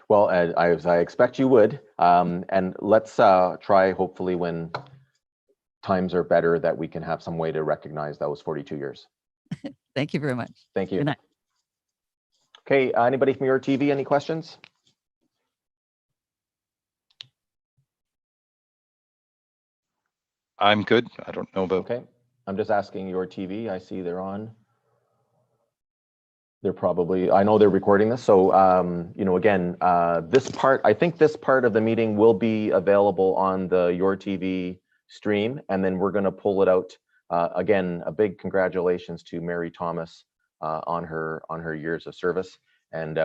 Well, as I expect you would, and let's try, hopefully when times are better, that we can have some way to recognize those 42 years. Thank you very much. Thank you. Good night. Okay, anybody from your TV, any questions? I'm good. I don't know about. Okay, I'm just asking your TV. I see they're on. They're probably, I know they're recording this. So, you know, again, this part, I think this part of the meeting will be available on the Your TV stream, and then we're going to pull it out. Again, a big congratulations to Mary Thomas on her years of service. And